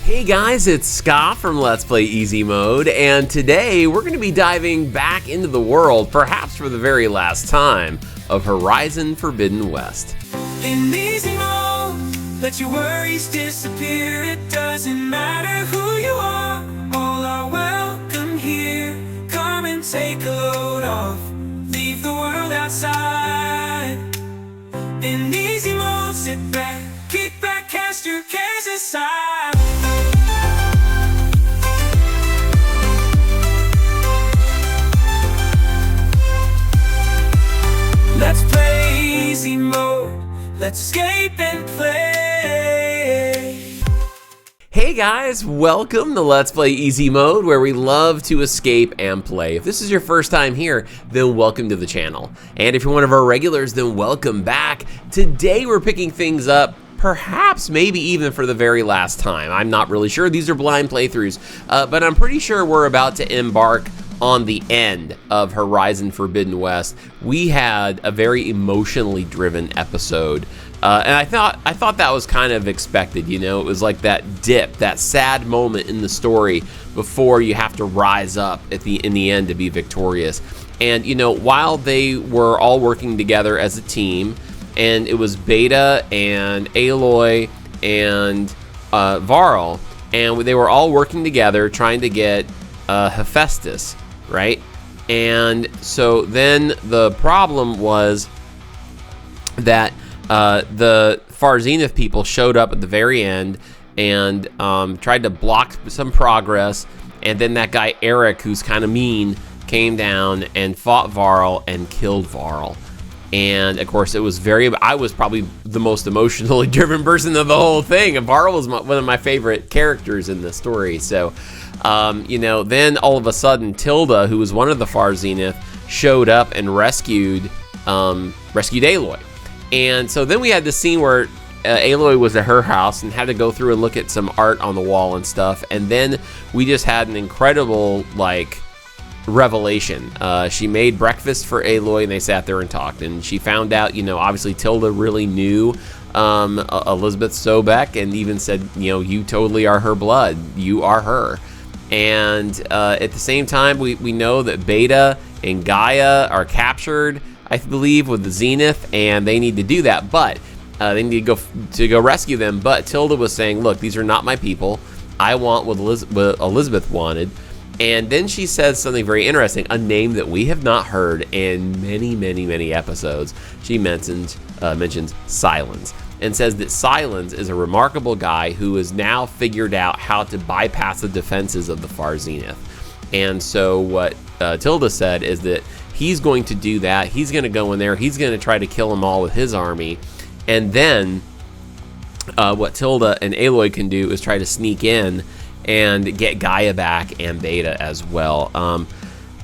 Hey guys, it's Scott from Let's Play Easy Mode, and today we're going to be diving back into the world, perhaps for the very last time, of Horizon Forbidden West. In easy mode, let your worries disappear. It doesn't matter who you are, all are welcome here. Come and take a load off, leave the world outside. In easy mode, sit back, kick back, cast your cares aside. Let's play easy mode, let's escape and play. Hey guys, welcome to Let's Play Easy Mode, where we love to escape and play. If this is your first time here, then welcome to the channel. And if you're one of our regulars, then welcome back. Today we're picking things up, perhaps maybe even for the very last time. I'm not really sure, these are blind playthroughs, but I'm pretty sure we're about to embark on the end of Horizon Forbidden West. We had a very emotionally driven episode, and I thought that was kind of expected. You know, it was like that dip, that sad moment in the story before you have to rise up in the end to be victorious. And you know, while they were all working together as a team, and it was Beta and Aloy and Varl, and they were all working together trying to get Hephaestus, right? And so then the problem was that the Far Zenith people showed up at the very end and tried to block some progress, and then that guy Eric, who's kind of mean, came down and fought Varl and killed Varl. And of course, I was probably the most emotionally driven person of the whole thing. And Varl was one of my favorite characters in the story. So, you know, then all of a sudden, Tilda, who was one of the Far Zenith, showed up and rescued Aloy. And so then we had this scene where Aloy was at her house and had to go through and look at some art on the wall and stuff. And then we just had an incredible, like, revelation. She made breakfast for Aloy and they sat there and talked, and she found out, you know, obviously Tilda really knew Elizabeth Sobek, and even said, you know, you totally are her blood, you are her. And at the same time, we know that Beta and Gaia are captured, I believe, with the Zenith, and they need to do that, but they need to go rescue them. But Tilda was saying, look, these are not my people, I want what Elizabeth wanted. And then she says something very interesting, a name that we have not heard in many episodes. She mentions Silence, and says that Silence is a remarkable guy who has now figured out how to bypass the defenses of the Far Zenith. And so what Tilda said is that he's going to do that. He's going to go in there. He's going to try to kill them all with his army. And then what Tilda and Aloy can do is try to sneak in and get Gaia back and Beta as well.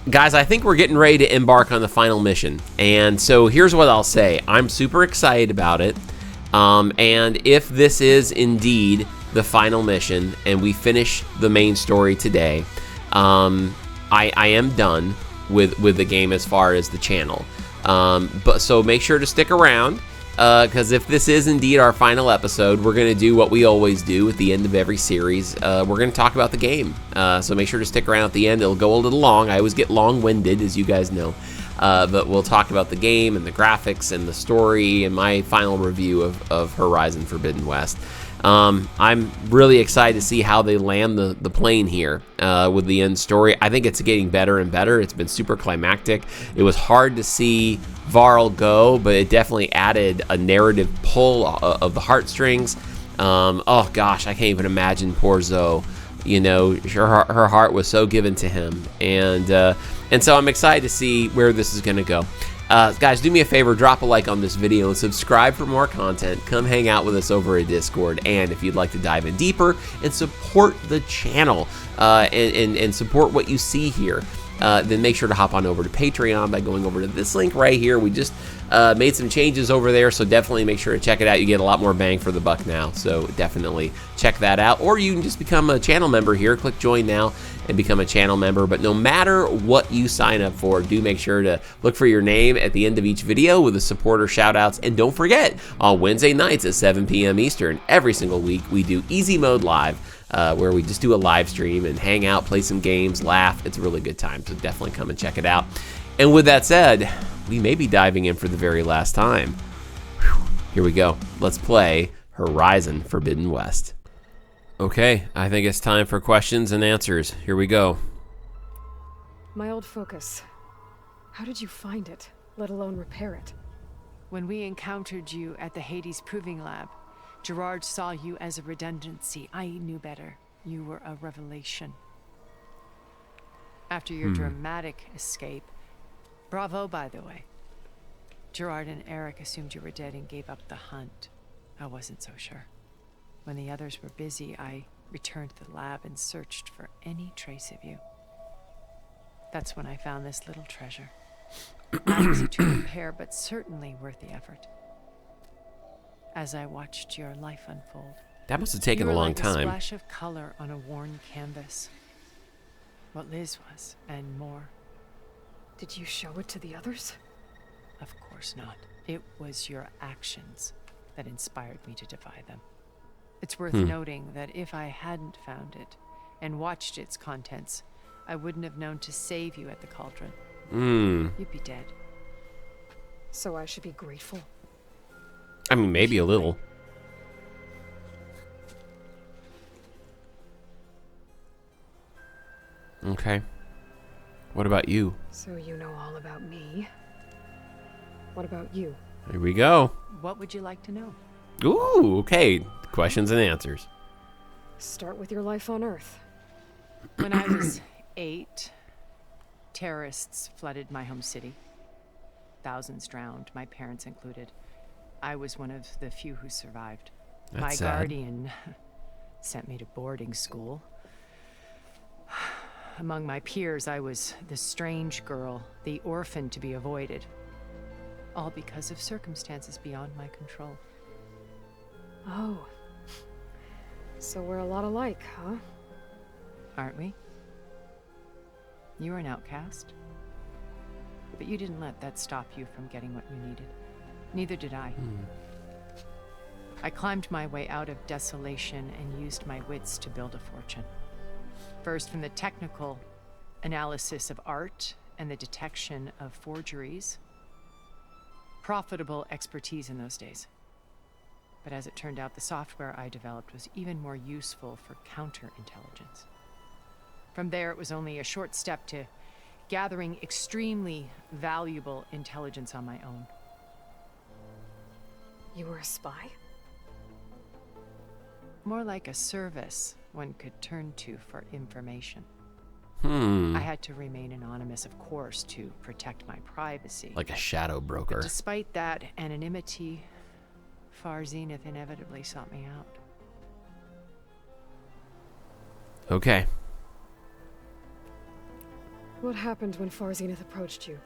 Guys, I think we're getting ready to embark on the final mission. And so here's what I'll say. I'm super excited about it. And if this is indeed the final mission and we finish the main story today, I am done with the game as far as the channel. But so make sure to stick around, because if this is indeed our final episode, we're going to do what we always do at the end of every series. We're going to talk about the game. So make sure to stick around at the end. It'll go a little long. I always get long-winded, as you guys know. But we'll talk about the game and the graphics and the story and my final review of Horizon Forbidden West. I'm really excited to see how they land the plane here with the end story. I think it's getting better and better. It's been super climactic. It was hard to see Varl go, but it definitely added a narrative pull of the heartstrings. Oh gosh, I can't even imagine poor Zoe. You know, her heart was so given to him, and so I'm excited to see where this is going to go. Guys, do me a favor, drop a like on this video and subscribe for more content. Come hang out with us over at Discord, and if you'd like to dive in deeper and support the channel and support what you see here, then make sure to hop on over to Patreon by going over to this link right here. We just made some changes over there, so definitely make sure to check it out. You get a lot more bang for the buck now, so definitely check that out. Or you can just become a channel member here. Click join now and become a channel member. But no matter what you sign up for, do make sure to look for your name at the end of each video with the supporter shout outs. And don't forget, on Wednesday nights at 7 p.m. Eastern, every single week, we do Easy Mode Live. where we just do a live stream and hang out, play some games, laugh. It's a really good time, so definitely come and check it out. And with that said, we may be diving in for the very last time. Whew. Here we go. Let's play Horizon Forbidden West. Okay, I think it's time for questions and answers. Here we go. My old focus. How did you find it, let alone repair it? When we encountered you at the Hades Proving Lab, Gerard saw you as a redundancy. I knew better. You were a revelation. After your dramatic escape, bravo, by the way. Gerard and Eric assumed you were dead and gave up the hunt. I wasn't so sure. When the others were busy, I returned to the lab and searched for any trace of you. That's when I found this little treasure. Not easy to repair, but certainly worth the effort. As I watched your life unfold, That must have taken a long a time. splash of color on a worn canvas. What Liz was, and more. Did you show it to the others? Of course not. It was your actions that inspired me to defy them. It's worth noting that if I hadn't found it and watched its contents, I wouldn't have known to save you at the cauldron. You'd be dead. So I should be grateful. I mean, maybe a little. Okay. What about you? So you know all about me. What about you? Here we go. What would you like to know? Ooh, okay. Questions and answers. Start with your life on Earth. When I was 8, terrorists flooded my home city. Thousands drowned, my parents included. I was one of the few who survived. That's my sad. guardian sent me to boarding school. Among my peers, I was the strange girl, the orphan to be avoided. All because of circumstances beyond my control. Oh. So we're a lot alike, huh? Aren't we? You were an outcast. But you didn't let that stop you from getting what you needed. Neither did I. I climbed my way out of desolation and used my wits to build a fortune. First, from the technical analysis of art and the detection of forgeries. Profitable expertise in those days. But as it turned out, the software I developed was even more useful for counterintelligence. From there, it was only a short step to gathering extremely valuable intelligence on my own. You were a spy? More like a service one could turn to for information. I I had to remain anonymous, of course, to protect my privacy. Like a shadow broker. Despite that anonymity, Far Zenith inevitably sought me out. Okay. What happened when Far Zenith approached you?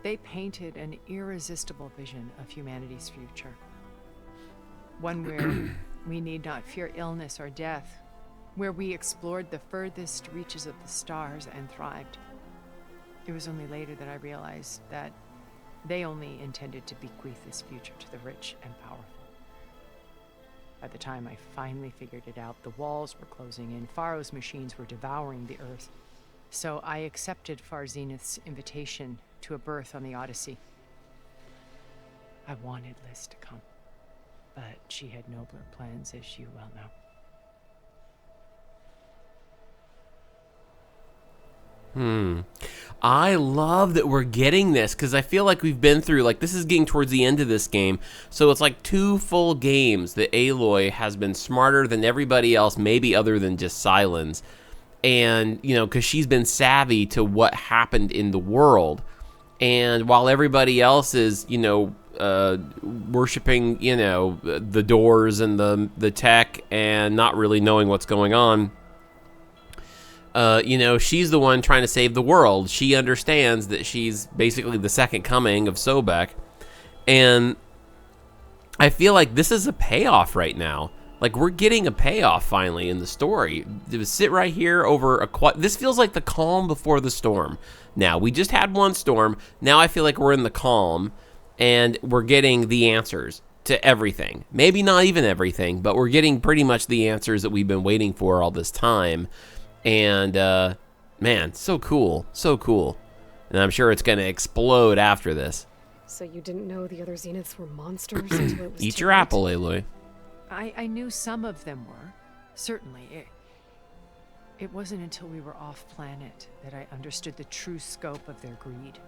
They painted an irresistible vision of humanity's future. One where we need not fear illness or death, where we explored the furthest reaches of the stars and thrived. It was only later that I realized that they only intended to bequeath this future to the rich and powerful. By the time I finally figured it out, the walls were closing in, Pharaoh's machines were devouring the earth. So I accepted Far Zenith's invitation to a berth on the Odyssey. I wanted Liz to come, but she had nobler plans, as you well know. I love that we're getting this, because I feel like we've been through, like, this is getting towards the end of this game, so it's like 2 full games that Aloy has been smarter than everybody else, maybe other than just Sylens, and, you know, because she's been savvy to what happened in the world, and while everybody else is, you know, worshiping, you know, the doors and the tech and not really knowing what's going on, you know, she's the one trying to save the world. She understands that she's basically the second coming of Sobek. And I feel like this is a payoff right now. Like, we're getting a payoff finally in the story. To sit right here over this feels like the calm before the storm. Now, we just had one storm. Now I feel like we're in the calm and we're getting the answers. to everything. Maybe not even everything, but we're getting pretty much the answers that we've been waiting for all this time. And, man, so cool. So cool. And I'm sure it's going to explode after this. So you didn't know the other Zeniths were monsters until it was Eat too your late? apple, Aloy. I knew some of them were. Certainly. It wasn't until we were off planet that I understood the true scope of their greed.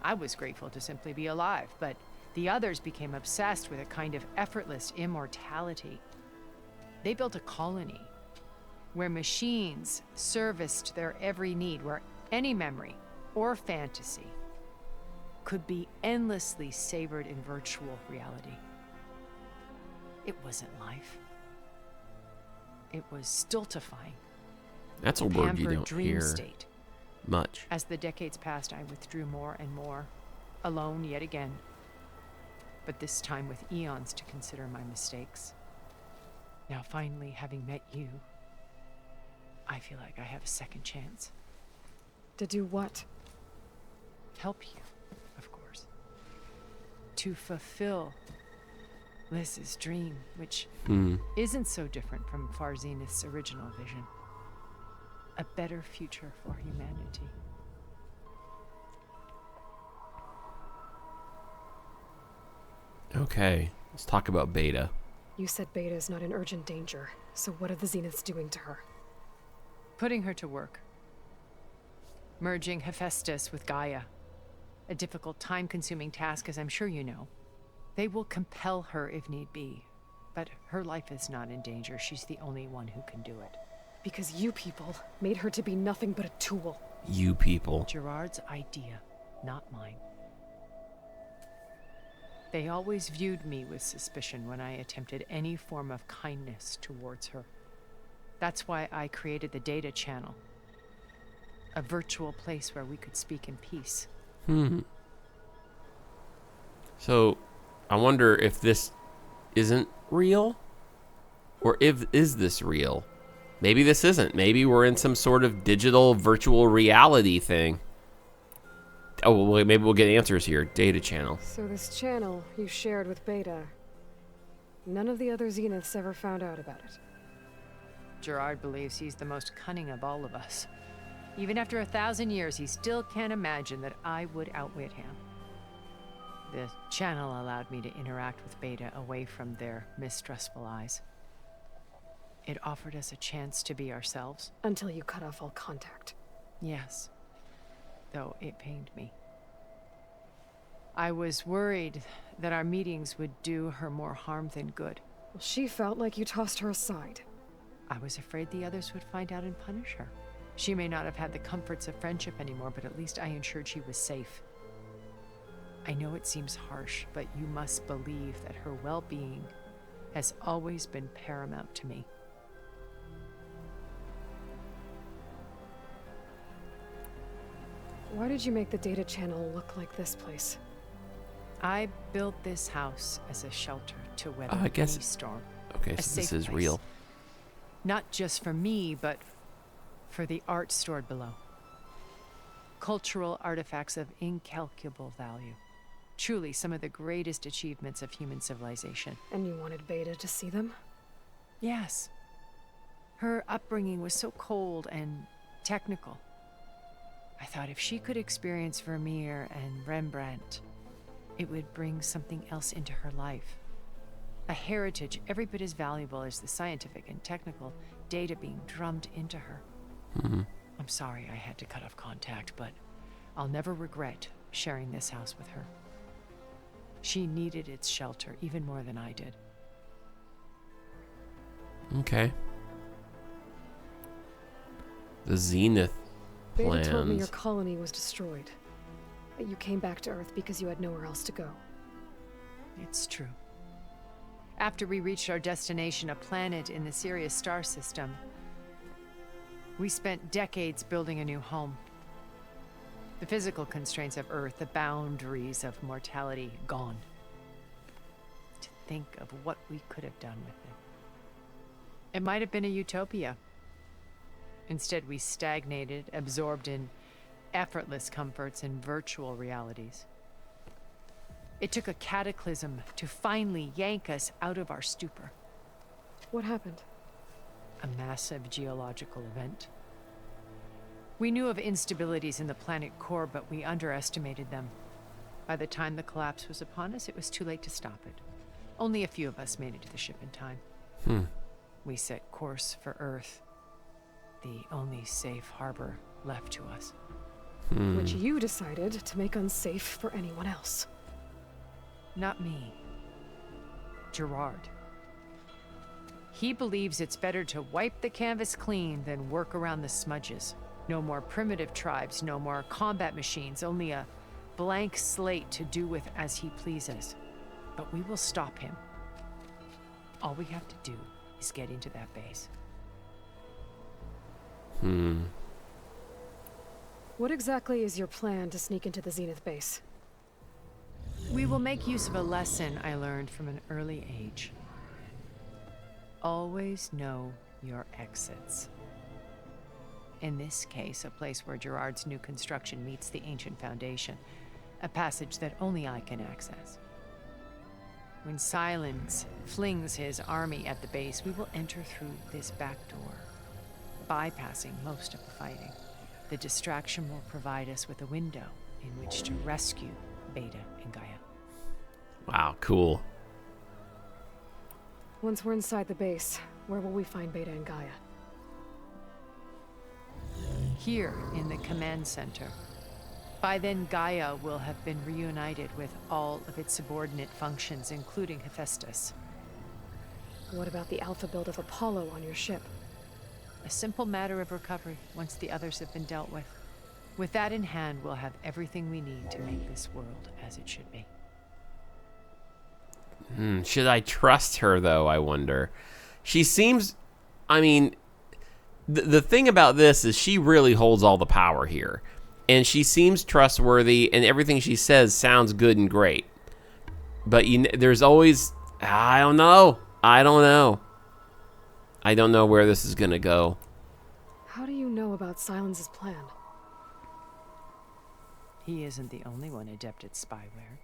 I was grateful to simply be alive, but the others became obsessed with a kind of effortless immortality. They built a colony where machines serviced their every need, where any memory or fantasy could be endlessly savored in virtual reality. It wasn't life. It was stultifying. That's a word you Pampered don't dream hear state. much. As the decades passed, I withdrew more and more, alone yet again. But this time with eons to consider my mistakes. Now finally, having met you, I feel like I have a second chance. To do what? Help you, of course. To fulfill Liz's dream, which isn't so different from Far Zenith's original vision. A better future for humanity. Okay, let's talk about Beta. You said Beta is not in urgent danger, so what are the Zeniths doing to her? Putting her to work. Merging Hephaestus with Gaia. A difficult, time-consuming task, as I'm sure you know. They will compel her if need be. But her life is not in danger. She's the only one who can do it. Because you people made her to be nothing but a tool. You people. Gerard's idea, not mine. They always viewed me with suspicion when I attempted any form of kindness towards her. That's why I created the data channel. A virtual place where we could speak in peace. So, I wonder if this isn't real? Or is this real? Maybe this isn't. Maybe we're in some sort of digital virtual reality thing. Oh, well, maybe we'll get answers here. Data channel. So this channel you shared with Beta, none of the other Zeniths ever found out about it. Gerard believes he's the most cunning of all of us. Even after 1,000 years, he still can't imagine that I would outwit him. The channel allowed me to interact with Beta away from their mistrustful eyes. It offered us a chance to be ourselves. Until you cut off all contact. Yes, though it pained me. I was worried that our meetings would do her more harm than good. Well, she felt like you tossed her aside. I was afraid the others would find out and punish her. She may not have had the comforts of friendship anymore, but at least I ensured she was safe. I know it seems harsh, but you must believe that her well-being has always been paramount to me. Why did you make the data channel look like this place? I built this house as a shelter to weather I guess- any storm. Okay, A so this safe is place. real. Not just for me, but for the art stored below. Cultural artifacts of incalculable value. Truly some of the greatest achievements of human civilization. And you wanted Beta to see them? Yes. Her upbringing was so cold and technical. I thought if she could experience Vermeer and Rembrandt, it would bring something else into her life. A heritage every bit as valuable as the scientific and technical data being drummed into her. I'm sorry I had to cut off contact, but I'll never regret sharing this house with her. She needed its shelter even more than I did. Okay. The Zenith Beta told me your plans. colony was destroyed. That you came back to Earth because you had nowhere else to go. It's true. After we reached our destination, a planet in the Sirius star system, we spent decades building a new home. The physical constraints of Earth, the boundaries of mortality, gone. To think of what we could have done with it. It might have been a utopia. Instead, we stagnated, absorbed in effortless comforts and virtual realities. It took a cataclysm to finally yank us out of our stupor. What happened? A massive geological event. We knew of instabilities in the planet core, but we underestimated them. By the time the collapse was upon us, it was too late to stop it. Only a few of us made it to the ship in time. We set course for Earth, the only safe harbor left to us. Which you decided to make unsafe for anyone else. Not me. Gerard. He believes it's better to wipe the canvas clean than work around the smudges. No more primitive tribes, no more combat machines, only a blank slate to do with as he pleases. But we will stop him. All we have to do is get into that base. What exactly is your plan to sneak into the Zenith base? We will make use of a lesson I learned from an early age. Always know your exits. In this case, a place where Gerard's new construction meets the ancient foundation, a passage that only I can access. When Silence flings his army at the base, we will enter through this back door, bypassing most of the fighting. The distraction will provide us with a window in which to rescue Beta and Gaia. Wow, cool. Once we're inside the base, where will we find Beta and Gaia? Here in the command center. By then, Gaia will have been reunited with all of its subordinate functions, including Hephaestus. What about the alpha build of Apollo on your ship? A simple matter of recovery once the others have been dealt with. With that in hand, we'll have everything we need to make this world as it should be. Should I trust her, though, I wonder? She seems... I mean, the thing about this is she really holds all the power here. And she seems trustworthy, and everything she says sounds good and great. But there's always... I don't know. I don't know where this is going to go. How do you know about Silence's plan? He isn't the only one adept at spyware.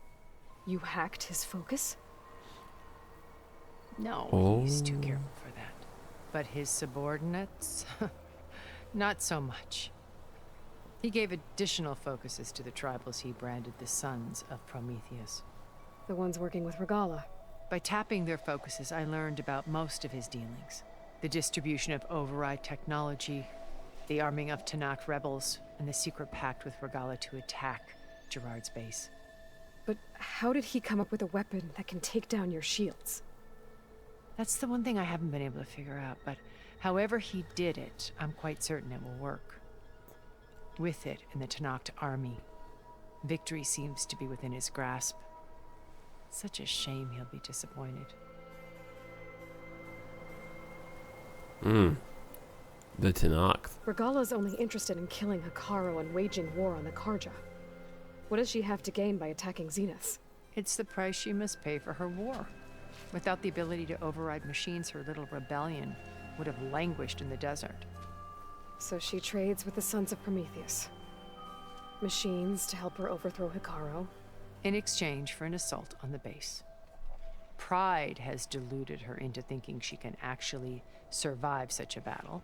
You hacked his focus? No, he's too careful for that. But his subordinates? Not so much. He gave additional focuses to the tribals he branded the Sons of Prometheus. The ones working with Regala. By tapping their focuses, I learned about most of his dealings. The distribution of override technology, the arming of Tanakh rebels, and the secret pact with Regala to attack Gerard's base. But how did he come up with a weapon that can take down your shields? That's the one thing I haven't been able to figure out, but however he did it, I'm quite certain it will work. With it and the Tanakh army, victory seems to be within his grasp. Such a shame he'll be disappointed. The Tanakh. Regala's only interested in killing Hekarro and waging war on the Karja. What does she have to gain by attacking Zenith? It's the price she must pay for her war. Without the ability to override machines, her little rebellion would have languished in the desert. So she trades with the Sons of Prometheus. Machines to help her overthrow Hekarro. In exchange for an assault on the base. Pride has deluded her into thinking she can actually survive such a battle.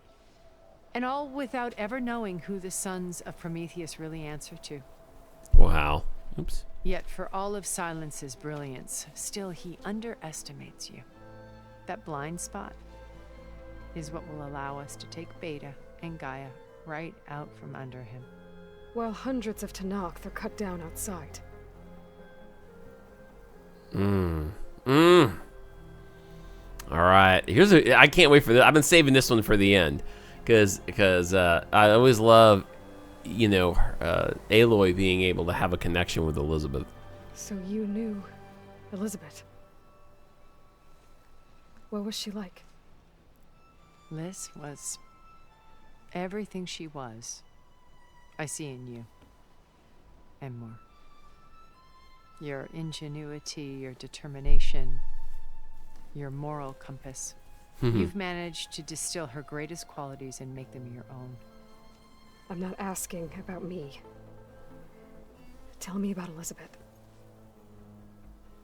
And all without ever knowing who the Sons of Prometheus really answer to. Wow. Oops. Yet for all of Silence's brilliance, still he underestimates you. That blind spot is what will allow us to take Beta and Gaia right out from under him. While hundreds of Tanakh are cut down outside. All right. I can't wait for this. I've been saving this one for the end because I always love, Aloy being able to have a connection with Elizabeth. So you knew Elizabeth. What was she like? Liz was everything she was. I see in you. And more. Your ingenuity, your determination, your moral compass. You've managed to distill her greatest qualities and make them your own. I'm not asking about me. Tell me about Elizabeth.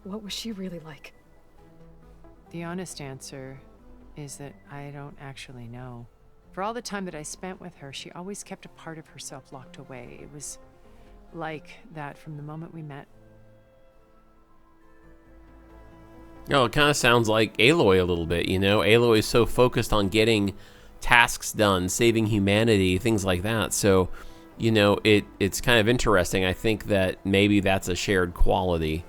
What was she really like? The honest answer is that I don't actually know. For all the time that I spent with her, she always kept a part of herself locked away. It was like that from the moment we met. No, it kind of sounds like Aloy a little bit, you know? Aloy is so focused on getting tasks done, saving humanity, things like that. So, you know, it's kind of interesting. I think that maybe that's a shared quality.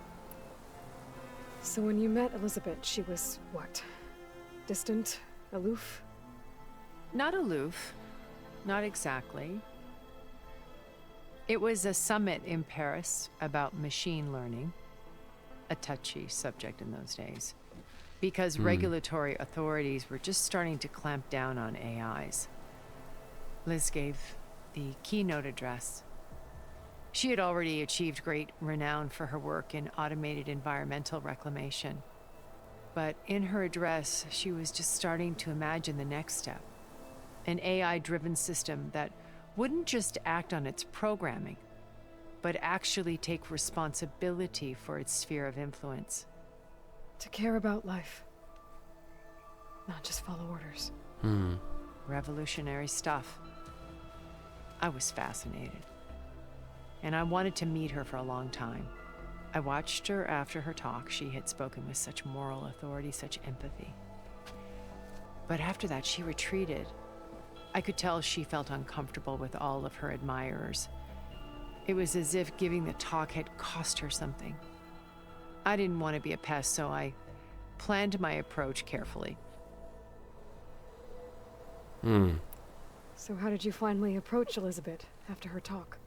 So when you met Elizabeth, she was what? Distant? Aloof? Not aloof. Not exactly. It was a summit in Paris about machine learning, a touchy subject in those days, because regulatory authorities were just starting to clamp down on AIs. Liz gave the keynote address. She had already achieved great renown for her work in automated environmental reclamation. But in her address, she was just starting to imagine the next step. An AI-driven system that wouldn't just act on its programming, but actually take responsibility for its sphere of influence. To care about life. Not just follow orders. Revolutionary stuff. I was fascinated. And I wanted to meet her for a long time. I watched her after her talk. She had spoken with such moral authority, such empathy. But after that, she retreated. I could tell she felt uncomfortable with all of her admirers. It was as if giving the talk had cost her something. I didn't want to be a pest, so I planned my approach carefully. So how did you finally approach Elizabeth after her talk?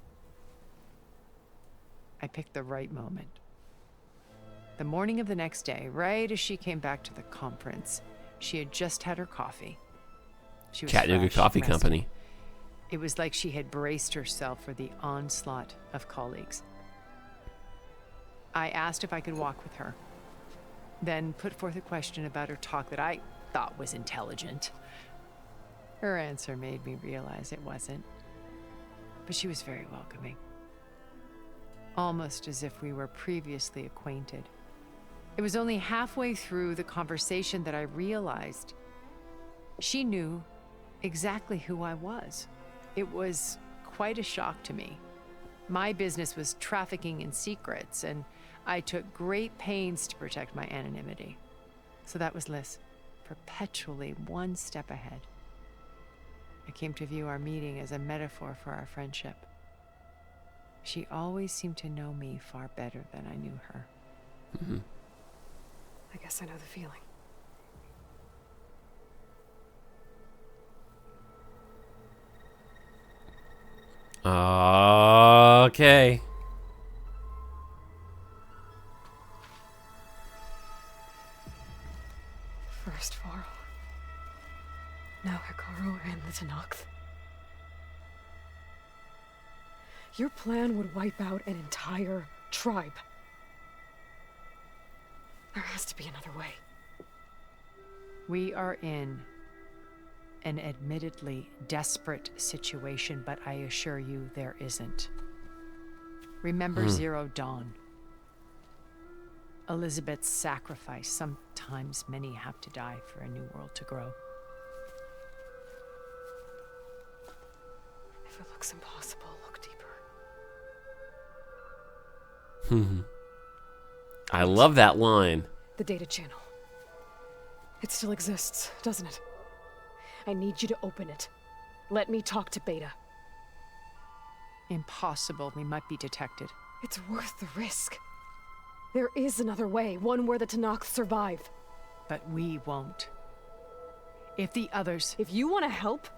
I picked the right moment. The morning of the next day, right as she came back to the conference, she had just had her coffee. She was Chattanooga fresh, Coffee rested. Company. It was like she had braced herself for the onslaught of colleagues. I asked if I could walk with her, then put forth a question about her talk that I thought was intelligent. Her answer made me realize it wasn't, but she was very welcoming. Almost as if we were previously acquainted. It was only halfway through the conversation that I realized she knew exactly who I was. It was quite a shock to me. My business was trafficking in secrets, and I took great pains to protect my anonymity. So that was Liz, perpetually one step ahead. I came to view our meeting as a metaphor for our friendship. She always seemed to know me far better than I knew her. I guess I know the feeling. Okay. First Varl. Now Hikaru and the Tenakth. Your plan would wipe out an entire tribe. There has to be another way. We are in an admittedly desperate situation, but I assure you there isn't. Remember Zero Dawn. Elizabeth's sacrifice. Sometimes many have to die for a new world to grow. If it looks impossible, look deeper. I love that line. The data channel. It still exists, doesn't it? I need you to open it. Let me talk to Beta. Impossible. We might be detected. It's worth the risk. There is another way, one where the Tenakth survive. But we won't. If the others... If you want to help,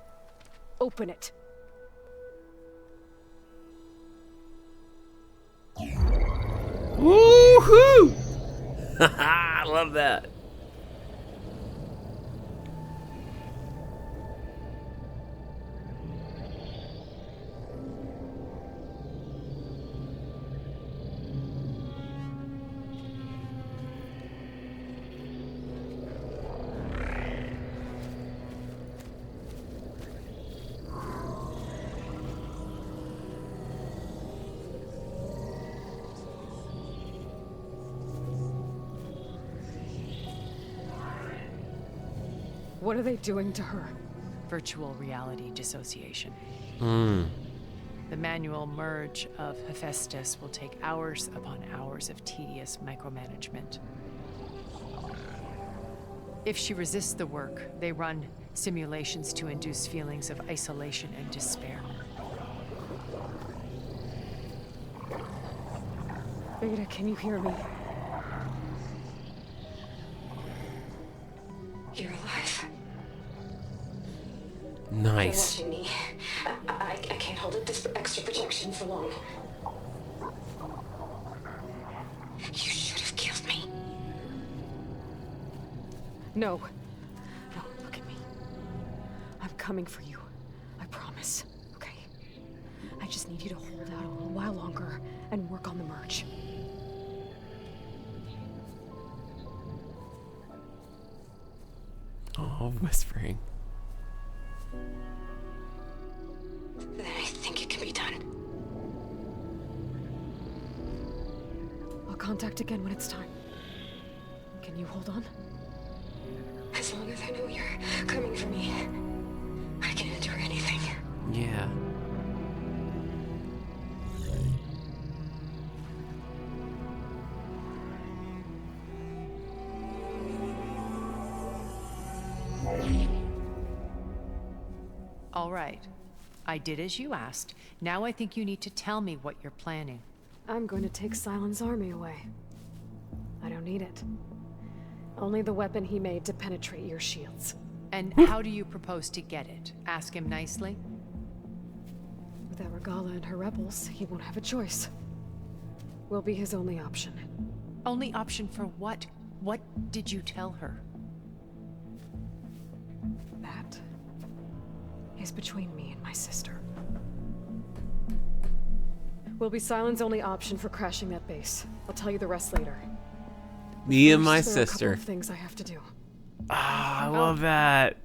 open it. Woohoo! I love that. What are they doing to her? Virtual reality dissociation. Hmm. The manual merge of Hephaestus will take hours upon hours of tedious micromanagement. If she resists the work, they run simulations to induce feelings of isolation and despair. Beta, can you hear me? You're alive. Nice. They're watching me. I can't hold up this extra protection for long. You should have killed me. No. No, look at me. I'm coming for you. I promise. Okay? I just need you to hold out a little while longer and work on the merge. Oh, whispering. Then I think it can be done. I'll contact again when it's time. Can you hold on? As long as I know you're coming for me, I can endure anything. Yeah. All right. I did as you asked. Now I think you need to tell me what you're planning. I'm going to take Silent's army away. I don't need it. Only the weapon he made to penetrate your shields. And how do you propose to get it? Ask him nicely? Without Regala and her rebels, he won't have a choice. We'll be his only option. Only option for what? What did you tell her? That is between me and my sister. Will be Silent's only option for crashing that base. I'll tell you the rest later. Me and my First, there are a couple sister. of things I have to do. Ah, I love that.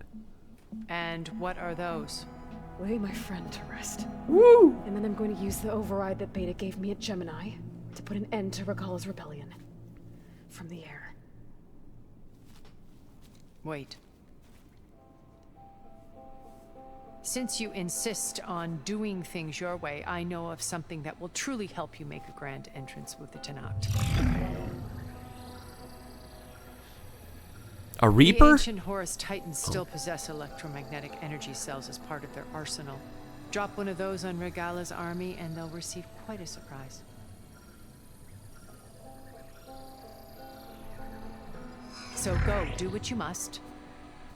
And what are those? Lay my friend to rest. Woo! And then I'm going to use the override that Beta gave me at Gemini to put an end to Regala's rebellion. From the air. Wait. Since you insist on doing things your way, I know of something that will truly help you make a grand entrance with the Tenakt. A The Reaper? ancient Horus Titans still possess electromagnetic energy cells as part of their arsenal. Drop one of those on Regala's army and they'll receive quite a surprise. So go, do what you must.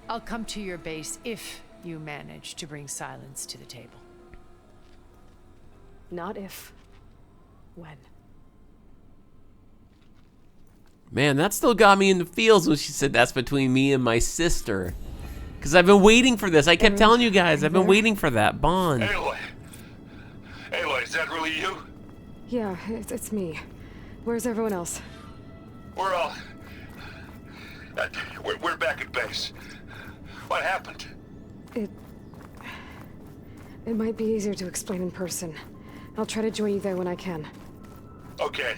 I'll come to your base if you manage to bring silence to the table. Not if. When. Man, that still got me in the feels when she said that's between me and my sister. Because I've been waiting for this. I kept telling you guys, I've been waiting for that bond. Aloy! Aloy, is that really you? Yeah, it's me. Where's everyone else? We're all... we're back at base. What happened? It might be easier to explain in person. I'll try to join you there when I can. Okay.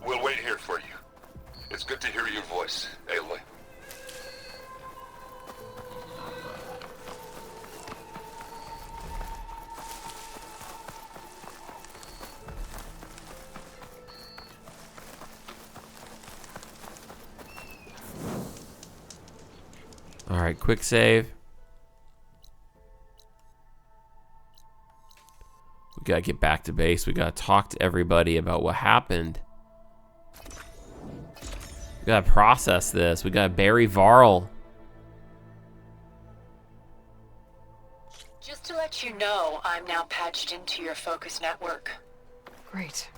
We'll wait here for you. It's good to hear your voice, Aloy. All right, quick save. We gotta get back to base. We gotta talk to everybody about what happened. We gotta process this. We gotta bury Varl. Just to let you know, I'm now patched into your focus network. Great.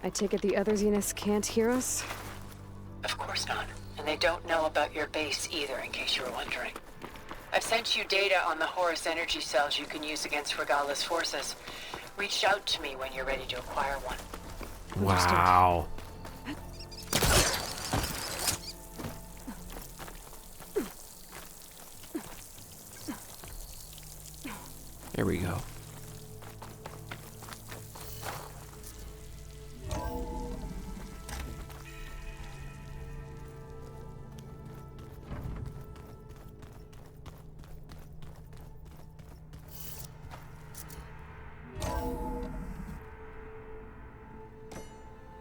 I take it the other Zeniths can't hear us? Of course not. And they don't know about your base either, in case you were wondering. I've sent you data on the Horus energy cells you can use against Regala's forces. Reach out to me when you're ready to acquire one. Wow. There we go.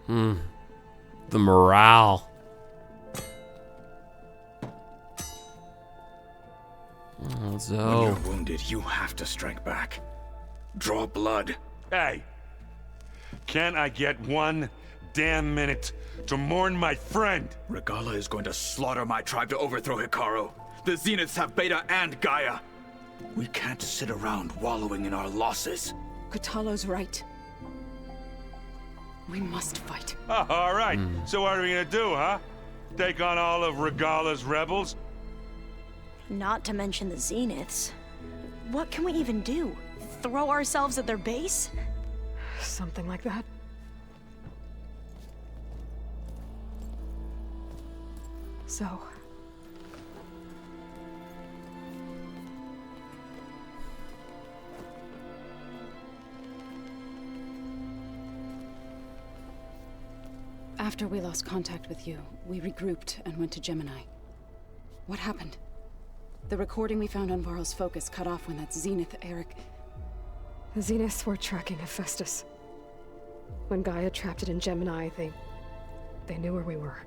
The morale. Oh, When Zoe. you're wounded, you have to strike back. Draw blood. Hey, can't I get one damn minute to mourn my friend? Regala is going to slaughter my tribe to overthrow Hikaru. The Zeniths have Beta and Gaia. We can't sit around wallowing in our losses. Katalo's right. We must fight. Oh, all right. So what are we gonna do, huh? Take on all of Regala's rebels? Not to mention the Zeniths. What can we even do? Throw ourselves at their base? Something like that. So... After we lost contact with you, we regrouped and went to Gemini. What happened? The recording we found on Varl's focus cut off when that Zenith, Eric... The Zeniths were tracking Hephaestus. When Gaia trapped it in Gemini, they knew where we were.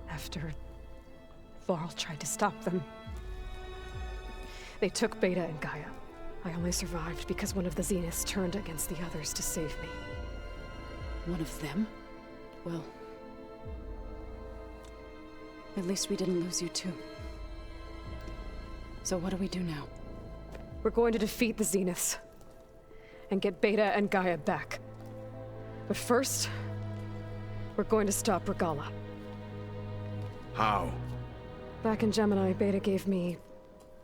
After Varl tried to stop them. They took Beta and Gaia. I only survived because one of the Zeniths turned against the others to save me. One of them? Well... at least we didn't lose you too. So what do we do now? We're going to defeat the Zeniths. And get Beta and Gaia back. But first, we're going to stop Regala. How? Back in Gemini, Beta gave me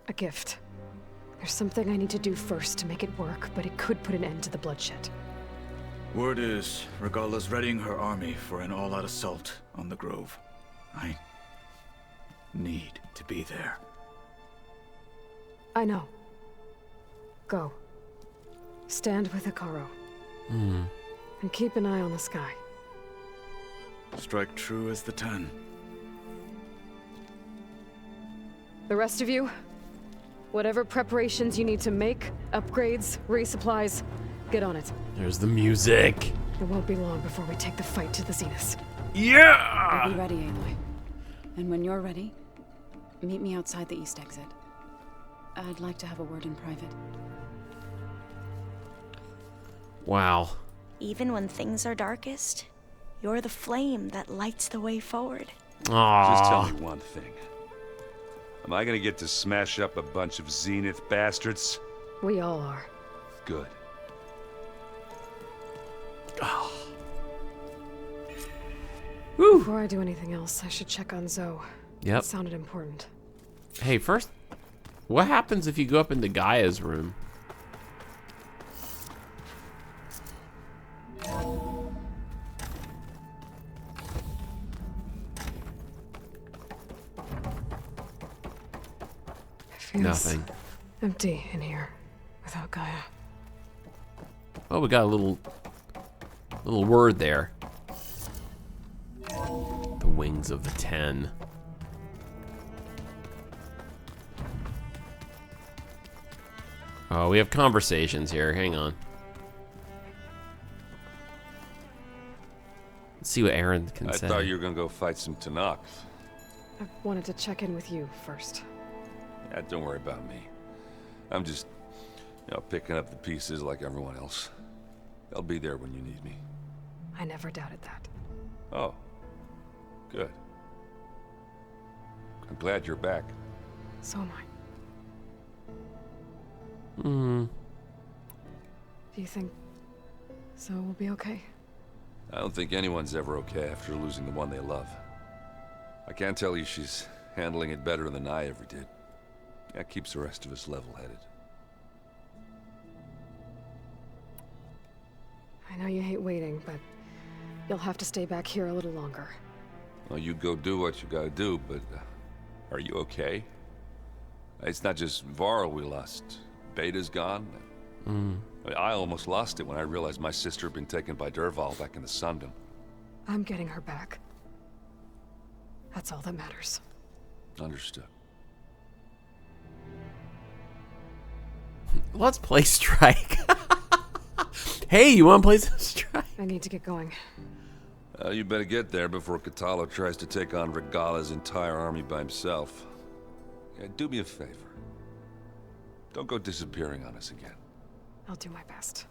a gift. There's something I need to do first to make it work, but it could put an end to the bloodshed. Word is, Regala's readying her army for an all-out assault on the Grove. I need to be there. I know. Go. Stand with Hikaru. And keep an eye on the sky. Strike true as the 10. The rest of you, whatever preparations you need to make, upgrades, resupplies, get on it. There's the music. It won't be long before we take the fight to the Zeniths. Yeah! We'll be ready, Aloy. And when you're ready, meet me outside the east exit. I'd like to have a word in private. Wow. Even when things are darkest, you're the flame that lights the way forward. Aww. Just tell me one thing. Am I gonna get to smash up a bunch of Zenith bastards? We all are. Good. Before I do anything else, I should check on Zoe. Yep. It sounded important. Hey, first, what happens if you go up into Gaia's room? It feels Nothing. empty in here without Gaia. Oh, we got a little word there. The wings of the 10. Oh, we have conversations here. Hang on. Let's see what Aaron can I say. thought you were gonna go fight some Tanakh. I wanted to check in with you first. Yeah, don't worry about me. I'm just, picking up the pieces like everyone else. I'll be there when you need me. I never doubted that. Oh, good. I'm glad you're back. So am I. Hmm. Do you think Zoe will be okay? I don't think anyone's ever okay after losing the one they love. I can't tell you she's handling it better than I ever did. That keeps the rest of us level-headed. I know you hate waiting, but you'll have to stay back here a little longer. Well, you go do what you gotta do, but are you okay? It's not just Varl we lost. Beta's gone. I almost lost it when I realized my sister had been taken by Dervahl back in the Sundom. I'm getting her back. That's all that matters. Understood. Let's play Strike. Hey, you want to play some Strike? I need to get going. You better get there before Katalo tries to take on Regala's entire army by himself. Yeah, do me a favor. Don't go disappearing on us again. I'll do my best.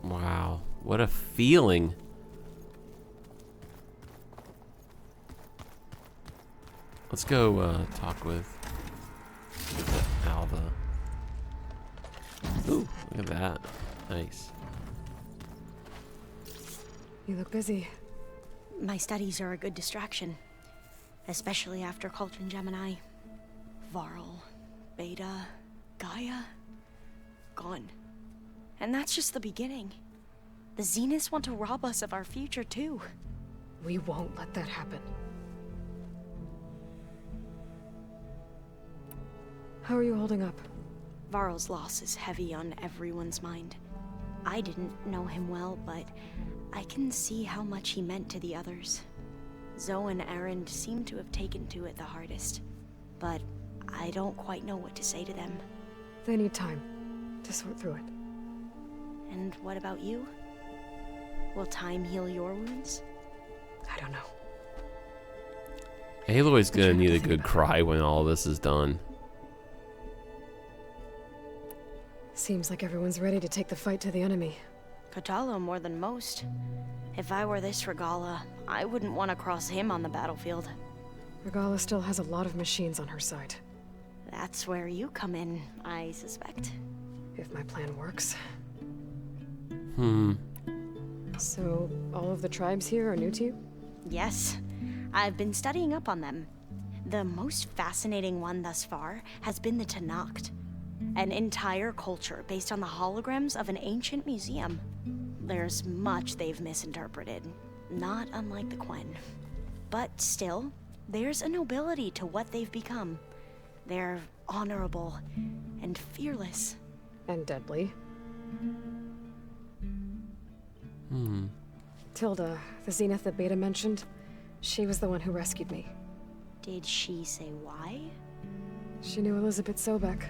Wow, what a feeling. Let's go talk with Alva. Ooh, look at that. Nice. You look busy. My studies are a good distraction, especially after Cauldron Gemini. Varl, Beta, Gaia, gone. And that's just the beginning. The Zeniths want to rob us of our future, too. We won't let that happen. How are you holding up? Varl's loss is heavy on everyone's mind. I didn't know him well, but I can see how much he meant to the others. Zoe and Erend seem to have taken to it the hardest, but I don't quite know what to say to them. They need time to sort through it. And what about you? Will time heal your wounds? I don't know. Aloy's gonna need a good cry when all this is done. Seems like everyone's ready to take the fight to the enemy. Katalo more than most. If I were this Regala, I wouldn't want to cross him on the battlefield. Regala still has a lot of machines on her side. That's where you come in, I suspect. If my plan works. Hmm. So, all of the tribes here are new to you? Yes. I've been studying up on them. The most fascinating one thus far has been the Tanacht. An entire culture based on the holograms of an ancient museum. There's much they've misinterpreted, not unlike the Quen. But still, there's a nobility to what they've become. They're honorable and fearless. And deadly. Tilda, the Zenith that Beta mentioned, she was the one who rescued me. Did she say why? She knew Elizabeth Sobek.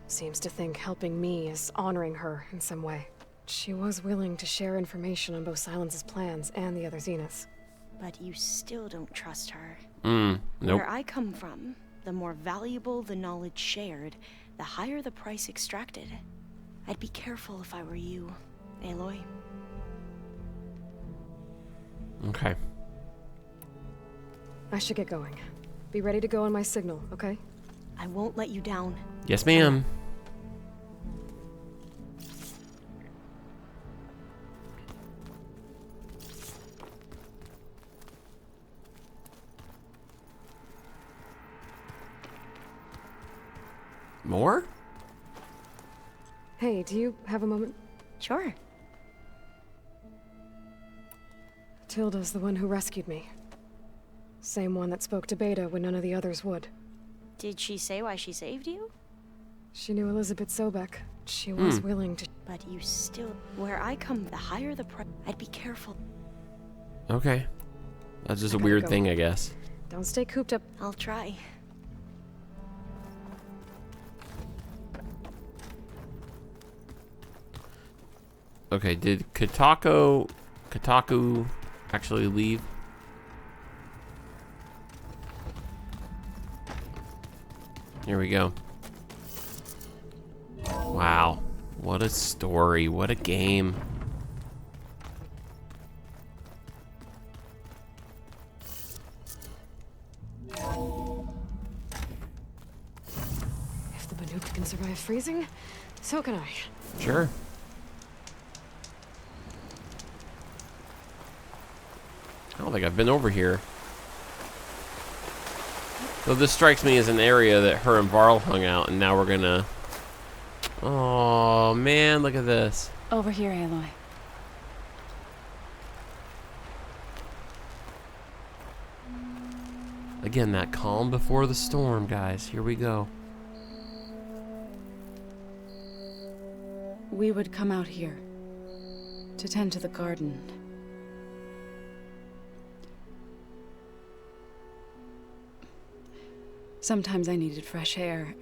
Seems to think helping me is honoring her in some way. She was willing to share information on both Silence's plans and the other Zeniths. But you still don't trust her. Nope. Where I come from, the more valuable the knowledge shared, the higher the price extracted. I'd be careful if I were you, Aloy. Okay. I should get going. Be ready to go on my signal, okay? I won't let you down. Yes, ma'am. More? Hey, do you have a moment? Sure. Tilda's the one who rescued me. Same one that spoke to Beta when none of the others would. Did she say why she saved you? She knew Elizabeth Sobek. She was willing to... But you still... Where I come, the higher the price... I'd be careful. Okay. That's just a gotta weird go. thing, I guess. Don't stay cooped up. I'll try. Okay, did Kotaku actually leave? Here we go. Wow. What a story. What a game. If the Banuk can survive freezing, so can I. Sure. I don't think I've been over here. So this strikes me as an area that her and Varl hung out, and now we're gonna... Oh, man, look at this. Over here, Aloy. Again, that calm before the storm, guys. Here we go. We would come out here to tend to the garden. Sometimes I needed fresh air.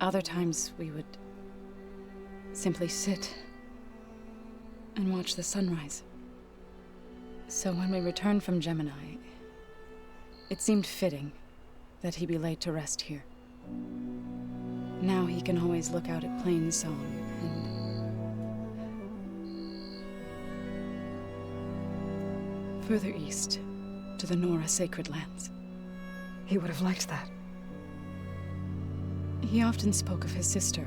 Other times we would simply sit and watch the sunrise. So when we returned from Gemini, it seemed fitting that he be laid to rest here. Now he can always look out at Plain Song and further east to the Nora sacred lands. He would have liked that. He often spoke of his sister,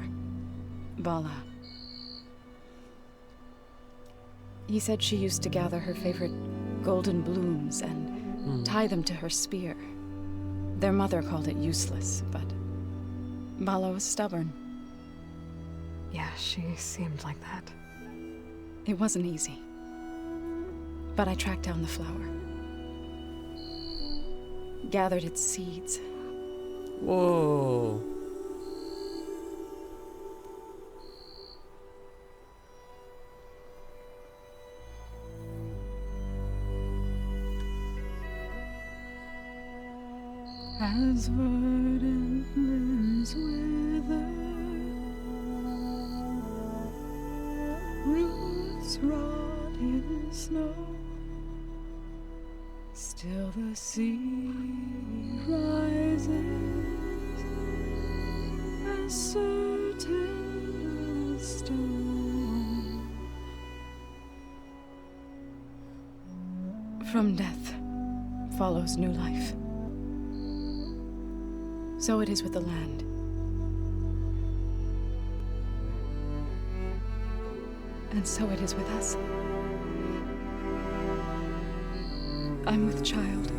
Bala. He said she used to gather her favorite golden blooms and tie them to her spear. Their mother called it useless, but Bala was stubborn. Yeah, she seemed like that. It wasn't easy, but I tracked down the flower, gathered its seeds. Whoa. As verdant limbs wither, roots rot in snow, still the sea rises, as certain as stone. From death follows new life. So it is with the land. And so it is with us. I'm with child.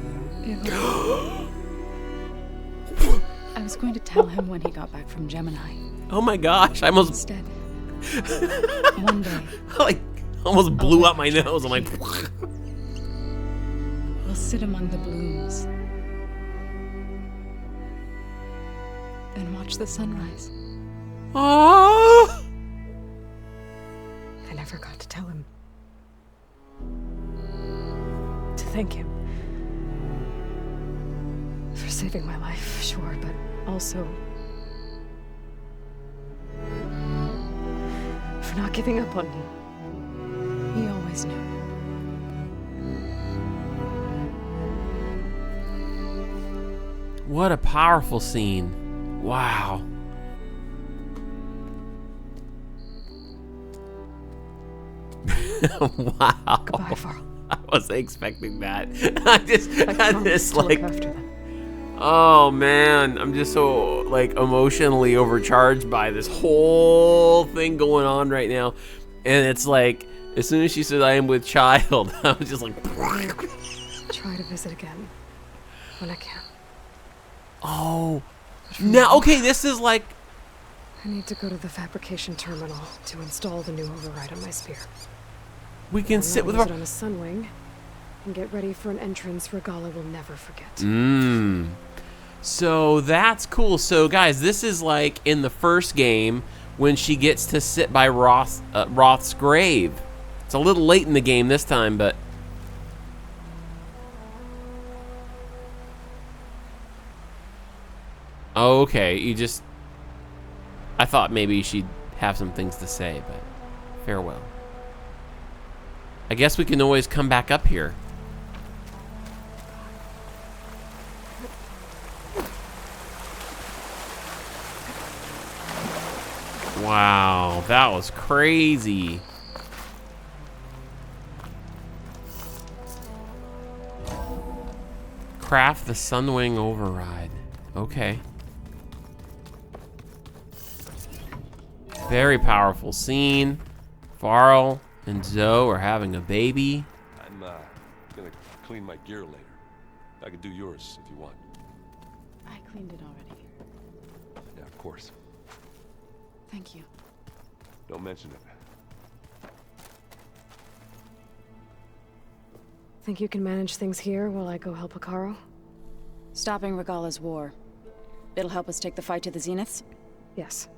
I was going to tell him when he got back from Gemini. Oh my gosh, I almost Instead, one day, like almost blew out my nose. I'm like, we'll sit among the blooms and watch the sunrise. oh. I never got to tell him. To thank him. For saving my life, sure, but also for not giving up on me. He always knew. What a powerful scene. Wow. Wow. Goodbye, Varl. I wasn't expecting that. I just had promise this to look like, after them. oh man, I'm just so like emotionally overcharged by this whole thing going on right now. And it's like, as soon as she said I am with child, I was just like, Try to visit again when I can. oh. Now, okay, this is like, I need to go to the fabrication terminal to install the new override on my spear. we can sit with use our... it on a sunwing and get ready for an entrance Regala will never forget. So that's cool. So guys, this is like in the first game when she gets to sit by Roth's grave. It's a little late in the game this time, but oh, okay, you just... I thought maybe she'd have some things to say, but farewell. I guess we can always come back up here. Wow, that was crazy. Craft the Sunwing override. Okay. Very powerful scene. Varl and Zoe are having a baby. I'm gonna clean my gear later. I can do yours if you want. I cleaned it already. Yeah, of course. Thank you. Don't mention it. Think you can manage things here while I go help Akaro? Stopping Regala's war. It'll help us take the fight to the Zeniths? Yes.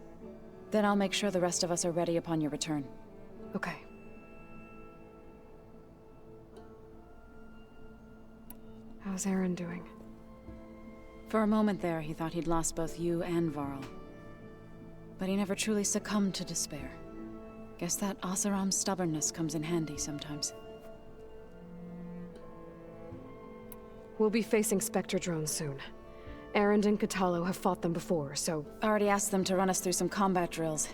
Then I'll make sure the rest of us are ready upon your return. Okay. How's Aaron doing? For a moment there, he thought he'd lost both you and Varl. But he never truly succumbed to despair. Guess that Oseram's stubbornness comes in handy sometimes. We'll be facing Spectre drones soon. Erend and Katalo have fought them before, so... Already asked them to run us through some combat drills.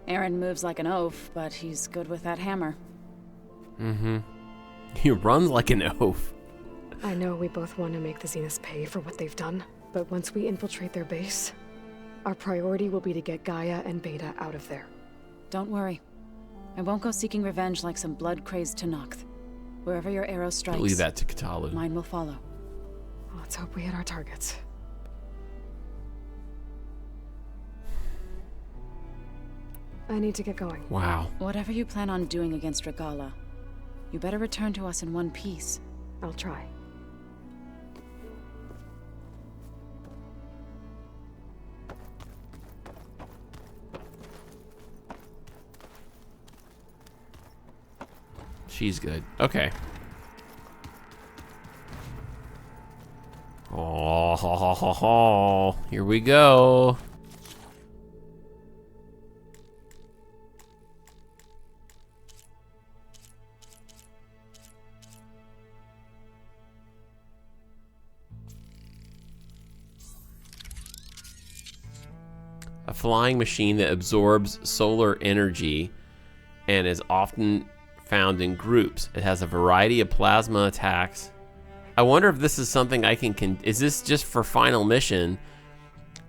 Erend moves like an oaf, but he's good with that hammer. Mm-hmm. He runs like an oaf. I know we both want to make the Zeniths pay for what they've done, but once we infiltrate their base, our priority will be to get Gaia and Beta out of there. Don't worry. I won't go seeking revenge like some blood-crazed Tenakth. Wherever your arrow strikes, Leave that to Katalu. mine will follow. Let's hope we hit our targets. I need to get going. Wow. Whatever you plan on doing against Regala, you better return to us in one piece. I'll try. She's good. Okay. Oh, ho, ho, ho, ho. Here we go. A flying machine that absorbs solar energy and is often found in groups. It has a variety of plasma attacks. I wonder if this is something I can is this just for final mission,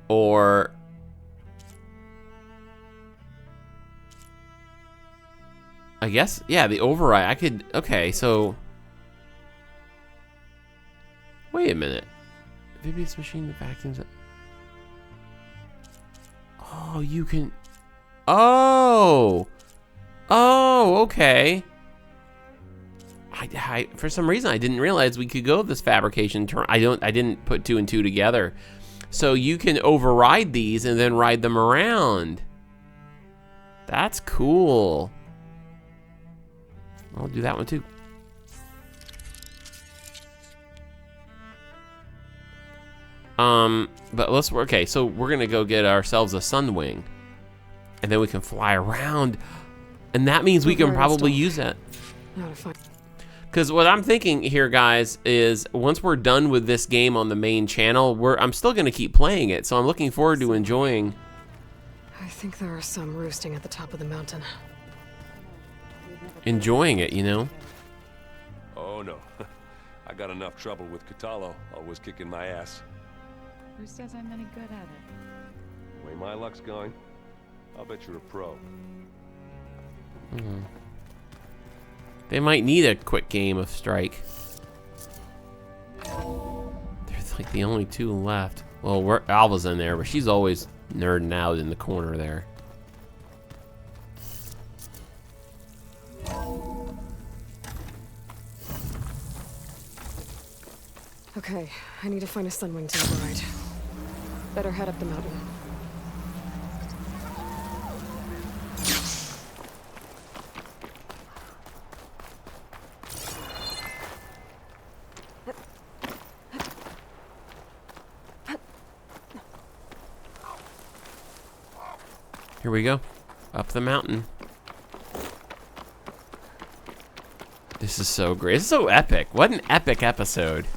or I guess, yeah, the override. I could, okay, so wait a minute. Amphibious machine that vacuums it. Oh, you can, oh, okay. I for some reason I didn't realize we could go this fabrication turn. I didn't put 2 and 2 together. So you can override these and then ride them around. That's cool. I'll do that one too. But let's, okay, so we're gonna go get ourselves a Sunwing. And then we can fly around. And that means we can probably use that. Not a fun. Because what I'm thinking here, guys, is once we're done with this game on the main channel, I'm still going to keep playing it. So I'm looking forward to enjoying. I think there are some roosting at the top of the mountain. Enjoying it, you know? Oh, no. I got enough trouble with Katalo, always kicking my ass. Who says I'm any good at it? The way my luck's going, I'll bet you're a pro. Mm-hmm. They might need a quick game of Strike. There's like the only 2 left. Well, Alva's in there, but she's always nerding out in the corner there. Okay, I need to find a Sunwing to override. Better head up the mountain. Here we go. Up the mountain. This is so great. This is so epic. What an epic episode.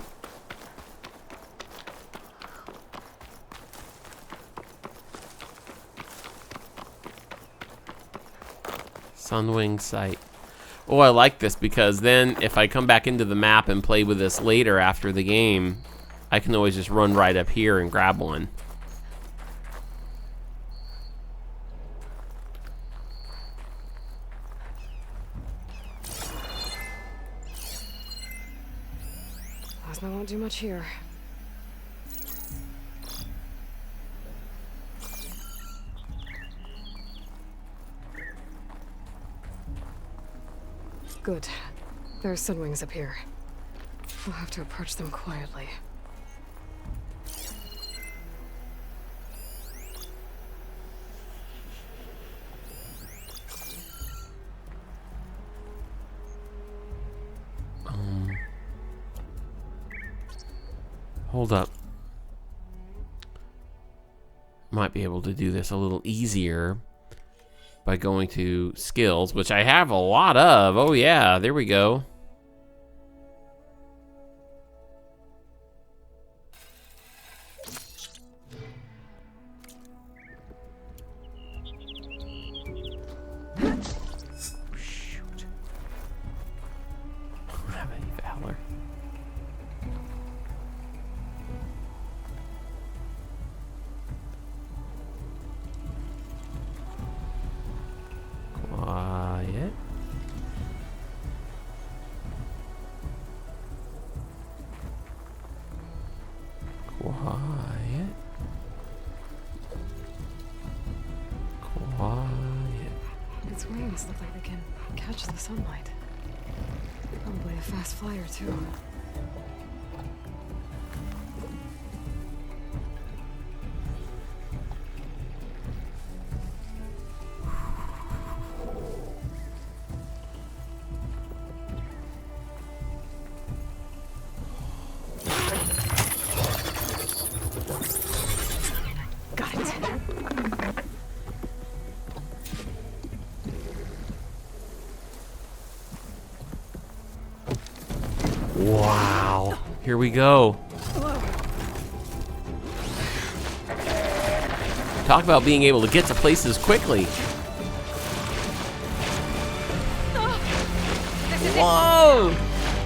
Sunwing site. Oh, I like this because then if I come back into the map and play with this later after the game, I can always just run right up here and grab one. Plasma won't do much here. Good. There's Sunwings up here. We'll have to approach them quietly. Hold up. Might be able to do this a little easier by going to skills, which I have a lot of. Oh yeah, there we go. Shoot. I don't have any valor. Quiet. Quiet. Quiet. Its wings look like they can catch the sunlight. Probably a fast flyer, too. Got it. Wow. Here we go. Talk about being able to get to places quickly. Whoa!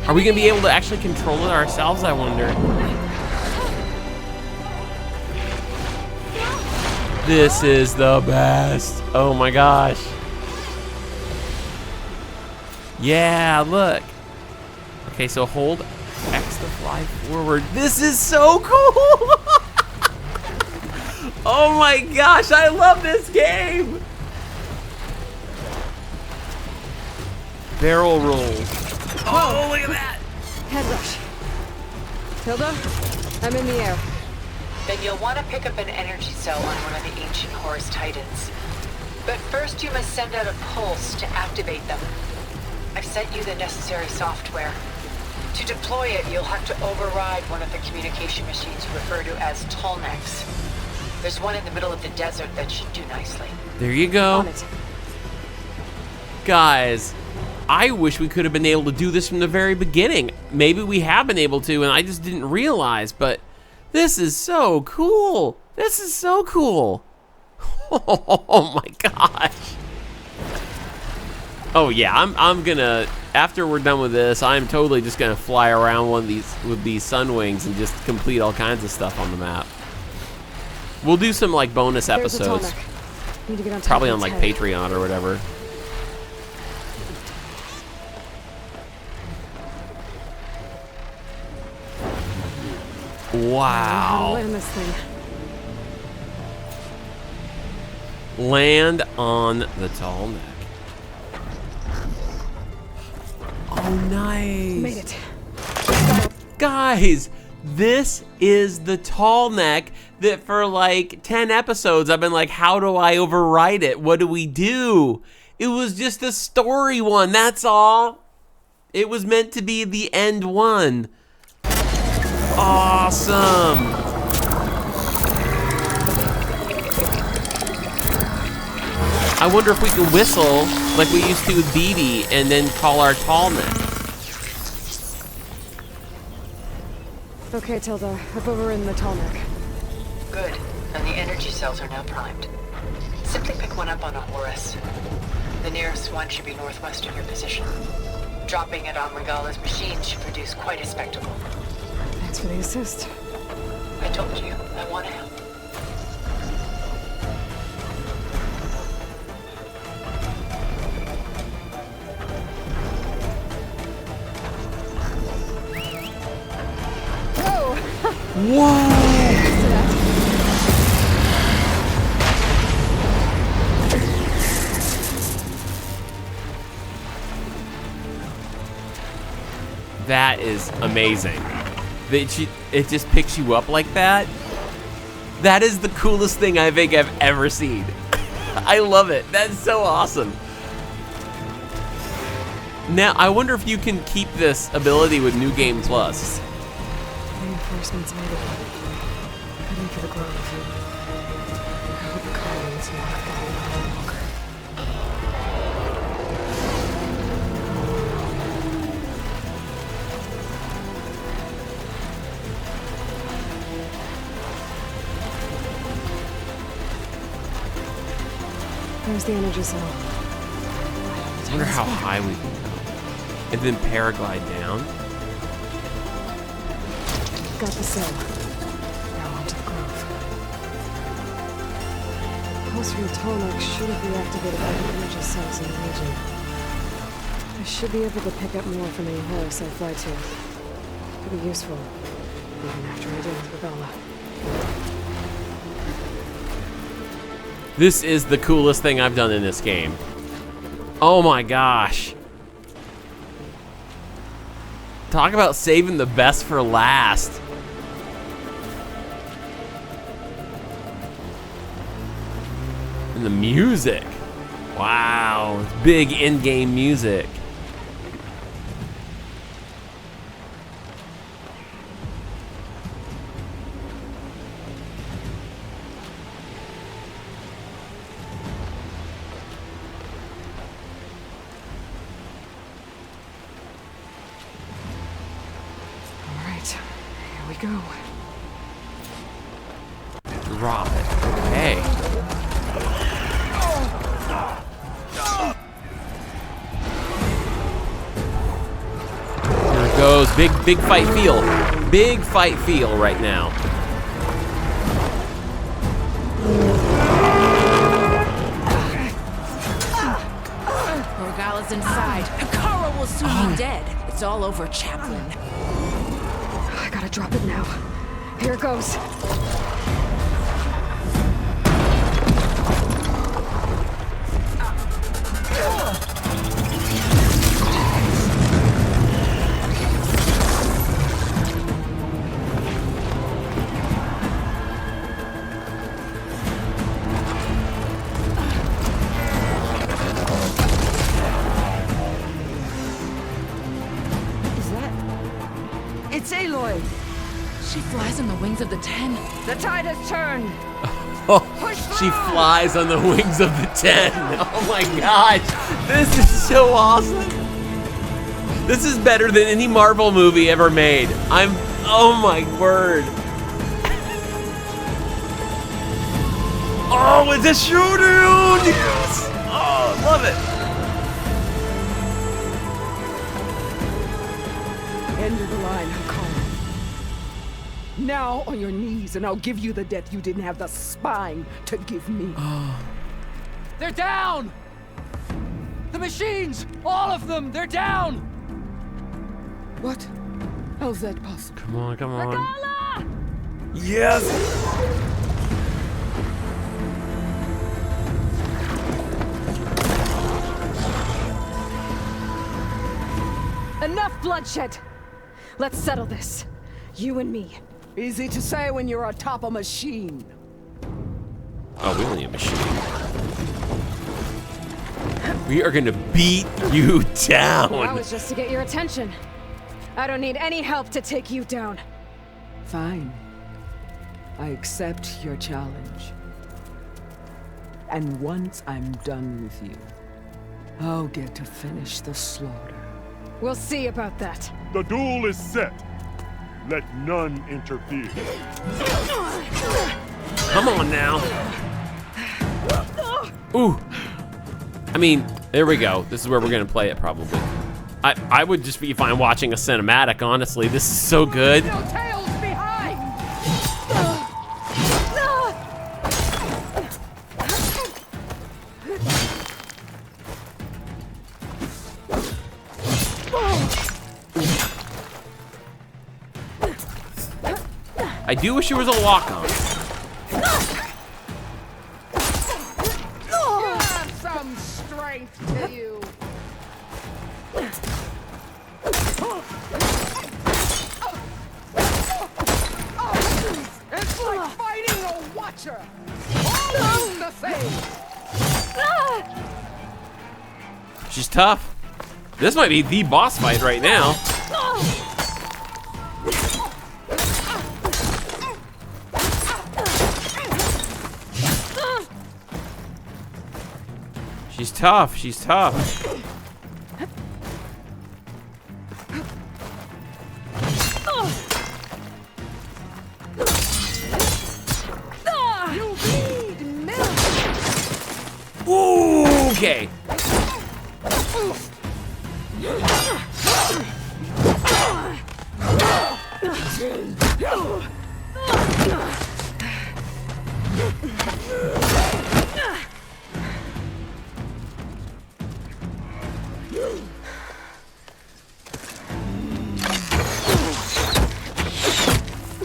Are we gonna be able to actually control it ourselves, I wonder? This is the best. Oh my gosh. Yeah, look. Okay, so hold X to fly forward. This is so cool! Oh my gosh, I love this game! Barrel rolls. Oh, look at that! Head rush. Tilda, I'm in the air. Then you'll want to pick up an energy cell on one of the ancient Horus Titans. But first you must send out a pulse to activate them. I've sent you the necessary software. To deploy it, you'll have to override one of the communication machines you refer to as Tallnecks. There's one in the middle of the desert that should do nicely. There you go. On it. Guys, I wish we could have been able to do this from the very beginning. Maybe we have been able to and I just didn't realize, but this is so cool. This is so cool. Oh my gosh. Oh yeah, I'm gonna, after we're done with this, I'm totally just gonna fly around one of these with these sun wings and just complete all kinds of stuff on the map. We'll do some like bonus There's the episodes, Tallneck. Need to get on top probably of on its like head. Patreon or whatever. How to Wow. land this thing. Land on the tall neck. Oh, nice. Made it. Guys, this is the tall neck that for like 10 episodes I've been like, how do I override it? What do we do? It was just a story one, that's all. It was meant to be the end one. Awesome. I wonder if we can whistle like we used to with BB and then call our tall neck. Okay, Tilda, I've overridden the Tallneck. Good. And the energy cells are now primed. Simply pick one up on a Horus. The nearest one should be northwest of your position. Dropping it on Regala's machine should produce quite a spectacle. Thanks for the assist. I told you, I want to help. That is amazing. It just picks you up like that. That is the coolest thing I think I've ever seen. I love it. That's so awesome. Now, I wonder if you can keep this ability with New Game Plus. Reinforcements made it. Heading for the grove. I hope the colony is not long longer. There's the energy cell. I wonder how high we can go. And then paraglide down. Got the cell. Now onto the grove. Pulse from Tonak should have reactivated all the energy cells in the region. I should be able to pick up more from any Horus I fly to. Could be useful, even after I deal with Regala. This is the coolest thing I've done in this game. Oh my gosh. Talk about saving the best for last. And the music. Wow, it's big in-game music. Here we go. Drop it. Okay. Here it goes. Big fight feel. Big fight feel right now. Regala's inside. Kara will soon be dead. It's all over, Chaplain. I gotta drop it now. Here it goes. It's Aloy. She flies on the wings of the 10. The tide has turned. Oh, she flies on the wings of the 10. Oh my gosh. This is so awesome. This is better than any Marvel movie ever made. Oh my word. Oh, it's a showdown. Yes. Oh, I love it. End of the line, Hakon. Now on your knees, and I'll give you the death you didn't have the spine to give me. They're down! The machines! All of them! They're down! What? How's that possible? Come on, come on. Regala! Yes! Enough bloodshed! Let's settle this. You and me. Easy to say when you're atop a machine. Oh, we only a machine. We are gonna beat you down. That was just to get your attention. I don't need any help to take you down. Fine. I accept your challenge. And once I'm done with you, I'll get to finish the slaughter. We'll see about that. The duel is set. Let none interfere. Come on now. Ooh. I mean, there we go. This is where we're gonna play it probably. I would just be fine watching a cinematic, honestly. This is so good. No tails behind! I do wish there was a lock-on. You have some strength to you. It's like fighting a watcher. Always the same. She's tough. This might be the boss fight right now. She's tough. She's tough. Ooh, okay.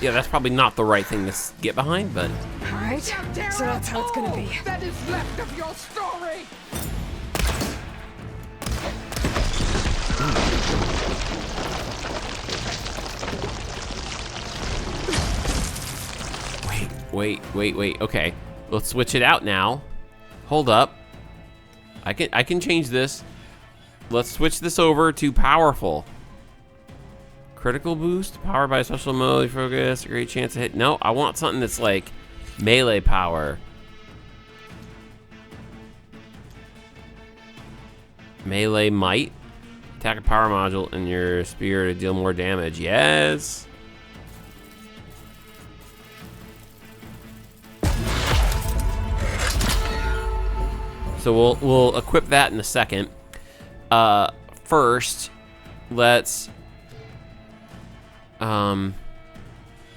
Yeah, that's probably not the right thing to get behind, but... Alright, so that's how it's gonna be. That is left of your story! Wait. Okay, let's switch it out now. Hold up. I can change this. Let's switch this over to powerful. Critical boost, powered by special mode, focus, a great chance to hit. No, I want something that's like melee power. Melee might. Attack a power module in your spear to deal more damage. Yes. So we'll equip that in a second. First, let's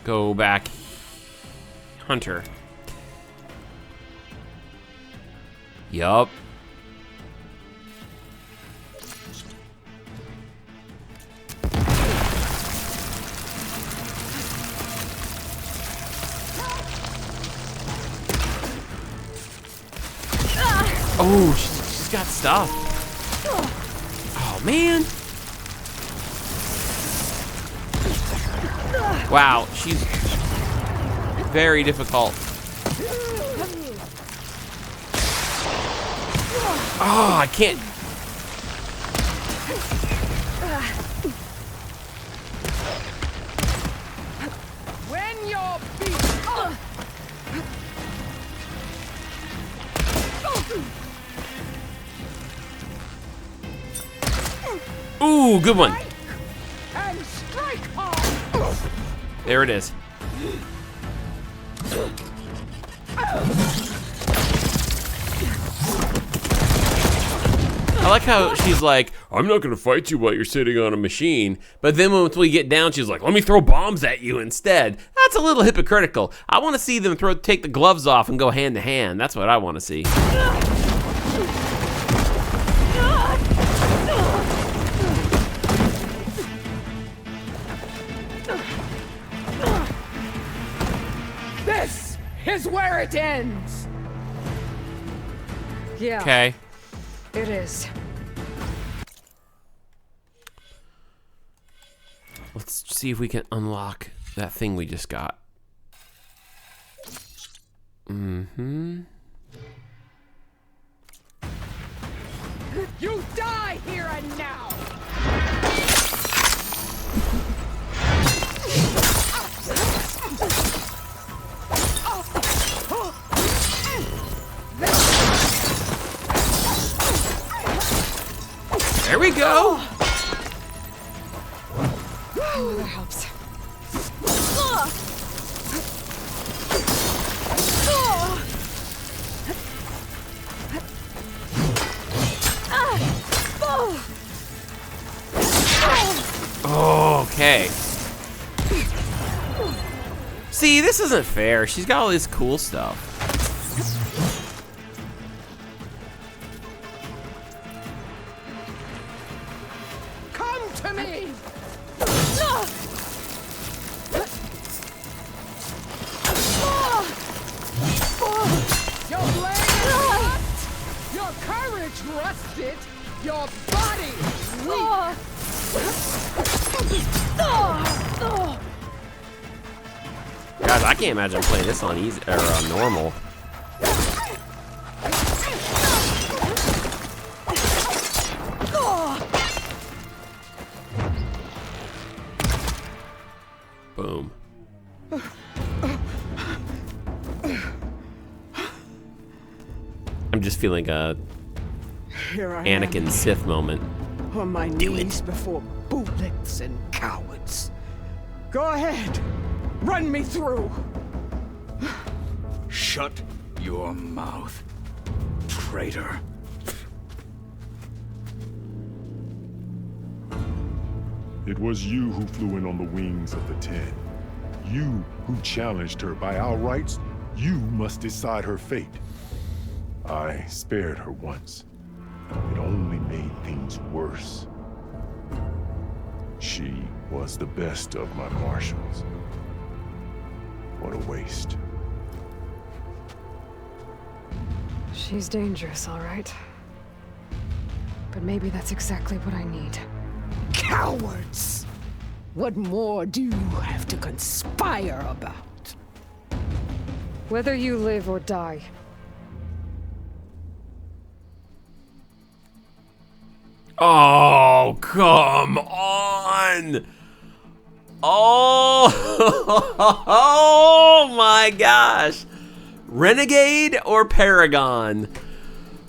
go back. Hunter. Yup. Oh, she's got stuff. Oh, man. Wow, she's very difficult. Oh, I can't. When you're beat. Ooh, good one. And strike hard. There it is. I like how she's like, I'm not gonna fight you while you're sitting on a machine. But then once we get down, she's like, let me throw bombs at you instead. That's a little hypocritical. I want to see them take the gloves off and go hand to hand. That's what I want to see. This is where it ends. Yeah. Okay. It is. Let's see if we can unlock that thing we just got. Mm-hmm. You die here and now. There we go. Oh, that helps. Oh, okay. See, this isn't fair. She's got all this cool stuff. Come to me. Your blade is rust. Your courage rusted. Your body weak. Guys, I can't imagine playing this on easy or on normal. Boom. I'm just feeling a Here I Anakin am, Sith moment. on my knees before bootlicks and cowards. Go ahead, run me through. Shut your mouth, traitor. It was you who flew in on the wings of the 10. You who challenged her. By our rights, you must decide her fate. I spared her once. It only made things worse. She was the best of my marshals. What a waste. She's dangerous, all right. But maybe that's exactly what I need. Cowards! What more do you have to conspire about? Whether you live or die. Oh, come on! Oh, oh my gosh! Renegade or Paragon?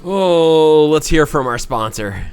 Oh, let's hear from our sponsor.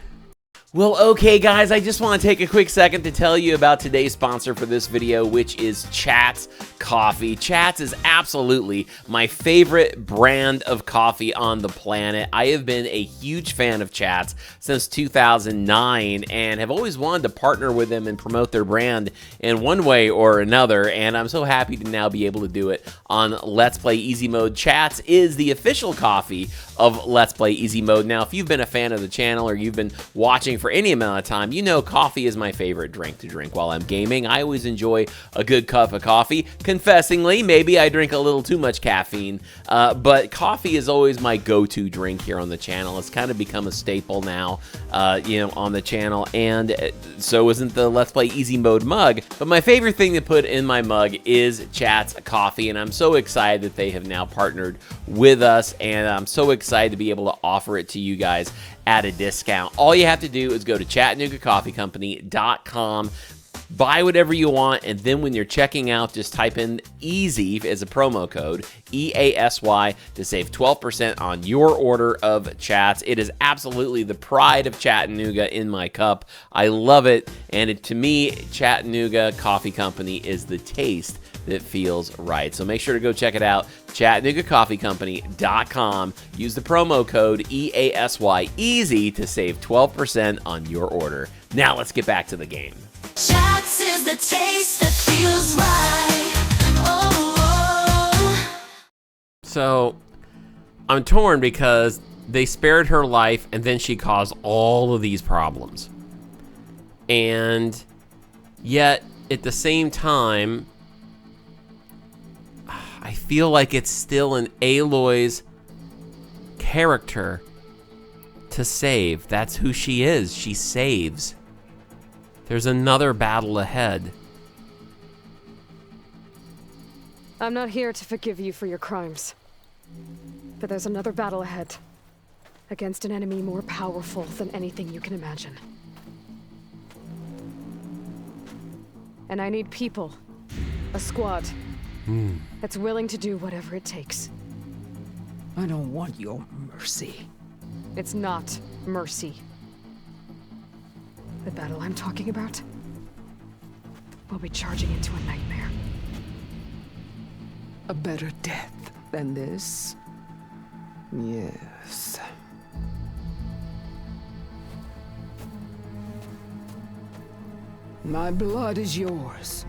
Well, okay guys, I just want to take a quick second to tell you about today's sponsor for this video, which is Chatz Coffee. Chatz is absolutely my favorite brand of coffee on the planet. I have been a huge fan of Chatz since 2009 and have always wanted to partner with them and promote their brand in one way or another, and I'm so happy to now be able to do it on Let's Play Easy Mode. Chatz is the official coffee of Let's Play Easy Mode. Now, if you've been a fan of the channel or you've been watching for any amount of time, you know coffee is my favorite drink to drink while I'm gaming. I always enjoy a good cup of coffee. Confessingly, maybe I drink a little too much caffeine, but coffee is always my go-to drink here on the channel. It's kind of become a staple now, you know, on the channel, and so isn't the Let's Play Easy Mode mug. But my favorite thing to put in my mug is Chatz Coffee, and I'm so excited that they have now partnered with us, and I'm so excited to be able to offer it to you guys at a discount. All you have to do is go to ChattanoogaCoffeeCompany.com, buy whatever you want, and then when you're checking out, just type in EASY as a promo code, EASY, to save 12% on your order of Chatz. It is absolutely the pride of Chattanooga in my cup. I love it, and to me, Chattanooga Coffee Company is the taste that feels right. So make sure to go check it out, ChattanoogaCoffeeCompany.com. Use the promo code EASY, EASY, to save 12% on your order. Now let's get back to the game. Chatz is the taste that feels right. Oh. So I'm torn because they spared her life and then she caused all of these problems. And yet at the same time, I feel like it's still in Aloy's character to save. That's who she is. She saves. There's another battle ahead. I'm not here to forgive you for your crimes. But there's another battle ahead. Against an enemy more powerful than anything you can imagine. And I need people. A squad. That's willing to do whatever it takes. I don't want your mercy. It's not mercy. The battle I'm talking about will be charging into a nightmare. A better death than this? Yes. My blood is yours.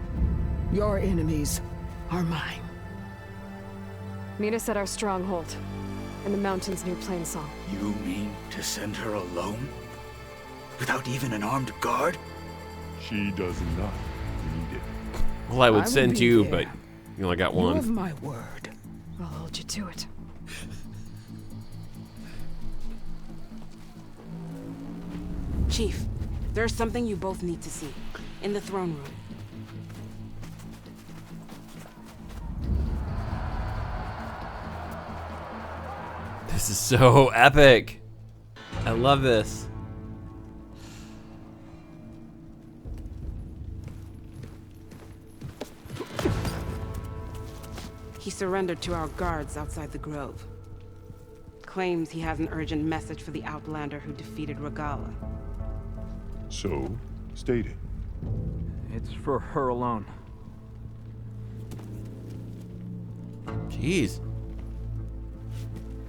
Your enemies are mine. Meet us at our stronghold, in the mountains near Plainsong. You mean to send her alone? Without even an armed guard? She does not need it. Well, I would will send be you, there. but you only got You one. have my word. I'll hold you to it. Chief, there's something you both need to see. In the throne room. This is so epic. I love this. He surrendered to our guards outside the grove. claims he has an urgent message for the Outlander who defeated Regala. So, state it. It's for her alone. Jeez.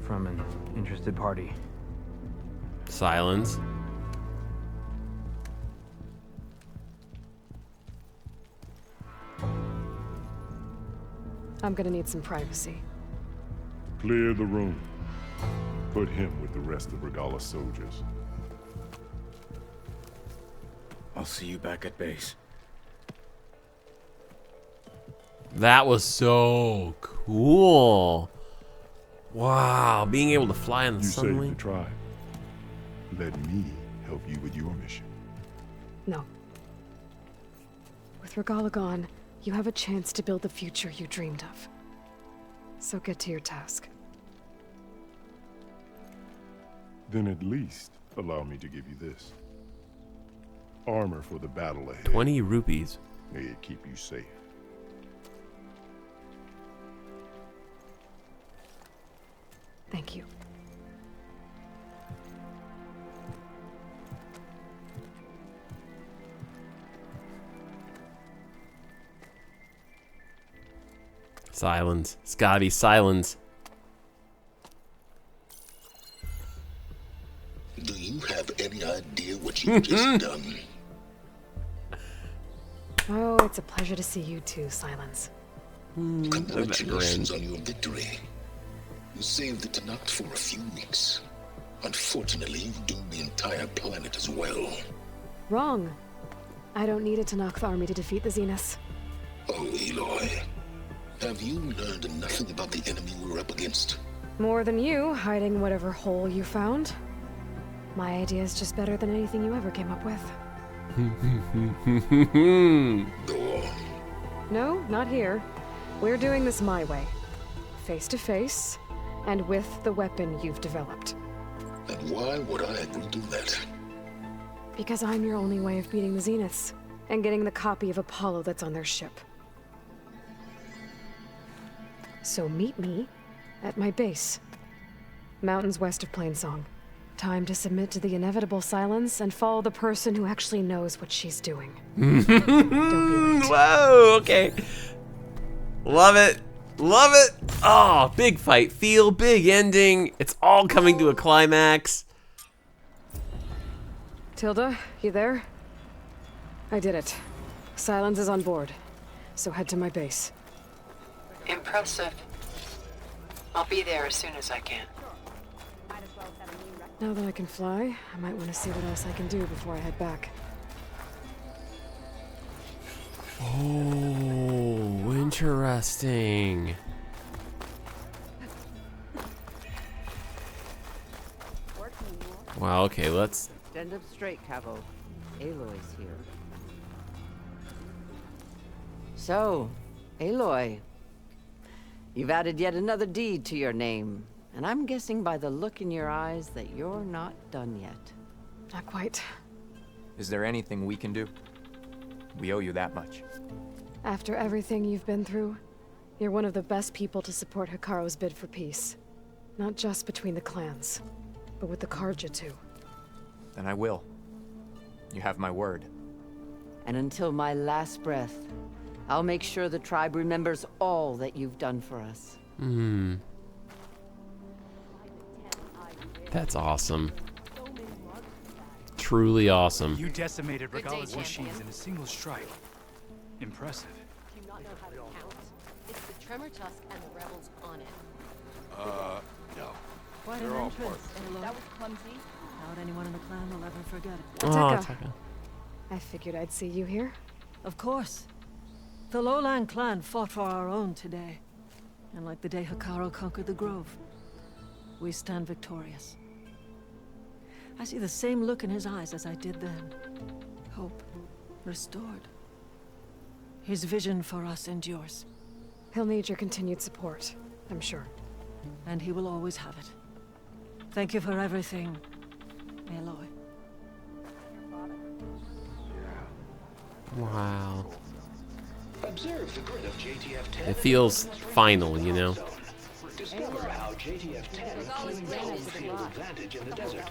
From an interested party. Silence. I'm gonna need some privacy. Clear the room. Put him with the rest of Regala's soldiers. I'll see you back at base. That was so cool. Wow, being able to fly on the You saved the sunlight. tribe. Let me help you with your mission. No. With Regala gone, you have a chance to build the future you dreamed of. So get to your task. Then at least allow me to give you this. Armor for the battle ahead. 20 rupees. May it keep you safe. Thank you. Silence. It's gotta be silence. Do you have any idea what you've just done? Oh, it's a pleasure to see you too, Silence. Congratulations on your victory. You saved the Tanakh for a few weeks. Unfortunately, you've doomed the entire planet as well. Wrong. I don't need a Tanakh army to defeat the Zeniths. Oh, Aloy. Have you learned nothing about the enemy we're up against? More than you, hiding whatever hole you found. My idea is just better than anything you ever came up with. Go on. No, not here. We're doing this my way. Face to face, and with the weapon you've developed. And why would I agree to that? Because I'm your only way of beating the Zeniths, and getting the copy of Apollo that's on their ship. So meet me at my base. Mountains west of Plainsong. Time to submit to the inevitable silence and follow the person who actually knows what she's doing. Don't be late. Whoa, okay. Love it. Love it. Oh, big fight feel, big ending. It's all coming to a climax. Tilda, you there? I did it. Silence is on board. So head to my base. Impressive. I'll be there as soon as I can. Now that I can fly, I might want to see what else I can do before I head back. Oh, interesting. Wow, okay, let's... Stand up straight, Cavo. Aloy's here. So, Aloy, you've added yet another deed to your name. And I'm guessing by the look in your eyes that you're not done yet. Not quite. Is there anything we can do? We owe you that much. After everything you've been through, you're one of the best people to support Hikaru's bid for peace. Not just between the clans, but with the Karja too. Then I will. You have my word. And until my last breath, I'll make sure the tribe remembers all that you've done for us. That's awesome. Truly awesome. You decimated Regala's machines in a single strike. Impressive. Do you not know how to count? It's the Tremor Tusk and the rebels on it. No. Quite They're an all entrance, part. Aloy. That was clumsy. Not anyone in the clan will ever forget it. Taka. Taka. I figured I'd see you here. Of course. The Lowland clan fought for our own today. And like the day Hikaru conquered the Grove, we stand victorious. I see the same look in his eyes as I did then. Hope restored. His vision for us endures. He'll need your continued support, I'm sure. And he will always have it. Thank you for everything, Aloy. Wow. Observe the grid of JTF-10. It feels final, you know? Discover how JTF-10 claims the home field advantage in the desert.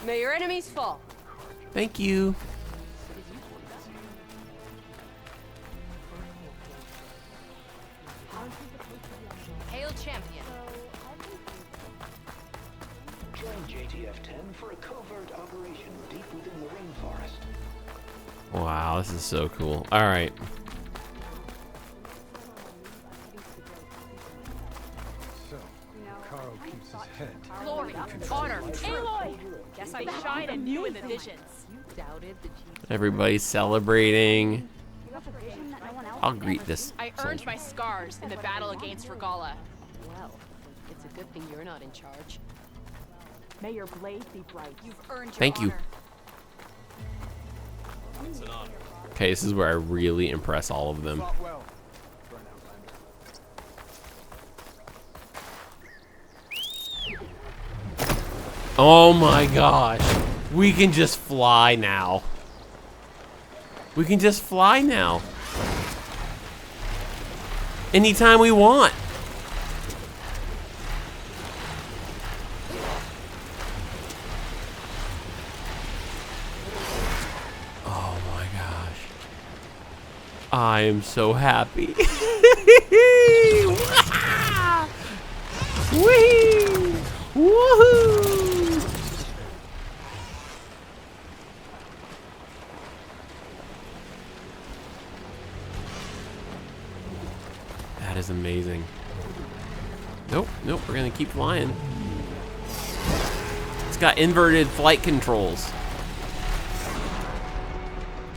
May your enemies fall. Thank you. Hail champion. Join JTF-10 for a covert operation deep within the rainforest. Wow, this is so cool. All right. So, Carl keeps his head. Glory, honor, Aloy! Guess I shine anew in the visions. You doubted the chief. Everybody's celebrating. I'll greet this. I earned my scars in the battle against Regala. Well, it's a good thing you're not in charge. May your blade be bright. You've earned your Thank you. Okay, this is where I really impress all of them. Oh my gosh. We can just fly now. We can just fly now. Anytime we want. Oh my gosh. I am so happy. Whee! Woohoo! That is amazing. Nope, nope, we're gonna keep flying. It's got inverted flight controls.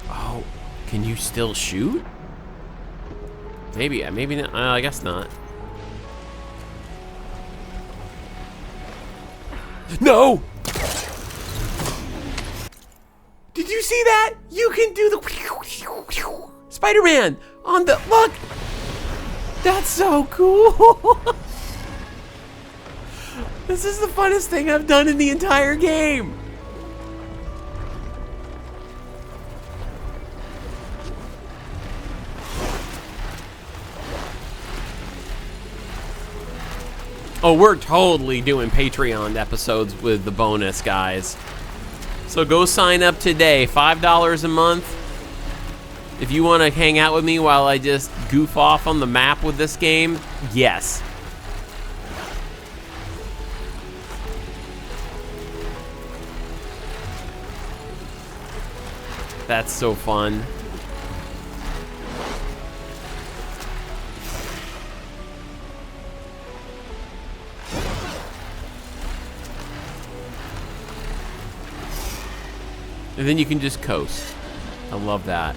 Oh, can you still shoot? Maybe, maybe not. I guess not. No! Did you see that? You can do the Spider-Man on the look. That's so cool. This is the funnest thing I've done in the entire game. Oh, we're totally doing Patreon episodes with the bonus, guys. So go sign up today, $5 a month. If you want to hang out with me while I just goof off on the map with this game, yes. That's so fun. And then you can just coast. I love that.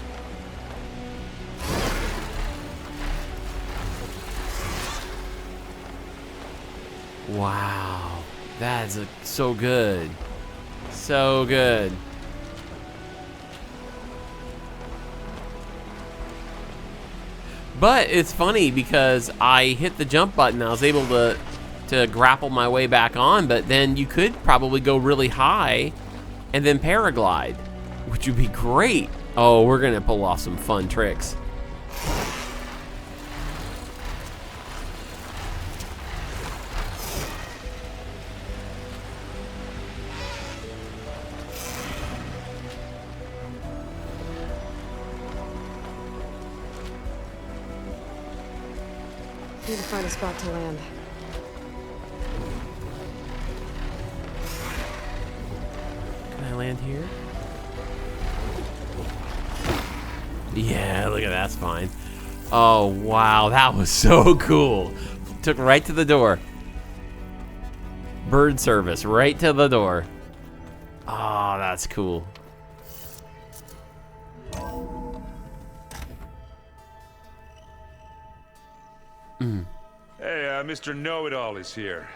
Wow. That's so good. So good. But it's funny because I hit the jump button. I was able to grapple my way back on, but then you could probably go really high and then paraglide, which would be great. Oh, we're gonna pull off some fun tricks. Need to find a spot to land. Can I land here? Yeah, look at that spine. Oh, wow, that was so cool. Took right to the door. Bird service, right to the door. Oh, that's cool. Hey, Mr. Know-It-All is here.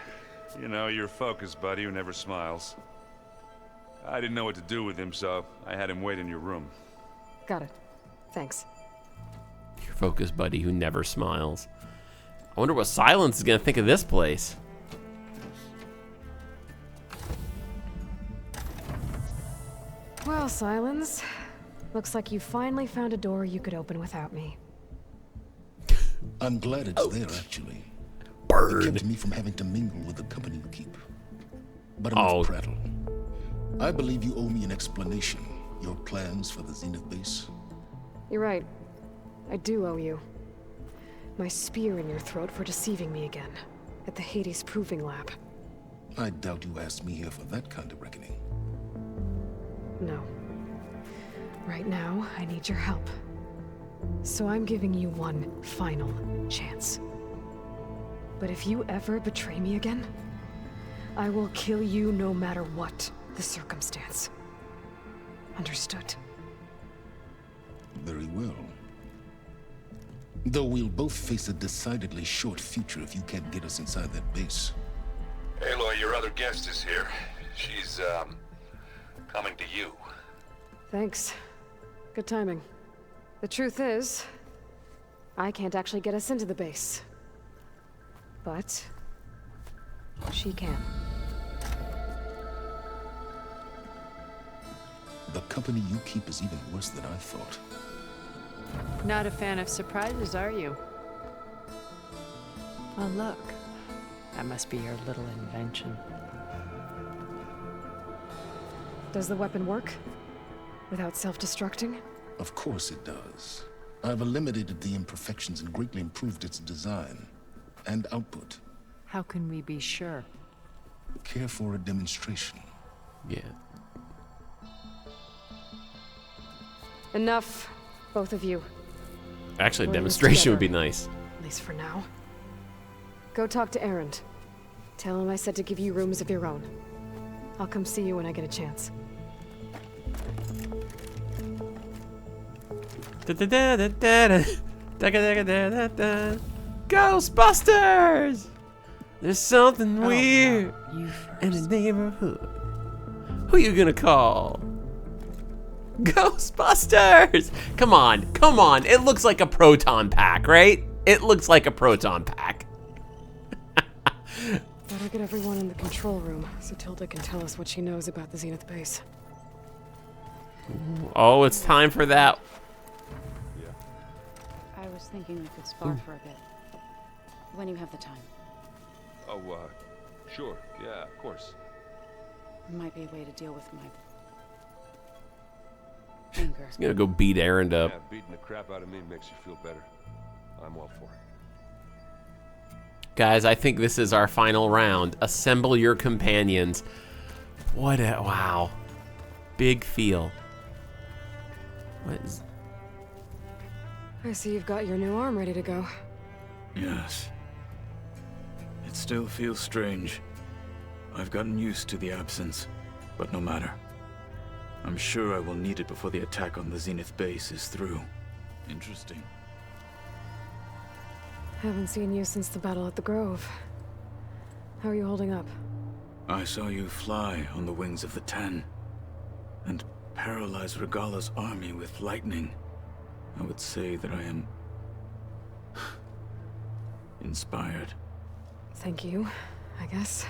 You know, your focus buddy who never smiles. I didn't know what to do with him, so I had him wait in your room. Got it. Thanks. Your focus buddy who never smiles. I wonder what Silence is gonna think of this place. Well, Silence, looks like you finally found a door you could open without me. I'm glad it's there, actually. Bird. It kept me from having to mingle with the company you keep. But enough prattle. I believe you owe me an explanation. Your plans for the Zenith base? You're right. I do owe you. My spear in your throat for deceiving me again. At the Hades Proving Lab. I doubt you asked me here for that kind of reckoning. No. Right now, I need your help. So I'm giving you one final chance. But if you ever betray me again, I will kill you no matter what the circumstance. Understood? Very well. Though we'll both face a decidedly short future if you can't get us inside that base. Aloy, your other guest is here. She's, coming to you. Thanks. Good timing. The truth is, I can't actually get us into the base. But she can. The company you keep is even worse than I thought. Not a fan of surprises, are you? Oh, look. That must be your little invention. Does the weapon work? Without self-destructing? Of course it does. I've eliminated the imperfections and greatly improved its design and output. How can we be sure? Care for a demonstration? Yeah. Enough, both of you. Actually, a We're in this demonstration would be together. nice. At least for now. Go talk to Erend. Tell him I said to give you rooms of your own. I'll come see you when I get a chance. Ghostbusters! There's something weird in the neighborhood. Who you gonna call? Ghostbusters! Come on, come on. It looks like a proton pack, right? It looks like a proton pack. Better get everyone in the control room so Tilda can tell us what she knows about the Zenith base. Oh, it's time for that. I was thinking we could spar for a bit. When you have the time. Oh, sure. Yeah, of course. Might be a way to deal with my anger. He's gonna go beat Erend up. Yeah, beating the crap out of me makes you feel better. I'm all for it. Guys, I think this is our final round. Assemble your companions. What a, wow. Big feel. What is... I see you've got your new arm ready to go. Yes. It still feels strange. I've gotten used to the absence, but no matter. I'm sure I will need it before the attack on the Zenith base is through. Interesting. Haven't seen you since the battle at the Grove. How are you holding up? I saw you fly on the wings of the Ten, and paralyze Regala's army with lightning. I would say that I am inspired. Thank you, I guess.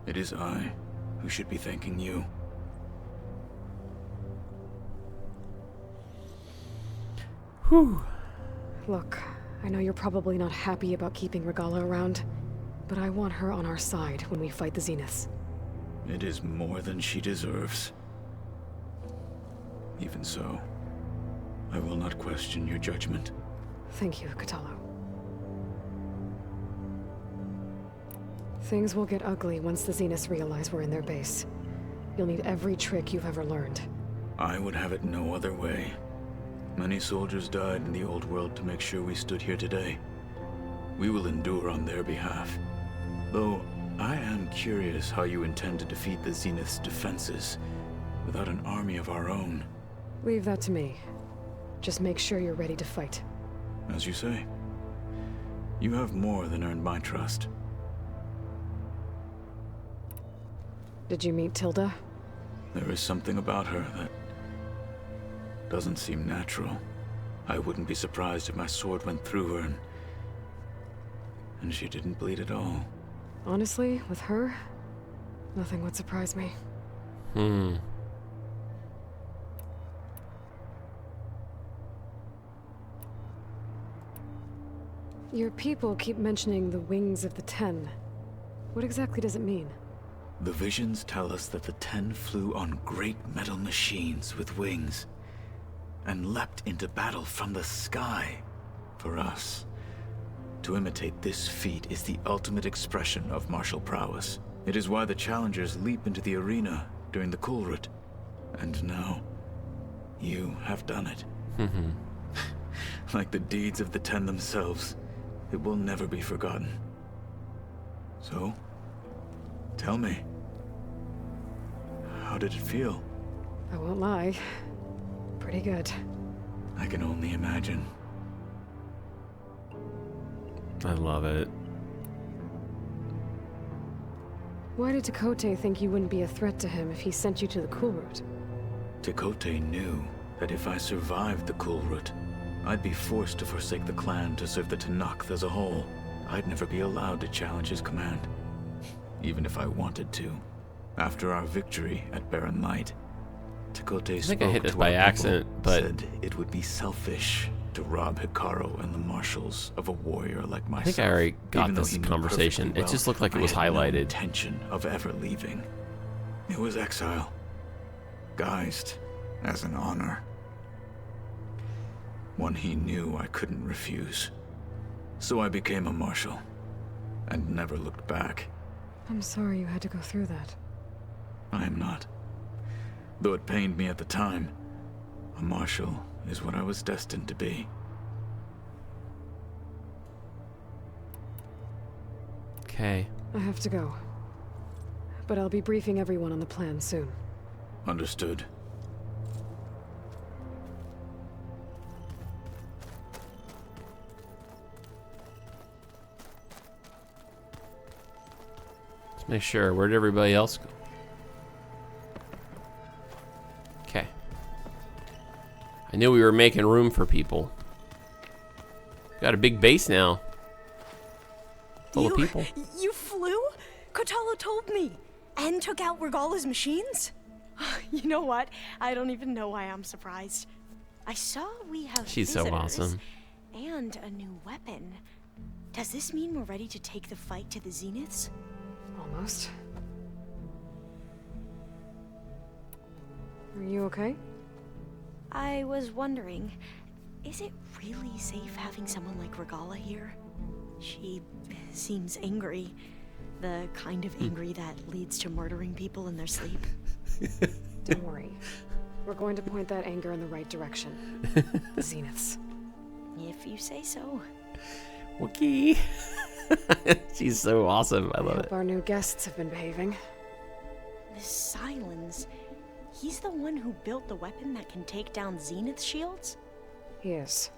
It is I who should be thanking you. Whew. Look, I know you're probably not happy about keeping Regala around, but I want her on our side when we fight the Zeniths. It is more than she deserves. Even so, I will not question your judgment. Thank you, Kotallo. Things will get ugly once the Zeniths realize we're in their base. You'll need every trick you've ever learned. I would have it no other way. Many soldiers died in the old world to make sure we stood here today. We will endure on their behalf. Though, I am curious how you intend to defeat the Zenith's defenses without an army of our own. Leave that to me. Just make sure you're ready to fight. As you say. You have more than earned my trust. Did you meet Tilda? There is something about her that doesn't seem natural. I wouldn't be surprised if my sword went through her and she didn't bleed at all. Honestly, with her, nothing would surprise me. Your people keep mentioning the wings of the 10. What exactly does it mean? The visions tell us that the 10 flew on great metal machines with wings and leapt into battle from the sky for us. To imitate this feat is the ultimate expression of martial prowess. It is why the challengers leap into the arena during the Kulrut. And now, you have done it. Like the deeds of the 10 themselves, it will never be forgotten. So, tell me, how did it feel? I won't lie. Pretty good. I can only imagine. I love it. Why did Tekote think you wouldn't be a threat to him if he sent you to the Kulrut? Tekote knew that if I survived the Kulrut, I'd be forced to forsake the clan to serve the Tanakh as a whole. I'd never be allowed to challenge his command, even if I wanted to. After our victory at Barren Light, Tekote I think I hit this by accident, but said it would be selfish to rob Hikaru and the marshals of a warrior like myself. I think I already got even though this he knew conversation. perfectly It just looked like it I was had no highlighted. intention of ever leaving. It was exile, guised as an honor. One he knew I couldn't refuse. So I became a marshal, and never looked back. I'm sorry you had to go through that. I am not. Though it pained me at the time, a marshal is what I was destined to be. Okay. I have to go. But I'll be briefing everyone on the plan soon. Understood. Let's make sure. Where did everybody else go? Okay. I knew we were making room for people. Got a big base now. Full of people. You flew? Kotalo told me. And took out Regala's machines? You know what? I don't even know why I'm surprised. I saw we have She's so visitors awesome. And a new weapon. Does this mean we're ready to take the fight to the Zeniths? Almost. Are you okay? I was wondering, is it really safe having someone like Regala here? She seems angry. The kind of angry that leads to murdering people in their sleep. Don't worry. We're going to point that anger in the right direction. The Zeniths. If you say so. Wookie. She's so awesome. I love it. Our new guests have been behaving. This Silence, he's the one who built the weapon that can take down Zenith shields? He is.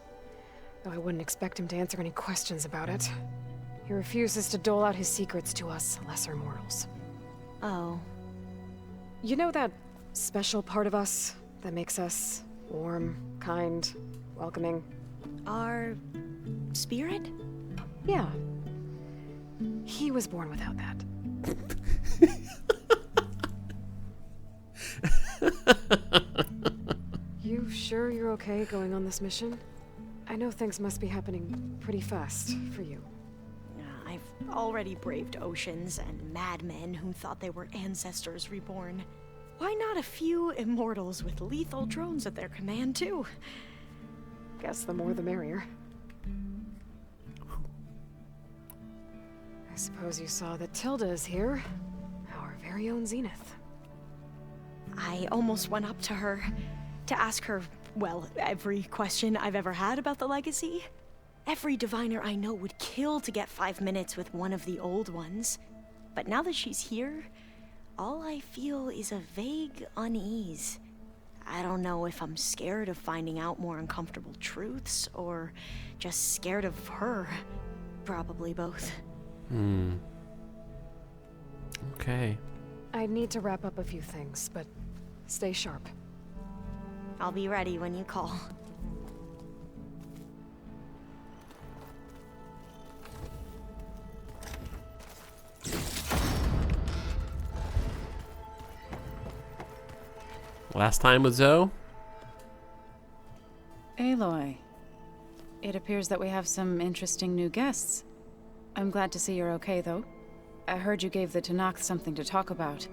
Though I wouldn't expect him to answer any questions about it. He refuses to dole out his secrets to us lesser mortals. Oh. You know that special part of us that makes us warm, kind, welcoming? Our spirit? Yeah. He was born without that. You sure you're okay going on this mission? I know things must be happening pretty fast for you. I've already braved oceans and madmen who thought they were ancestors reborn. Why not a few immortals with lethal drones at their command, too? Guess the more the merrier. I suppose you saw that Tilda is here. Our very own Zenith. I almost went up to her to ask her, well, every question I've ever had about the legacy. Every diviner I know would kill to get 5 minutes with one of the old ones. But now that she's here, all I feel is a vague unease. I don't know if I'm scared of finding out more uncomfortable truths, or just scared of her. Probably both. Okay. I need to wrap up a few things, but stay sharp. I'll be ready when you call. Last time with Zoe? Aloy, It appears that we have some interesting new guests. I'm glad to see you're okay, though. I heard you gave the Tanakh something to talk about.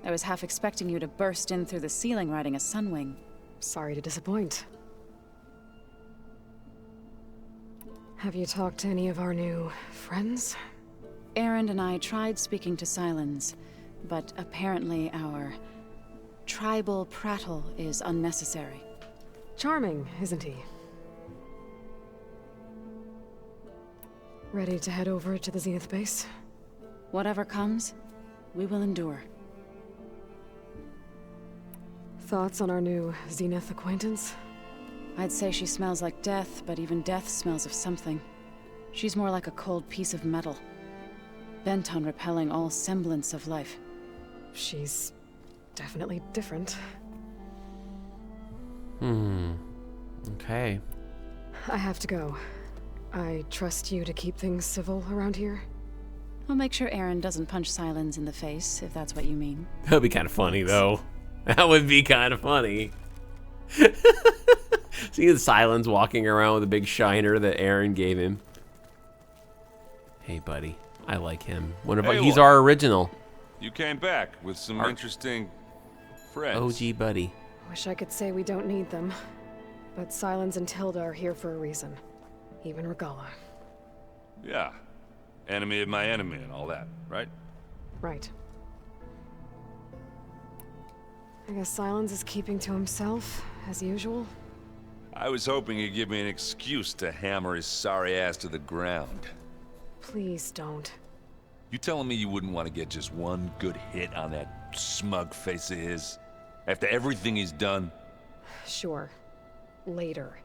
I was half expecting you to burst in through the ceiling riding a sunwing. Sorry to disappoint. Have you talked to any of our new friends? Aaron and I tried speaking to Silence, but apparently our tribal prattle is unnecessary. Charming, isn't he? Ready to head over to the Zenith base? Whatever comes, we will endure. Thoughts on our new Zenith acquaintance? I'd say she smells like death, but even death smells of something. She's more like a cold piece of metal, bent on repelling all semblance of life. She's definitely different. Okay. I have to go. I trust you to keep things civil around here. I'll make sure Aaron doesn't punch Silence in the face, if that's what you mean. That'd be kind of funny, though. That would be kind of funny. Seeing Silence walking around with a big shiner that Aaron gave him. Hey, buddy. I like him. He's our original. You came back with some interesting friends. OG buddy. Wish I could say we don't need them. But Silence and Tilda are here for a reason. Even Regala. Yeah. Enemy of my enemy and all that, right? Right. I guess Silence is keeping to himself, as usual. I was hoping he'd give me an excuse to hammer his sorry ass to the ground. Please don't. You telling me you wouldn't want to get just one good hit on that smug face of his? After everything he's done? Sure. Later.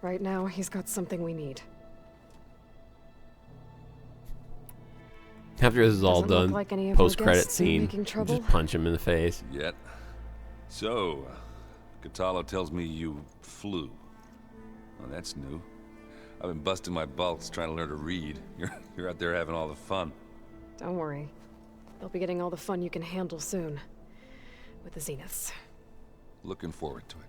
Right now, he's got something we need. After this is all done, like any of our post-credit guests in scene, making trouble? just punch him in the face. Yet. So, Katalo tells me you flew. Well, that's new. I've been busting my balls trying to learn to read. You're out there having all the fun. Don't worry. You'll be getting all the fun you can handle soon. With the Zeniths. Looking forward to it.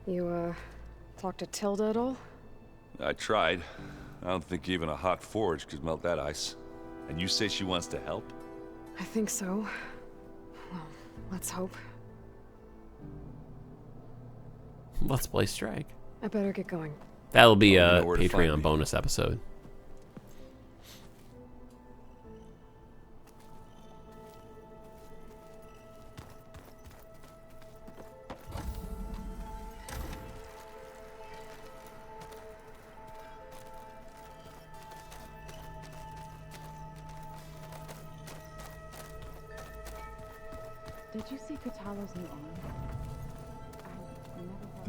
You, talked to Tilda at all? I tried. I don't think even a hot forge could melt that ice. And you say she wants to help? I think so. Well, let's hope. Let's play Strike. I better get going. That'll be a Patreon bonus episode. Did you see Katalo's new arm?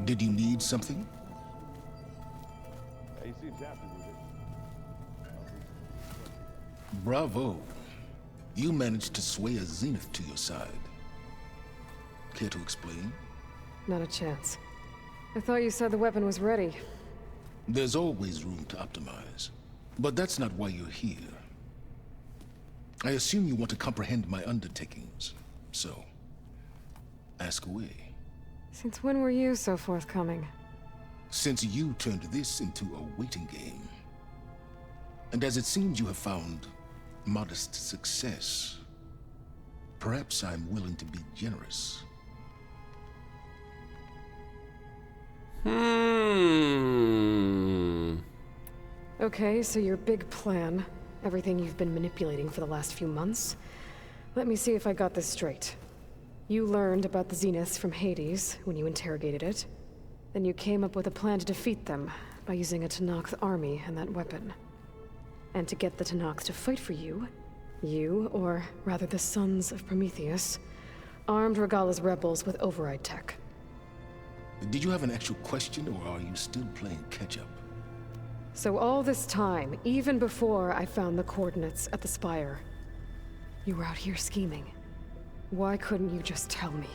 Did you need something? He seems happy with it. Bravo. You managed to sway a Zenith to your side. Care to explain? Not a chance. I thought you said the weapon was ready. There's always room to optimize. But that's not why you're here. I assume you want to comprehend my undertakings. So, ask away. Since when were you so forthcoming? Since you turned this into a waiting game. And as it seems you have found modest success, perhaps I'm willing to be generous. Okay, so your big plan, everything you've been manipulating for the last few months. Let me see if I got this straight. You learned about the Zeniths from Hades when you interrogated it. Then you came up with a plan to defeat them by using a Tanakh army and that weapon. And to get the Tanakhs to fight for you, or rather the Sons of Prometheus, armed Regala's rebels with override tech. Did you have an actual question, or are you still playing catch-up? So all this time, even before I found the coordinates at the Spire, you were out here scheming. Why couldn't you just tell me?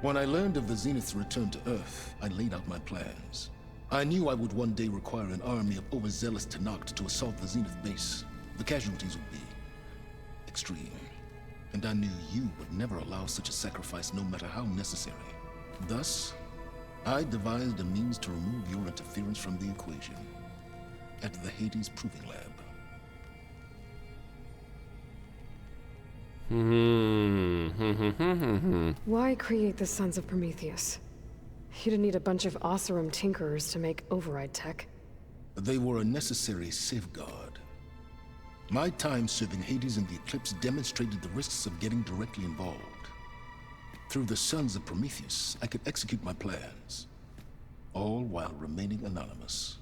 When I learned of the Zenith's return to Earth, I laid out my plans. I knew I would one day require an army of overzealous Tanakh to assault the Zenith base. The casualties would be extreme. And I knew you would never allow such a sacrifice, no matter how necessary. Thus, I devised a means to remove your interference from the equation at the Hades Proving Lab. Why create the Sons of Prometheus? You didn't need a bunch of Oseram tinkerers to make override tech. They were a necessary safeguard. My time serving Hades and the Eclipse demonstrated the risks of getting directly involved. Through the Sons of Prometheus, I could execute my plans, all while remaining anonymous.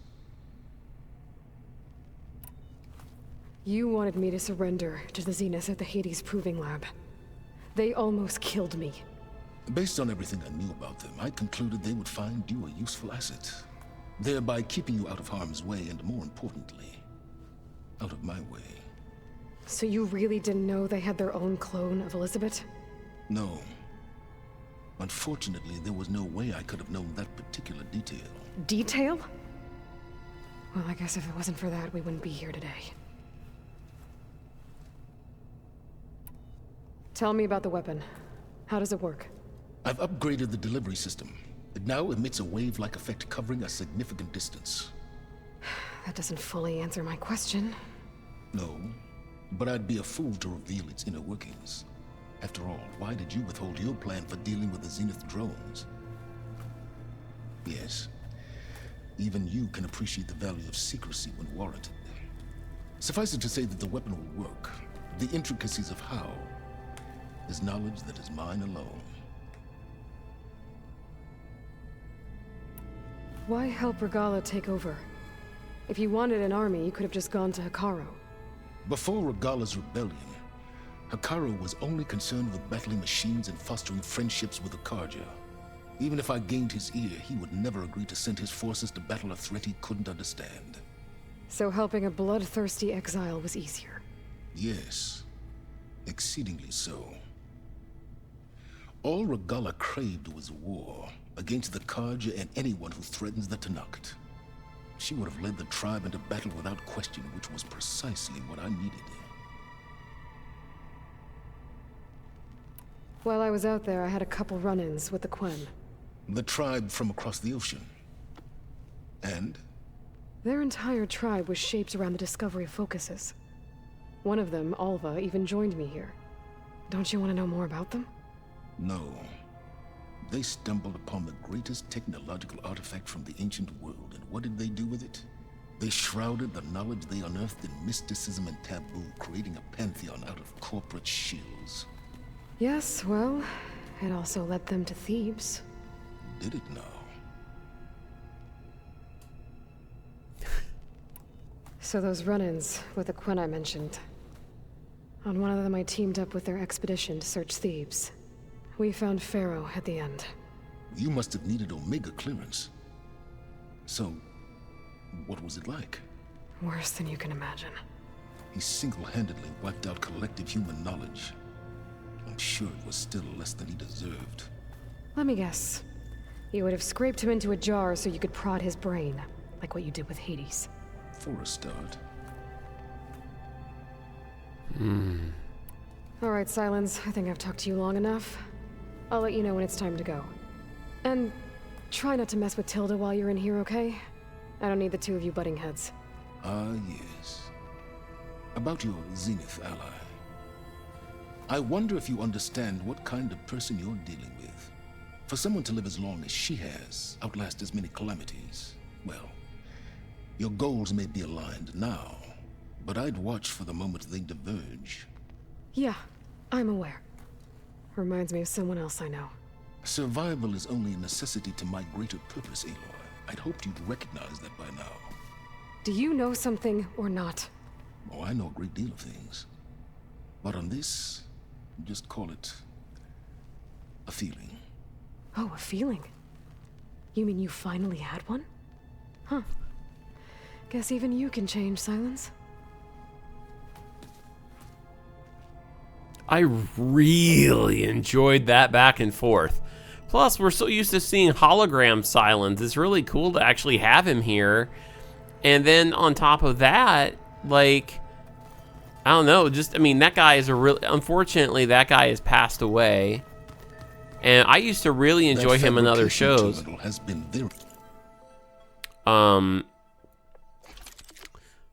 You wanted me to surrender to the Zenith at the Hades Proving Lab. They almost killed me. Based on everything I knew about them, I concluded they would find you a useful asset, thereby keeping you out of harm's way and, more importantly, out of my way. So you really didn't know they had their own clone of Elizabeth? No. Unfortunately, there was no way I could have known that particular detail. Detail? Well, I guess if it wasn't for that, we wouldn't be here today. Tell me about the weapon. How does it work? I've upgraded the delivery system. It now emits a wave-like effect covering a significant distance. That doesn't fully answer my question. No, but I'd be a fool to reveal its inner workings. After all, why did you withhold your plan for dealing with the Zenith drones? Yes, even you can appreciate the value of secrecy when warranted. Suffice it to say that the weapon will work. The intricacies of how is knowledge that is mine alone. Why help Regala take over? If you wanted an army, you could have just gone to Hekarro. Before Regala's rebellion, Hekarro was only concerned with battling machines and fostering friendships with the Karja. Even if I gained his ear, he would never agree to send his forces to battle a threat he couldn't understand. So helping a bloodthirsty exile was easier? Yes, exceedingly so. All Regala craved was war against the Karja and anyone who threatens the Tanakh. She would have led the tribe into battle without question, which was precisely what I needed. While I was out there, I had a couple run-ins with the Quen. The tribe from across the ocean. And? Their entire tribe was shaped around the discovery of focuses. One of them, Alva, even joined me here. Don't you want to know more about them? No. They stumbled upon the greatest technological artifact from the ancient world, and what did they do with it? They shrouded the knowledge they unearthed in mysticism and taboo, creating a pantheon out of corporate shills. Yes, well, it also led them to Thebes. Did it now? So those run-ins with the Quen I mentioned. On one of them I teamed up with their expedition to search Thebes. We found Pharaoh at the end. You must have needed Omega clearance. So, what was it like? Worse than you can imagine. He single-handedly wiped out collective human knowledge. I'm sure it was still less than he deserved. Let me guess. You would have scraped him into a jar so you could prod his brain, like what you did with Hades. For a start. All right, Silence. I think I've talked to you long enough. I'll let you know when it's time to go. And try not to mess with Tilda while you're in here, okay? I don't need the two of you butting heads. Ah, yes. About your Zenith ally. I wonder if you understand what kind of person you're dealing with. For someone to live as long as she has, outlast as many calamities, well, your goals may be aligned now, but I'd watch for the moment they diverge. Yeah, I'm aware. Reminds me of someone else I know. Survival is only a necessity to my greater purpose, Aloy. I'd hoped you'd recognize that by now. Do you know something or not? Oh, I know a great deal of things. But on this, just call it a feeling. Oh, a feeling? You mean you finally had one? Huh. Guess even you can change, Silence. I really enjoyed that back and forth. Plus, we're so used to seeing hologram Silence. It's really cool to actually have him here. And then on top of that, like, I don't know, just, I mean, that guy is a real, unfortunately, that guy has passed away. And I used to really enjoy him in other shows. Has been very...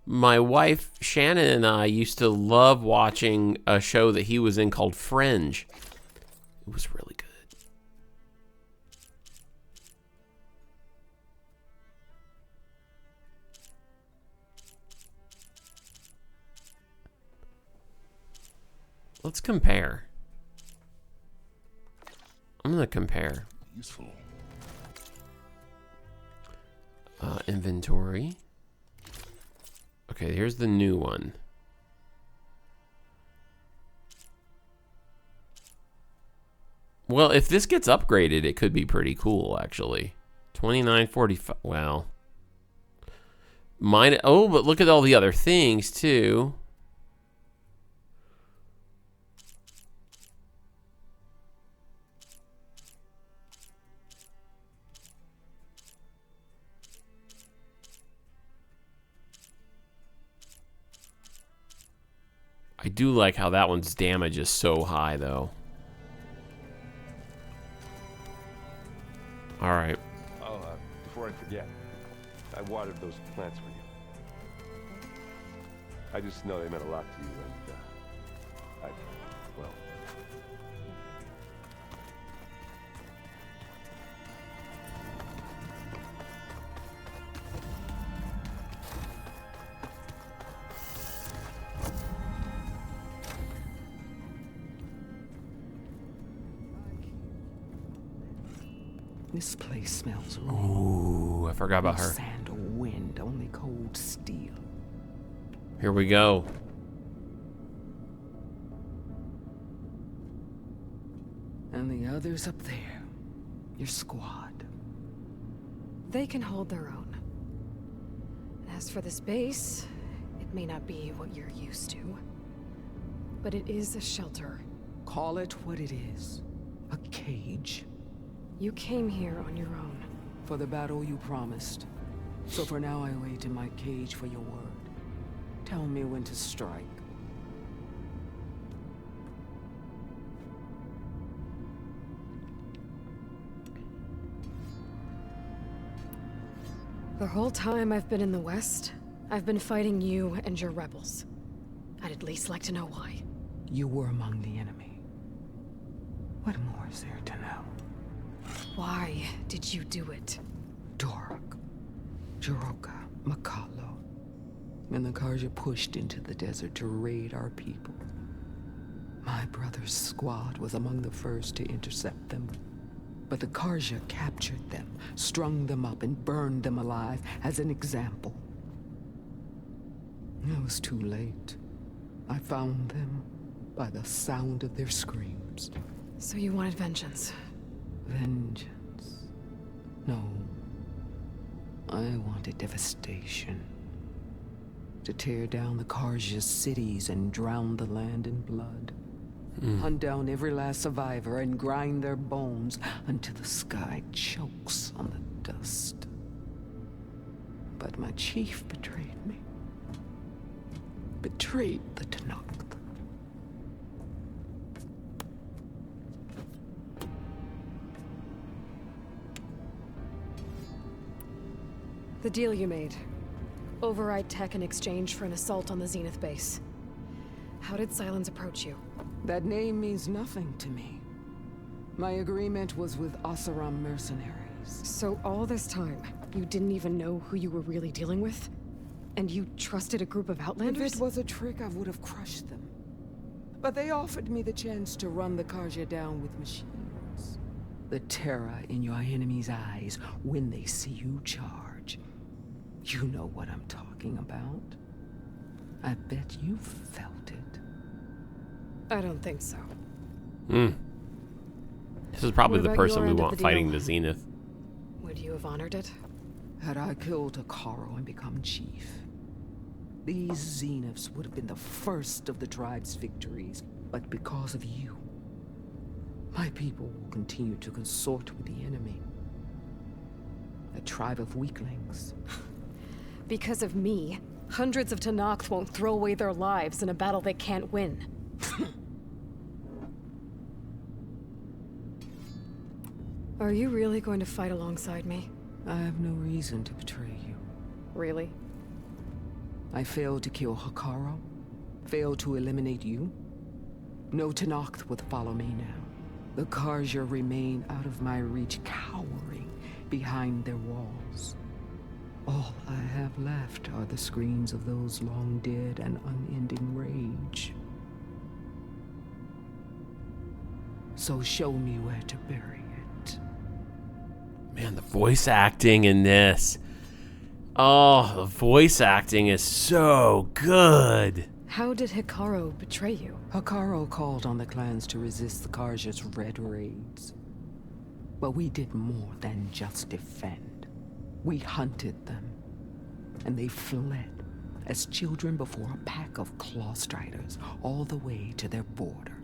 My wife Shannon and I used to love watching a show that he was in called Fringe. It was really good. Let's compare. I'm gonna compare. Useful. Inventory. Okay, here's the new one. Well, if this gets upgraded, it could be pretty cool, actually. 2945. Well, mine. Oh, but look at all the other things too. I do like how that one's damage is so high, though. All right. Oh, before I forget, I watered those plants for you. I just know they meant a lot to you, and well. This place smells wrong. Ooh, I forgot about No her. sand or wind, only cold steel. Here we go. And the others up there, your squad. They can hold their own. As for this base, it may not be what you're used to, but it is a shelter. Call it what it is. A cage. You came here on your own. For the battle you promised. So for now I wait in my cage for your word. Tell me when to strike. The whole time I've been in the West, I've been fighting you and your rebels. I'd at least like to know why. You were among the enemy. What more is there to know? Why did you do it? Dork, Jiroka, Makalo, and the Karja pushed into the desert to raid our people. My brother's squad was among the first to intercept them. But the Karja captured them, strung them up, and burned them alive as an example. It was too late. I found them by the sound of their screams. So you wanted vengeance? Vengeance? No. I wanted devastation. To tear down the Karja's cities and drown the land in blood. Hunt down every last survivor and grind their bones until the sky chokes on the dust. But my chief betrayed me. Betrayed the Tanakh. The deal you made. Override tech in exchange for an assault on the Zenith base. How did Silence approach you? That name means nothing to me. My agreement was with Oseram mercenaries. So all this time, you didn't even know who you were really dealing with? And you trusted a group of Outlanders? If it was a trick, I would have crushed them. But they offered me the chance to run the Karja down with machines. The terror in your enemy's eyes when they see you charge. You know what I'm talking about. I bet you felt it. I don't think so. This is probably the person we want fighting the Zenith. Would you have honored it? Had I killed Akaro and become chief, these Zeniths would have been the first of the tribe's victories. But because of you, my people will continue to consort with the enemy. A tribe of weaklings. Because of me, hundreds of Tanakh won't throw away their lives in a battle they can't win. Are you really going to fight alongside me? I have no reason to betray you. Really? I failed to kill Hikaru, failed to eliminate you. No Tenakth would follow me now. The Karja remain out of my reach, cowering behind their walls. All I have left are the screams of those long dead and unending rage. So show me where to bury it. Man, the voice acting in this. Oh, the voice acting is so good. How did Hikaru betray you? Hikaru called on the clans to resist the Karja's red raids. But we did more than just defend. We hunted them, and they fled as children before a pack of claw striders all the way to their border.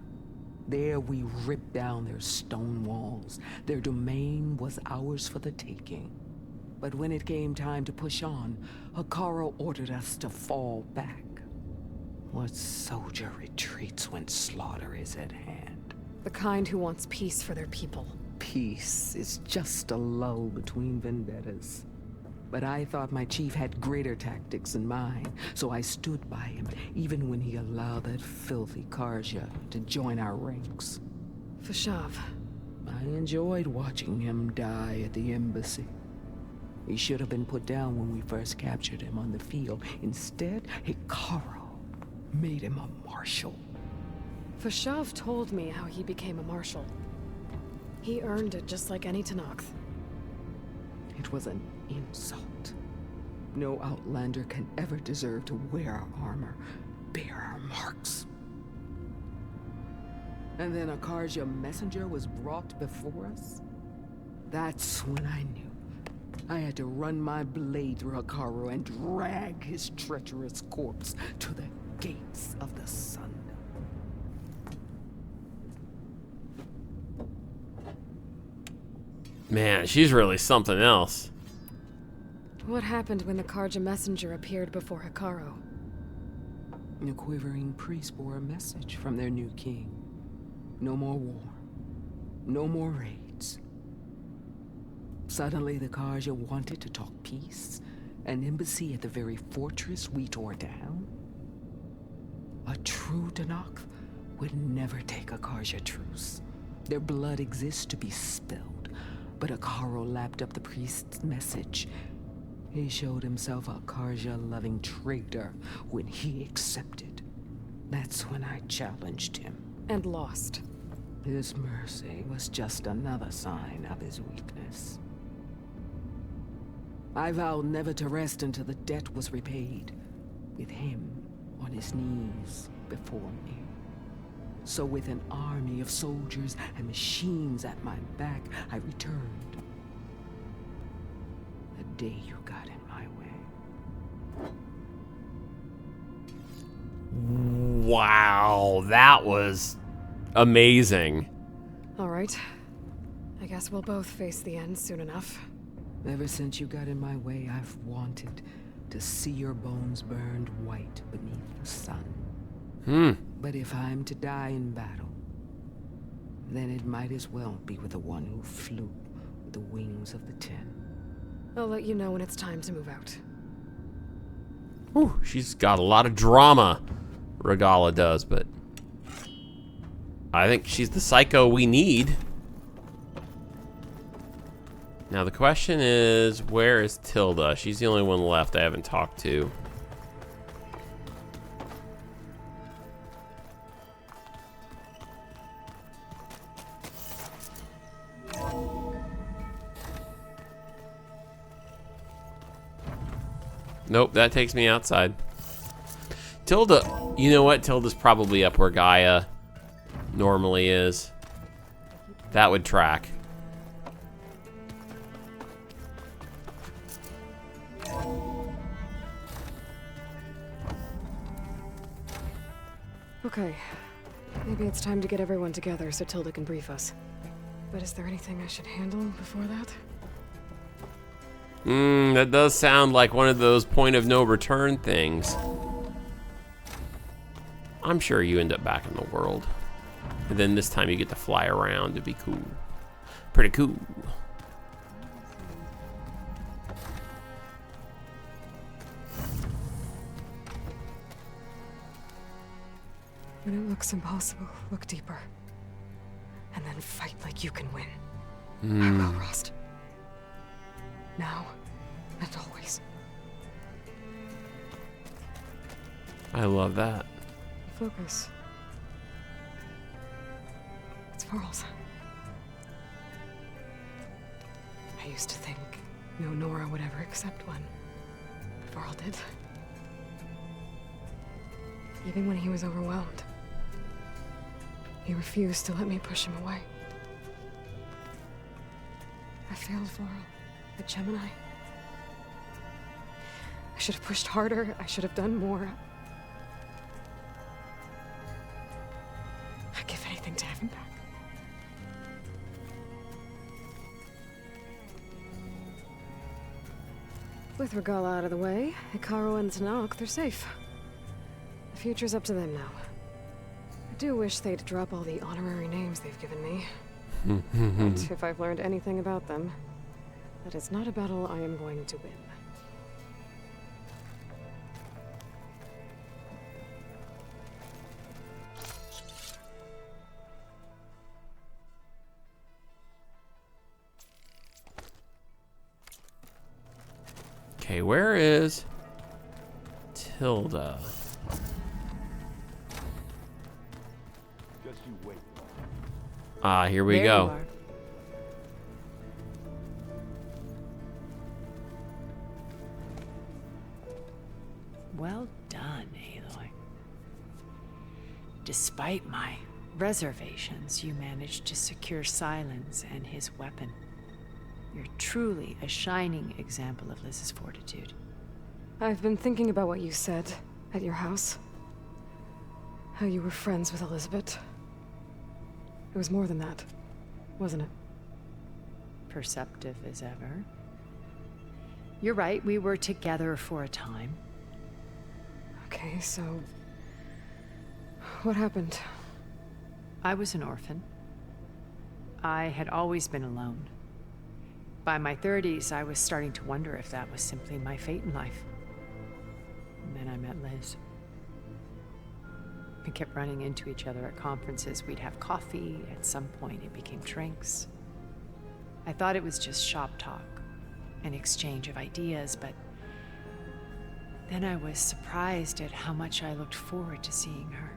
There we ripped down their stone walls. Their domain was ours for the taking. But when it came time to push on, Hikaru ordered us to fall back. What soldier retreats when slaughter is at hand? The kind who wants peace for their people. Peace is just a lull between vendettas. But I thought my chief had greater tactics in mind, so I stood by him, even when he allowed that filthy Karja to join our ranks. Fashav. I enjoyed watching him die at the embassy. He should have been put down when we first captured him on the field. Instead, Hikaru made him a marshal. Fashav told me how he became a marshal. He earned it just like any Tenakth. It was an insult. No outlander can ever deserve to wear our armor, bear our marks. And then a Karja messenger was brought before us? That's when I knew. I had to run my blade through Hikaru and drag his treacherous corpse to the gates of the sun. Man, she's really something else. What happened when the Karja messenger appeared before Hikaru? The quivering priests bore a message from their new king. No more war. No more raids. Suddenly the Karja wanted to talk peace. An embassy at the very fortress we tore down. A true Tenakth would never take a Karja truce. Their blood exists to be spilled. But Hikaru lapped up the priest's message. He showed himself a Karja-loving traitor when he accepted. That's when I challenged him. And lost. His mercy was just another sign of his weakness. I vowed never to rest until the debt was repaid, with him on his knees before me. So with an army of soldiers and machines at my back, I returned. The day you got in my way. Wow, that was amazing. All right. I guess we'll both face the end soon enough. Ever since you got in my way, I've wanted to see your bones burned white beneath the sun. But if I'm to die in battle, then it might as well be with the one who flew with the wings of the 10. I'll let you know when it's time to move out. Whew, she's got a lot of drama, Regala does, but I think she's the psycho we need. Now the question is, where is Tilda? She's the only one left I haven't talked to. Nope, that takes me outside. Tilda, you know what? Tilda's probably up where Gaia normally is. That would track. Okay. Maybe it's time to get everyone together so Tilda can brief us. But is there anything I should handle before that? That does sound like one of those point of no return things. I'm sure you end up back in the world. And then this time you get to fly around. It'd be cool. Pretty cool. When it looks impossible, look deeper. And then fight like you can win. I will, Rost. Now and always. I love that. Focus. It's Varl's. I used to think no Nora would ever accept one. But Varl did. Even when he was overwhelmed. He refused to let me push him away. I failed Varl at Gemini. I should have pushed harder. I should have done more. I'd give anything to have him back. With Regala out of the way, Hekarro and Tanakh, they're safe. The future's up to them now. I do wish they'd drop all the honorary names they've given me. But if I've learned anything about them, that is not a battle I am going to win. Okay, where is Tilda? Just you wait. Ah, here we There go. you are. Well done, Aloy. Despite my reservations, you managed to secure Silence and his weapon. You're truly a shining example of Liz's fortitude. I've been thinking about what you said at your house. How you were friends with Elizabeth. It was more than that, wasn't it? Perceptive as ever. You're right, we were together for a time. Okay, so... what happened? I was an orphan. I had always been alone. By my 30s, I was starting to wonder if that was simply my fate in life. And then I met Liz. We kept running into each other at conferences. We'd have coffee. At some point, it became drinks. I thought it was just shop talk, an exchange of ideas, but then I was surprised at how much I looked forward to seeing her.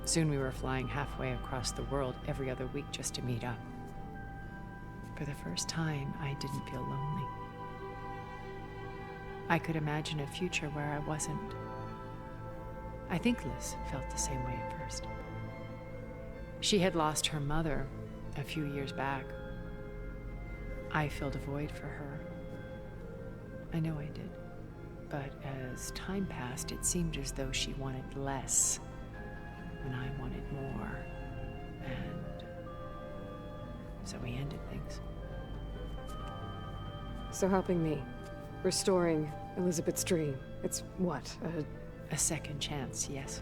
Soon we were flying halfway across the world every other week just to meet up. For the first time, I didn't feel lonely. I could imagine a future where I wasn't. I think Liz felt the same way at first. She had lost her mother a few years back. I filled a void for her. I know I did. But as time passed, it seemed as though she wanted less, and I wanted more. And so we ended things. So helping me. Restoring Elizabeth's dream. It's what? A second chance, yes.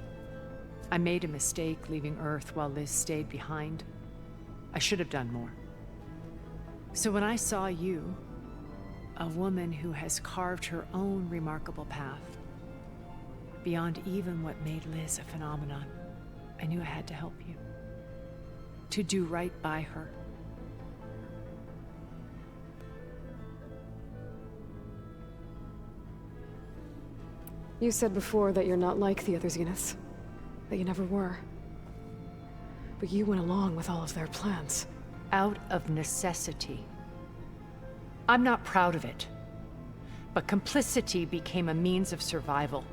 I made a mistake leaving Earth while Liz stayed behind. I should have done more. So when I saw you, a woman who has carved her own remarkable path, beyond even what made Liz a phenomenon, I knew I had to help you. To do right by her. You said before that you're not like the other Zeniths. That you never were. But you went along with all of their plans. Out of necessity. I'm not proud of it. But complicity became a means of survival,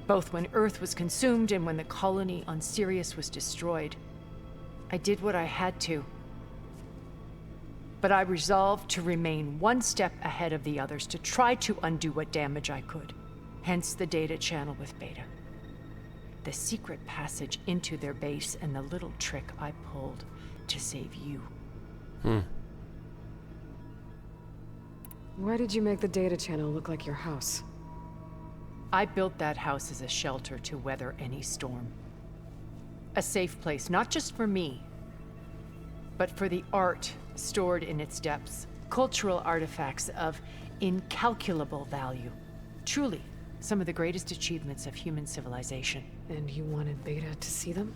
both when Earth was consumed and when the colony on Sirius was destroyed. I did what I had to. But I resolved to remain one step ahead of the others, to try to undo what damage I could. Hence the data channel with Beta. The secret passage into their base and the little trick I pulled to save you. Why did you make the data channel look like your house? I built that house as a shelter to weather any storm. A safe place, not just for me, but for the art stored in its depths, cultural artifacts of incalculable value. Truly, some of the greatest achievements of human civilization. And you wanted Beta to see them?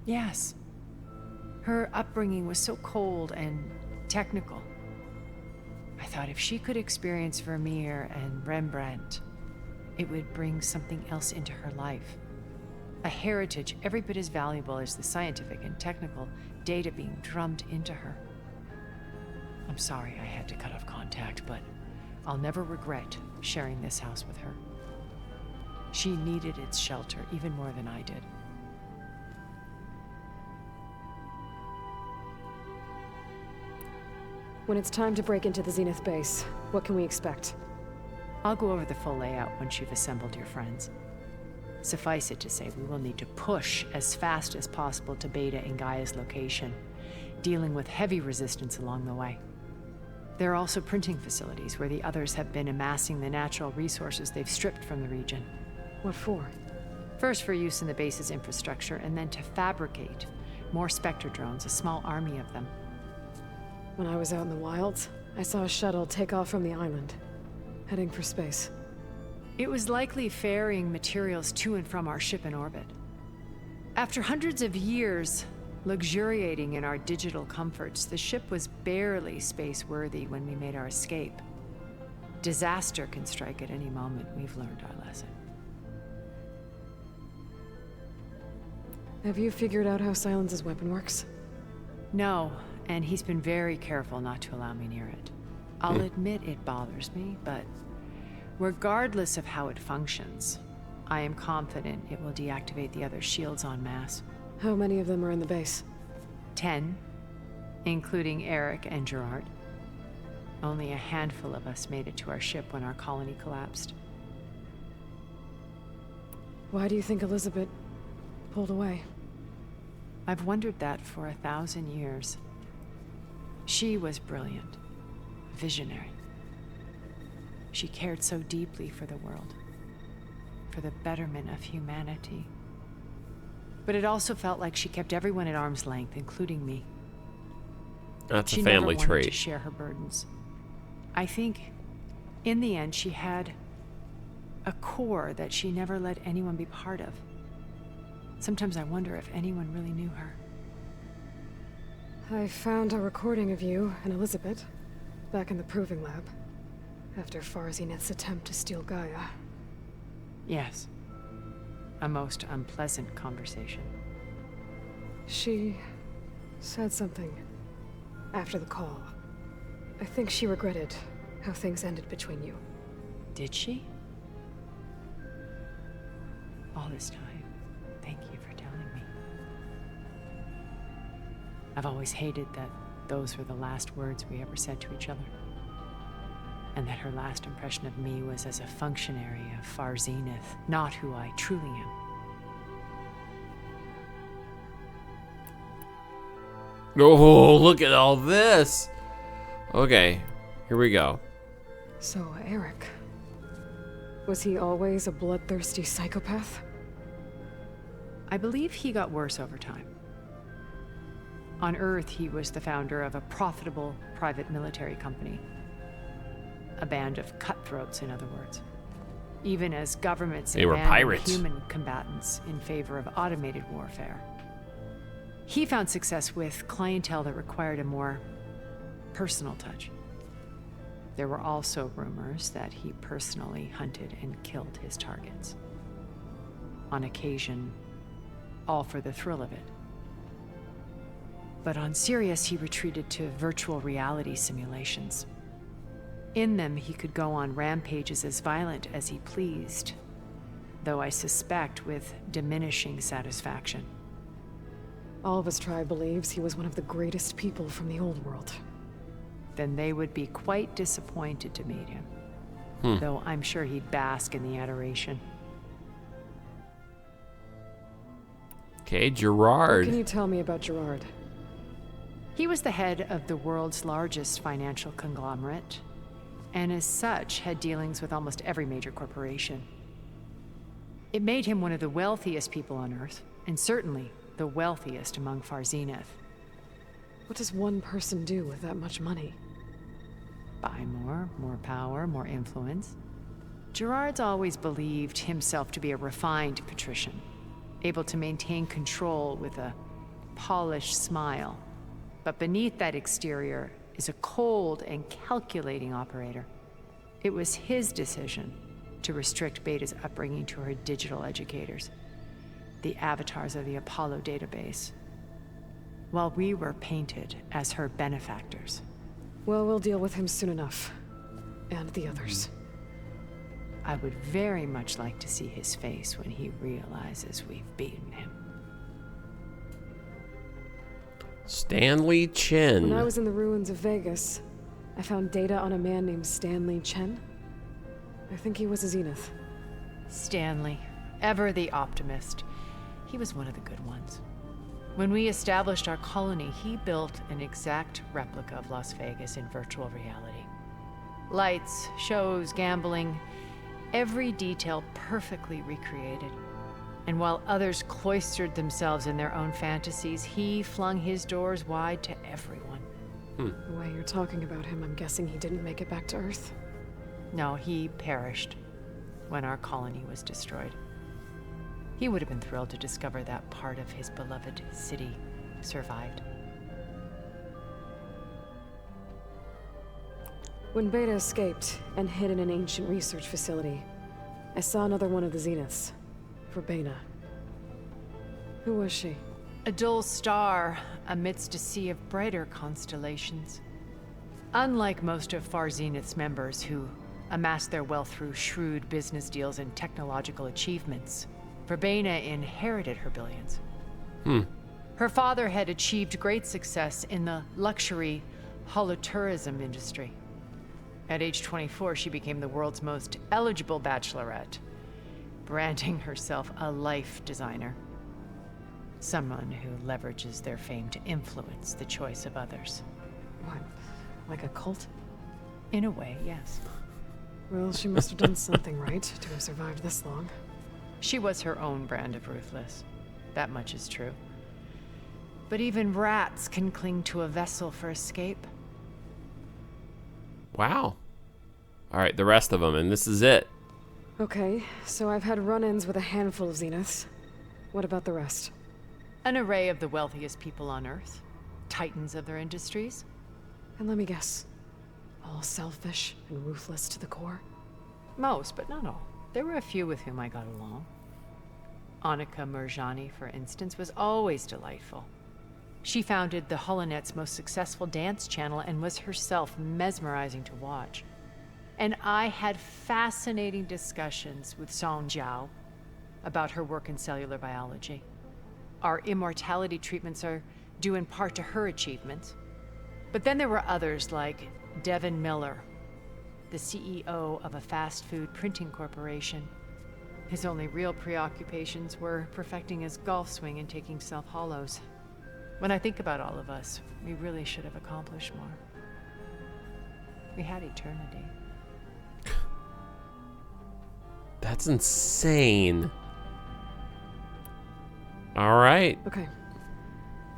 Yes. Her upbringing was so cold and technical. I thought if she could experience Vermeer and Rembrandt, it would bring something else into her life. A heritage every bit as valuable as the scientific and technical data being drummed into her. I'm sorry I had to cut off contact, but I'll never regret sharing this house with her. She needed its shelter even more than I did. When it's time to break into the Zenith base, what can we expect? I'll go over the full layout once you've assembled your friends. Suffice it to say, we will need to push as fast as possible to Beta and Gaia's location, dealing with heavy resistance along the way. There are also printing facilities where the others have been amassing the natural resources they've stripped from the region. What for? First for use in the base's infrastructure, and then to fabricate more Spectre drones, a small army of them. When I was out in the wilds, I saw a shuttle take off from the island, heading for space. It was likely ferrying materials to and from our ship in orbit. After hundreds of years luxuriating in our digital comforts, the ship was barely space-worthy when we made our escape. Disaster can strike at any moment. We've learned our lesson. Have you figured out how Silence's weapon works? No, and he's been very careful not to allow me near it. I'll admit it bothers me, but regardless of how it functions, I am confident it will deactivate the other shields en masse. How many of them are in the base? 10, including Eric and Gerard. Only a handful of us made it to our ship when our colony collapsed. Why do you think Elizabeth pulled away? I've wondered that for 1,000 years. She was brilliant, visionary. She cared so deeply for the world, for the betterment of humanity. But it also felt like she kept everyone at arm's length, including me. That's She a family never wanted trait. to share her burdens. I think, in the end, she had a core that she never let anyone be part of. Sometimes I wonder if anyone really knew her. I found a recording of you and Elizabeth back in the proving lab after Farzineth's attempt to steal Gaia. Yes. A most unpleasant conversation. She said something after the call. I think she regretted how things ended between you. Did she? All this time, thank you for telling me. I've always hated that those were the last words we ever said to each other. And that her last impression of me was as a functionary of Far Zenith, not who I truly am. Oh, look at all this. Okay, here we go. So, Eric. Was he always a bloodthirsty psychopath? I believe he got worse over time. On Earth, he was the founder of a profitable private military company. A band of cutthroats, in other words. Even as governments They were abandoned pirates. human combatants in favor of automated warfare. He found success with clientele that required a more personal touch. There were also rumors that he personally hunted and killed his targets. On occasion, all for the thrill of it. But on Sirius, he retreated to virtual reality simulations. In them, he could go on rampages as violent as he pleased, though I suspect with diminishing satisfaction. All of his tribe believes he was one of the greatest people from the old world. Then they would be quite disappointed to meet him, though I'm sure he'd bask in the adoration. Okay, What Gerard. can you tell me about Gerard? He was the head of the world's largest financial conglomerate, and as such had dealings with almost every major corporation. It made him one of the wealthiest people on Earth, and certainly the wealthiest among Far Zenith. What does one person do with that much money? Buy more power, more influence. Gerard's always believed himself to be a refined patrician, able to maintain control with a polished smile. But beneath that exterior is a cold and calculating operator. It was his decision to restrict Beta's upbringing to her digital educators, the avatars of the Apollo database, while we were painted as her benefactors. Well, we'll deal with him soon enough. And the others. I would very much like to see his face when he realizes we've beaten him. Stanley Chen. When I was in the ruins of Vegas, I found data on a man named Stanley Chen. I think he was a Zenith. Stanley, ever the optimist. He was one of the good ones. When we established our colony, he built an exact replica of Las Vegas in virtual reality. Lights, shows, gambling, every detail perfectly recreated. And while others cloistered themselves in their own fantasies, he flung his doors wide to everyone. The way you're talking about him, I'm guessing he didn't make it back to Earth. No, he perished when our colony was destroyed. He would have been thrilled to discover that part of his beloved city survived. When Beta escaped and hid in an ancient research facility, I saw another one of the Zeniths. Verbena. Who was she? A dull star amidst a sea of brighter constellations. Unlike most of Far Zenith's members who amassed their wealth through shrewd business deals and technological achievements, Verbena inherited her billions. Her father had achieved great success in the luxury holotourism industry. At age 24, she became the world's most eligible bachelorette, branding herself a life designer. Someone who leverages their fame to influence the choice of others. What? Like a cult? In a way, yes. Well, she must have done something right to have survived this long. She was her own brand of ruthless. That much is true. But even rats can cling to a vessel for escape. Wow. All right, the rest of them, and this is it. Okay, so I've had run-ins with a handful of Zeniths. What about the rest? An array of the wealthiest people on Earth. Titans of their industries. And let me guess. All selfish and ruthless to the core? Most, but not all. There were a few with whom I got along. Annika Murjani, for instance, was always delightful. She founded the HoloNet's most successful dance channel and was herself mesmerizing to watch. And I had fascinating discussions with Song Jiao about her work in cellular biology. Our immortality treatments are due in part to her achievements. But then there were others like Devin Miller, the CEO of a fast food printing corporation. His only real preoccupations were perfecting his golf swing and taking self-hollows. When I think about all of us, we really should have accomplished more. We had eternity. That's insane. All right. Okay.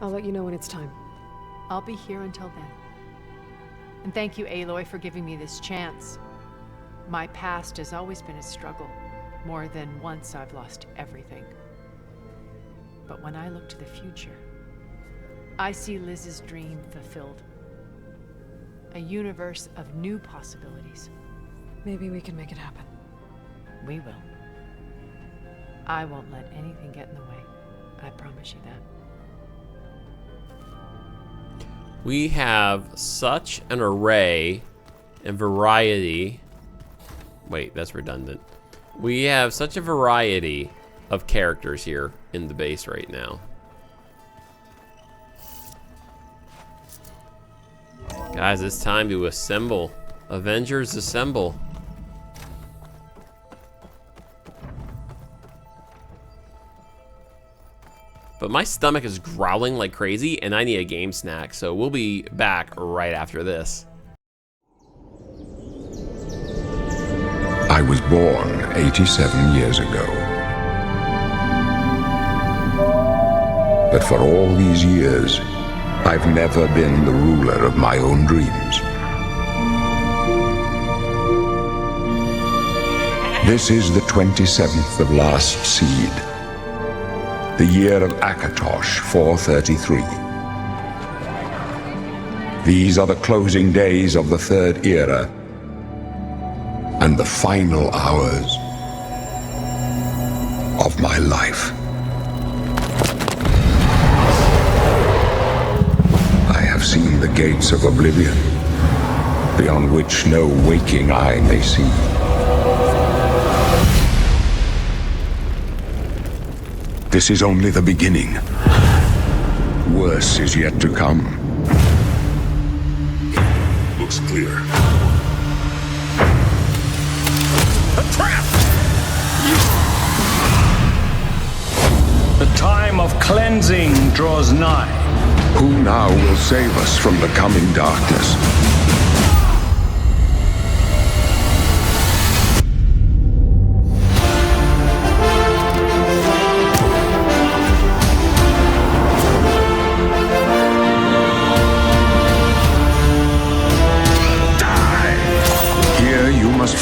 I'll let you know when it's time. I'll be here until then. And thank you, Aloy, for giving me this chance. My past has always been a struggle. More than once I've lost everything. But when I look to the future, I see Liz's dream fulfilled. A universe of new possibilities. Maybe we can make it happen. We will. I won't let anything get in the way. I promise you that. We have such an array and variety. Wait, that's redundant. We have such a variety of characters here in the base right now. Guys, it's time to assemble. Avengers assemble. But my stomach is growling like crazy and I need a game snack, so we'll be back right after this. I was born 87 years ago. But for all these years, I've never been the ruler of my own dreams. This is the 27th of Last Seed, the year of Akatosh 433. These are the closing days of the Third Era, and the final hours of my life. I have seen the gates of oblivion, beyond which no waking eye may see. This is only the beginning. Worse is yet to come. Looks clear. A trap! The time of cleansing draws nigh. Who now will save us from the coming darkness?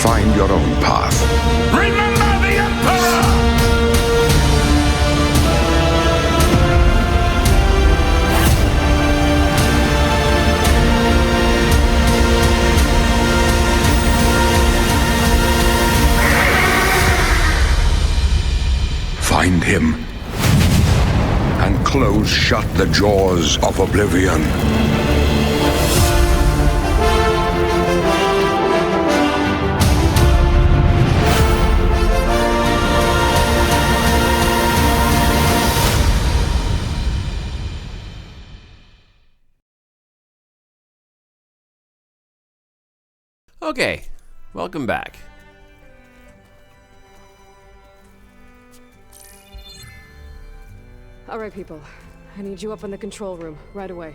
Find your own path. Remember the Emperor! Find him and close shut the jaws of oblivion. Okay, welcome back. All right, people. I need you up in the control room right away.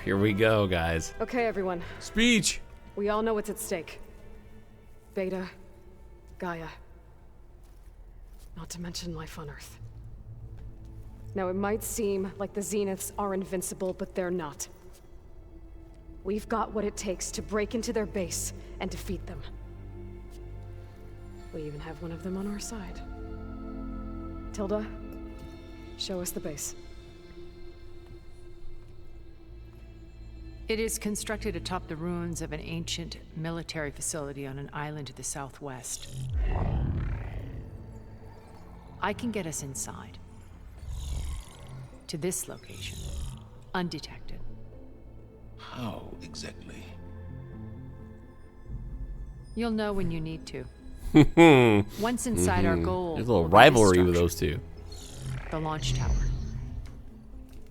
Here we go, guys. Okay, everyone. Speech! We all know what's at stake. Beta, Gaia. Not to mention life on Earth. Now, it might seem like the Zeniths are invincible, but they're not. We've got what it takes to break into their base and defeat them. We even have one of them on our side. Tilda, show us the base. It is constructed atop the ruins of an ancient military facility on an island to the southwest. I can get us inside. To this location, undetected. How exactly? You'll know when you need to. Once inside, our goal. There's a little rivalry with those two. The launch tower.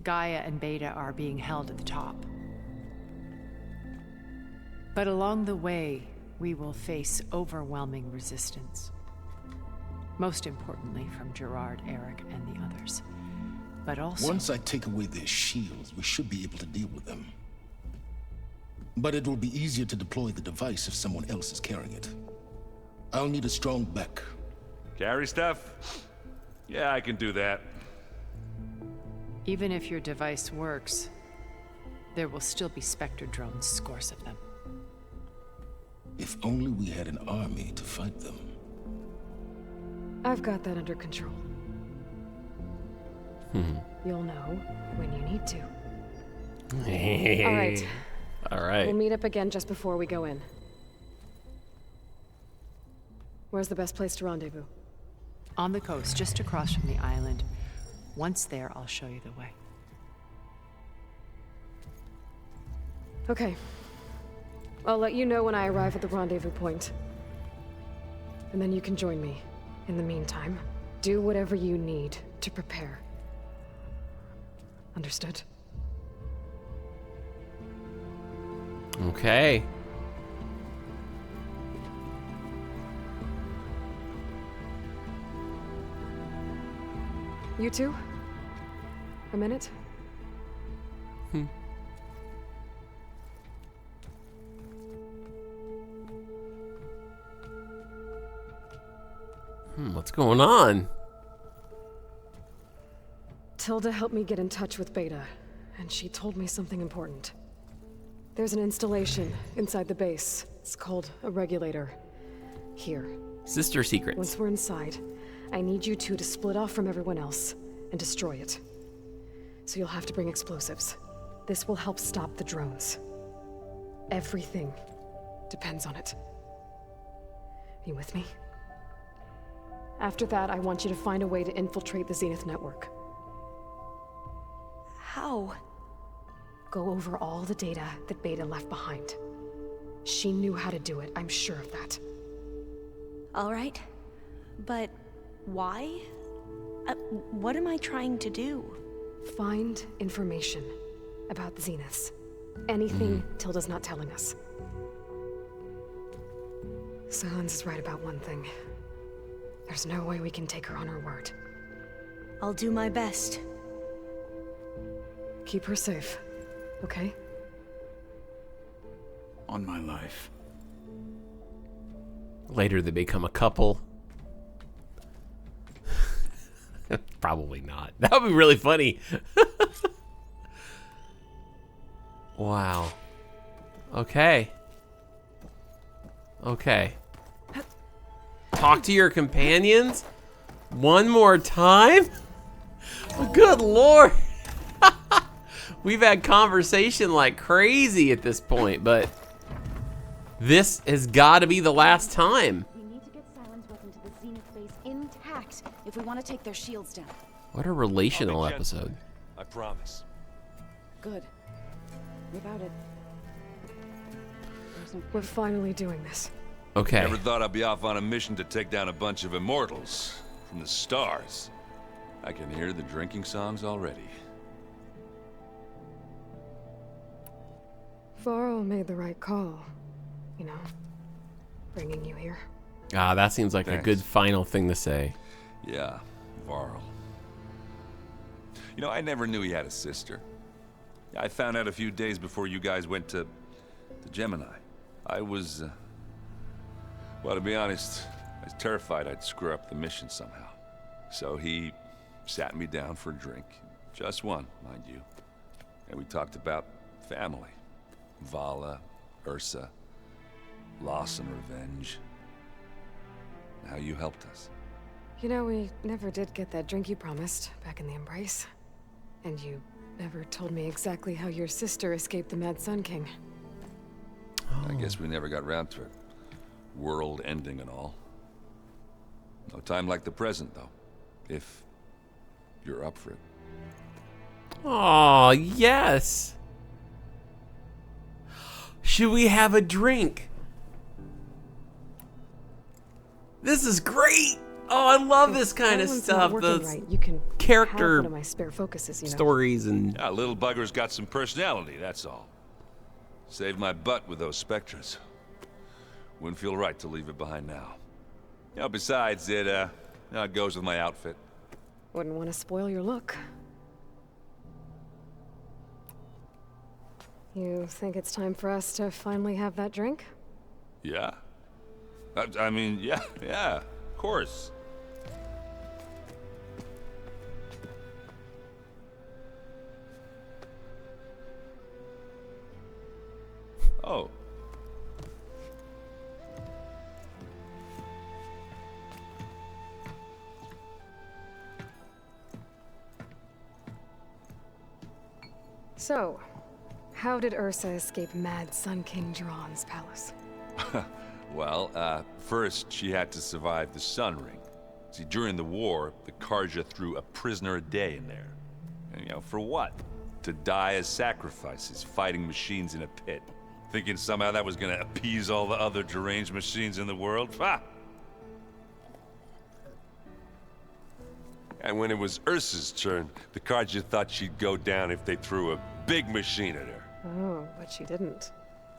Gaia and Beta are being held at the top. But along the way, we will face overwhelming resistance. Most importantly, from Gerard, Eric, and the others. But also... Once I take away their shields, we should be able to deal with them. But it will be easier to deploy the device if someone else is carrying it. I'll need a strong back. Carry stuff? Yeah, I can do that. Even if your device works, there will still be Spectre drones, scores of them. If only we had an army to fight them. I've got that under control. You'll know when you need to. All right. All right. We'll meet up again just before we go in. Where's the best place to rendezvous? On the coast, just across from the island. Once there, I'll show you the way. Okay. I'll let you know when I arrive at the rendezvous point. And then you can join me. In the meantime, do whatever you need to prepare. Understood? Okay. You two? A minute? What's going on? Tilda helped me get in touch with Beta, and she told me something important. There's an installation inside the base. It's called a regulator. Here. Sister secrets. Once we're inside, I need you two to split off from everyone else and destroy it. So you'll have to bring explosives. This will help stop the drones. Everything depends on it. You with me? After that, I want you to find a way to infiltrate the Zenith network. How? Go over all the data that Beta left behind. She knew how to do it, I'm sure of that. All right. But why? What am I trying to do? Find information about the Zeniths. Anything Tilda's not telling us. Silence is right about one thing. There's no way we can take her on her word. I'll do my best. Keep her safe, okay? On my life. Later they become a couple. Probably not. That would be really funny. Wow. Okay. Okay. Talk to your companions one more time? Oh, good Lord. We've had conversation like crazy at this point, but this has got to be the last time. We need to get Silence weapon to the Zenith base intact if we want to take their shields down. What a relational episode. I promise. Good. Without it, we're finally doing this. Okay. Never thought I'd be off on a mission to take down a bunch of immortals from the stars. I can hear the drinking songs already. Varro made the right call. You know, bringing you here. Ah, that seems like a good final thing to say. Yeah, Varl. You know, I never knew he had a sister. I found out a few days before you guys went to Gemini. I was, well, to be honest, I was terrified I'd screw up the mission somehow. So he sat me down for a drink. Just one, mind you. And we talked about family. Vala, Ursa, loss and revenge. How you helped us. You know, we never did get that drink you promised back in the Embrace. And you never told me exactly how your sister escaped the Mad Sun King. I guess we never got round to it. World ending and all. No time like the present, though. If you're up for it. Oh, yes. Should we have a drink? This is great. Oh, I love this kind of stuff. The right, you can character have one of my spare focuses, you know. stories and yeah, little bugger's got some personality, that's all. Saved my butt with those spectras. Wouldn't feel right to leave it behind now. You know, besides, it goes with my outfit. Wouldn't want to spoil your look. You think it's time for us to finally have that drink? Yeah? I mean, yeah, of course. Oh. So, how did Ursa escape Mad Sun King Jiran's palace? Well, first she had to survive the Sun Ring. See, during the war, the Karja threw a prisoner a day in there. And, you know, for what? To die as sacrifices, fighting machines in a pit. Thinking somehow that was gonna appease all the other deranged machines in the world? Ha! And when it was Ursa's turn, the Karja thought she'd go down if they threw a big machine at her. Oh, but she didn't.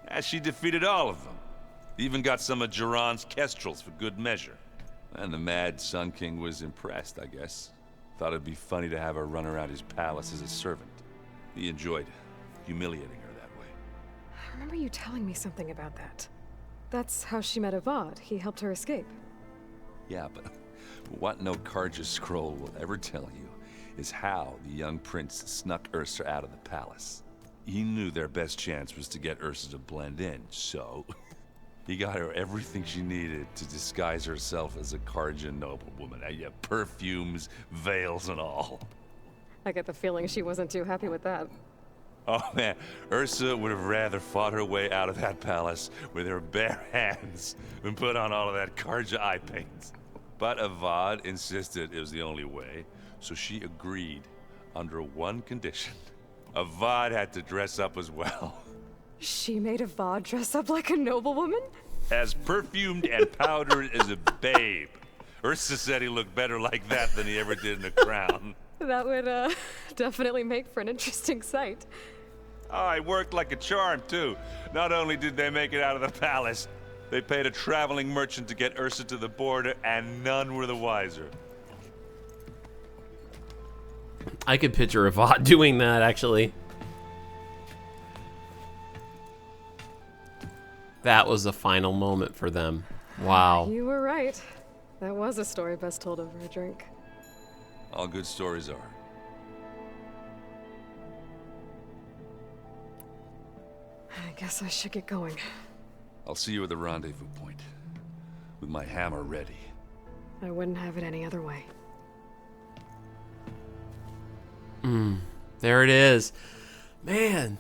And she defeated all of them. Even got some of Jiran's kestrels for good measure. And the Mad Sun King was impressed, I guess. Thought it'd be funny to have her run around his palace as a servant. He enjoyed humiliating her that way. I remember you telling me something about that. That's how she met Avad. He helped her escape. Yeah, but what no Karja scroll will ever tell you is how the young prince snuck Ursa out of the palace. He knew their best chance was to get Ursa to blend in, so he got her everything she needed to disguise herself as a Kharjan noblewoman. Yeah, perfumes, veils, and all. I get the feeling she wasn't too happy with that. Oh man, Ursa would have rather fought her way out of that palace with her bare hands than put on all of that Kharja eye paint. But Avad insisted it was the only way, so she agreed under one condition. Avad had to dress up as well. She made Avad dress up like a noblewoman? As perfumed and powdered as a babe. Ursa said he looked better like that than he ever did in a crown. That would, definitely make for an interesting sight. Oh, it worked like a charm, too. Not only did they make it out of the palace, they paid a traveling merchant to get Ursa to the border, and none were the wiser. I could picture Avad doing that, actually. That was the final moment for them. Wow. You were right. That was a story best told over a drink. All good stories are. I guess I should get going. I'll see you at the rendezvous point, with my hammer ready. I wouldn't have it any other way. There it is. Man,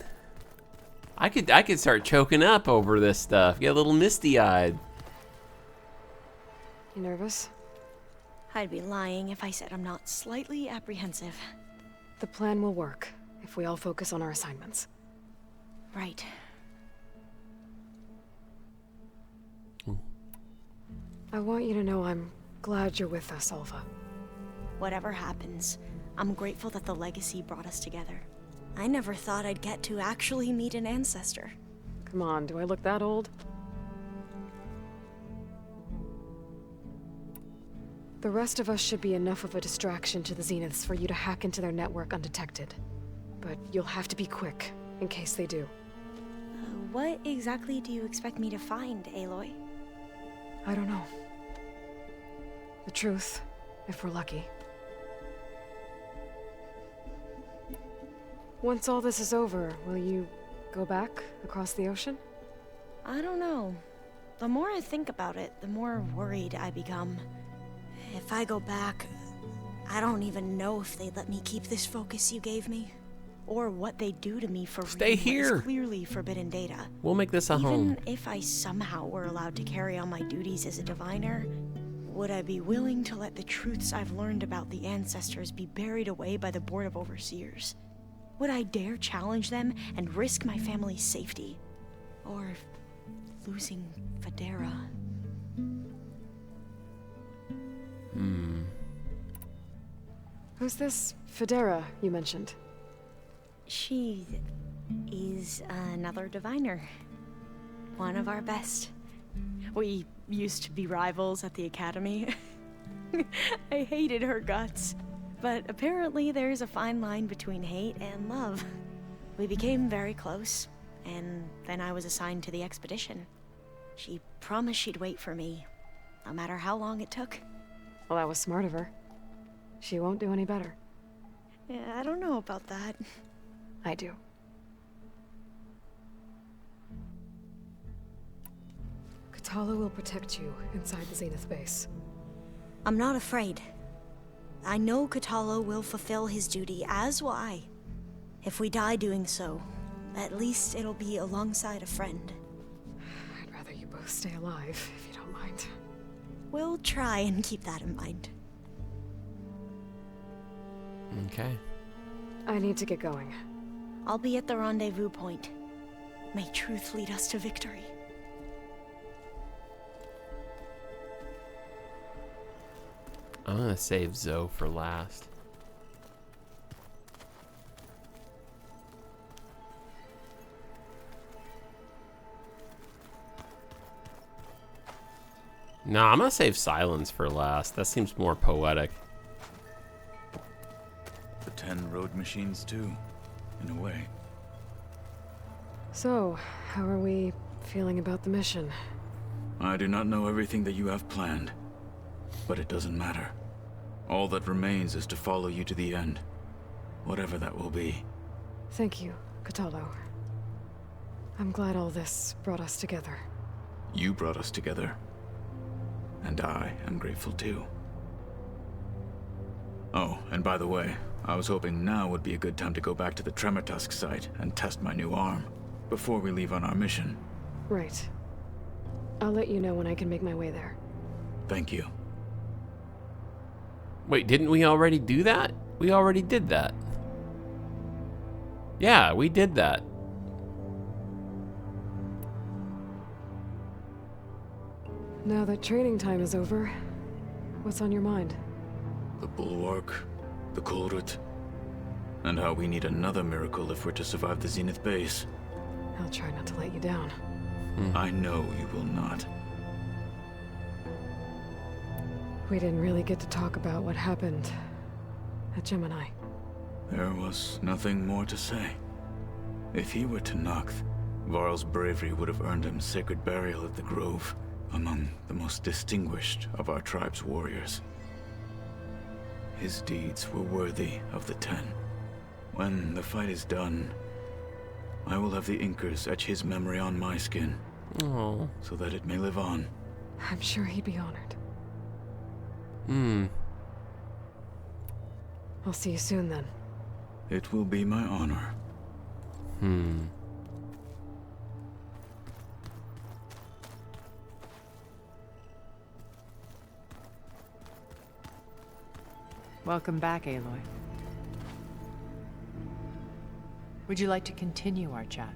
I could start choking up over this stuff. Get a little misty-eyed. You nervous? I'd be lying if I said I'm not slightly apprehensive. The plan will work if we all focus on our assignments. Right. I want you to know I'm glad you're with us, Alva. Whatever happens, I'm grateful that the legacy brought us together. I never thought I'd get to actually meet an ancestor. Come on, do I look that old? The rest of us should be enough of a distraction to the Zeniths for you to hack into their network undetected. But you'll have to be quick, in case they do. What exactly do you expect me to find, Aloy? I don't know. The truth, if we're lucky. Once all this is over, will you go back across the ocean? I don't know. The more I think about it, the more worried I become. If I go back, I don't even know if they'd let me keep this focus you gave me. Or what they do to me for Stay here. Clearly forbidden data. We'll make this a home. Even if I somehow were allowed to carry on my duties as a diviner, would I be willing to let the truths I've learned about the ancestors be buried away by the Board of Overseers? Would I dare challenge them and risk my family's safety? Or losing Federa? Who's this Federa you mentioned? She is another diviner. One of our best. We used to be rivals at the academy. I hated her guts. But apparently there's a fine line between hate and love. We became very close, and then I was assigned to the expedition. She promised she'd wait for me, no matter how long it took. Well, that was smart of her. She won't do any better. Yeah, I don't know about that. I do. Katala will protect you inside the Zenith base. I'm not afraid. I know Katala will fulfill his duty, as will I. If we die doing so, at least it'll be alongside a friend. I'd rather you both stay alive, if you don't mind. We'll try and keep that in mind. Okay. I need to get going. I'll be at the rendezvous point. May truth lead us to victory. I'm gonna save Zoe for last. No, I'm gonna save Silence for last. That seems more poetic. The 10 road machines too, in a way. So, how are we feeling about the mission? I do not know everything that you have planned, but it doesn't matter. All that remains is to follow you to the end, whatever that will be. Thank you, Kotallo. I'm glad all this brought us together. You brought us together. And I am grateful too. Oh, and by the way, I was hoping now would be a good time to go back to the Tremor Tusk site and test my new arm, before we leave on our mission. Right. I'll let you know when I can make my way there. Thank you. Wait, didn't we already do that? We already did that. Yeah, we did that. Now that training time is over, what's on your mind? The Bulwark, the Kulrut, and how we need another miracle if we're to survive the Zenith base. I'll try not to let you down. I know you will not. We didn't really get to talk about what happened at Gemini. There was nothing more to say. If he were to Noct, Varl's bravery would have earned him sacred burial at the Grove, among the most distinguished of our tribe's warriors. His deeds were worthy of the Ten. When the fight is done, I will have the Inkers etch his memory on my skin. Oh. So that it may live on. I'm sure he'd be honored. I'll see you soon then. It will be my honor. Welcome back, Aloy. Would you like to continue our chat?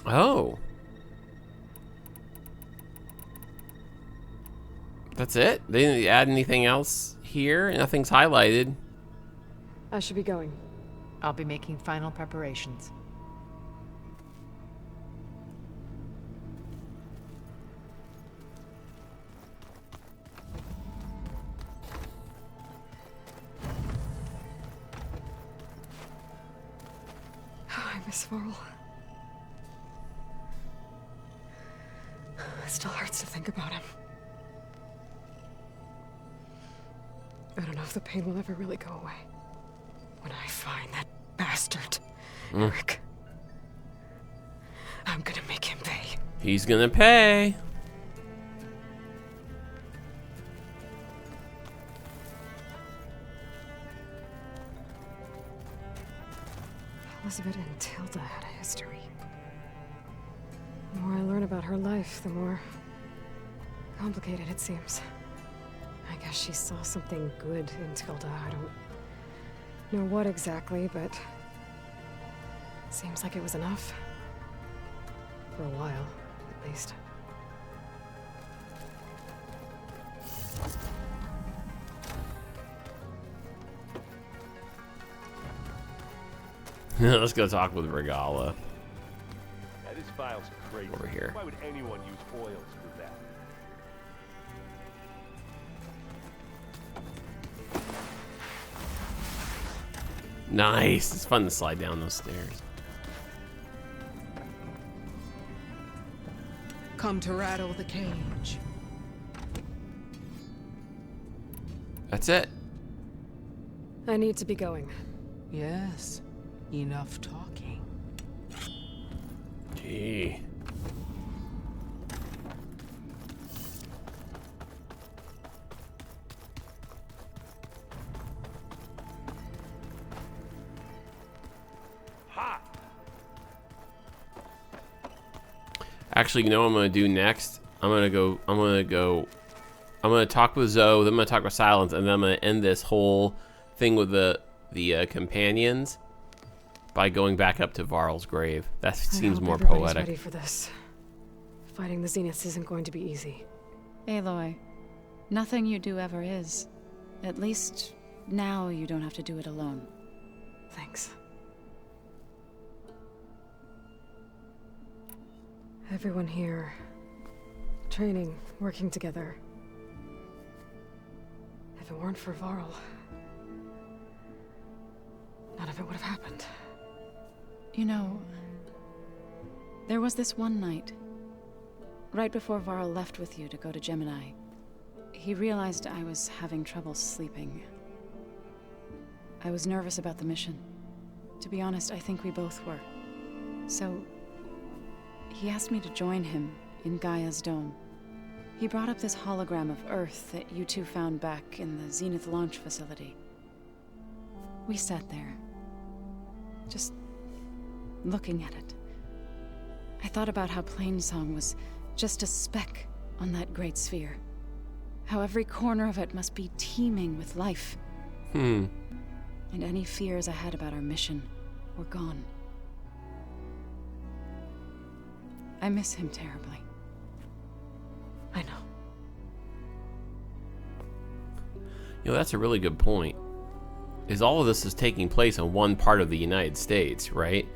Oh. That's it? They didn't add anything else here? Nothing's highlighted. I should be going. I'll be making final preparations. I miss Varl. It still hurts to think about him. I don't know if the pain will ever really go away. When I find that bastard, Eric, I'm gonna make him pay. He's gonna pay. Elizabeth and Tilda had a history. The more I learn about her life, the more complicated it seems. I guess she saw something good in Tilda. I don't know what exactly, but it seems like it was enough. For a while, at least. Let's go talk with Regala. Yeah, this file's crazy. Over here. Why would anyone use oils for that? Nice. It's fun to slide down those stairs. Come to rattle the cage. That's it. I need to be going. Yes. Enough talking. Gee. Actually, you know what I'm gonna do next? I'm gonna talk with Zoe, then I'm gonna talk with Silence, and then I'm gonna end this whole thing with the companions by going back up to Varl's grave. That seems more poetic. Ready for this. Fighting the Zeniths isn't going to be easy. Aloy, nothing you do ever is. At least now you don't have to do it alone. Thanks. Everyone here, training, working together. If it weren't for Varl, none of it would have happened. You know, there was this one night Right before Varl left with you to go to Gemini, he realized I was having trouble sleeping. I was nervous about the mission. To be honest, I think we both were. So, he asked me to join him in Gaia's dome. He brought up this hologram of Earth that you two found back in the Zenith launch facility. We sat there, just looking at it. I thought about how Plainsong was just a speck on that great sphere. How every corner of it must be teeming with life. And any fears I had about our mission were gone. I miss him terribly. I know. You know, that's a really good point. Is all of this is taking place in one part of the United States, right?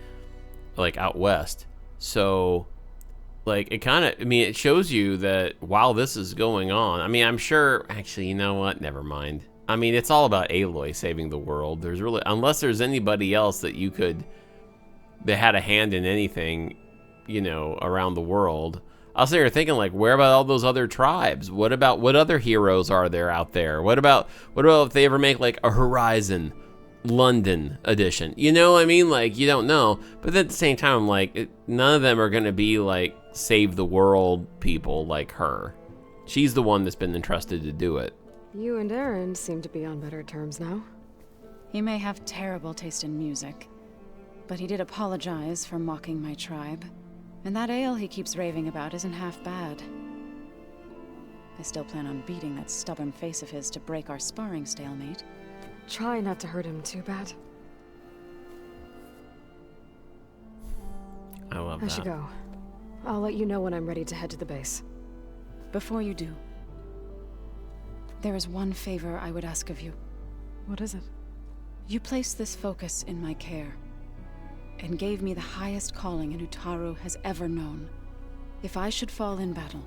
Like out west. So, like, it kind of, I mean, it shows you that while this is going on, I mean, I'm sure, actually, you know what? Never mind. I mean, it's all about Aloy saving the world. There's really, unless there's anybody else that you could, that had a hand in anything, you know, around the world. I was there thinking, like, where about all those other tribes? What about, what other heroes are there out there? What about if they ever make, like, a Horizon London edition? You know what I mean? Like, you don't know. But at the same time, I'm like, none of them are going to be, like, save the world people like her. She's the one that's been entrusted to do it. You and Aaron seem to be on better terms now. He may have terrible taste in music, but he did apologize for mocking my tribe. And that ale he keeps raving about isn't half bad. I still plan on beating that stubborn face of his to break our sparring stalemate. Try not to hurt him too bad. I love that. I should go. I'll let you know when I'm ready to head to the base. Before you do, there is one favor I would ask of you. What is it? You placed this focus in my care, and gave me the highest calling an Utaru has ever known. If I should fall in battle,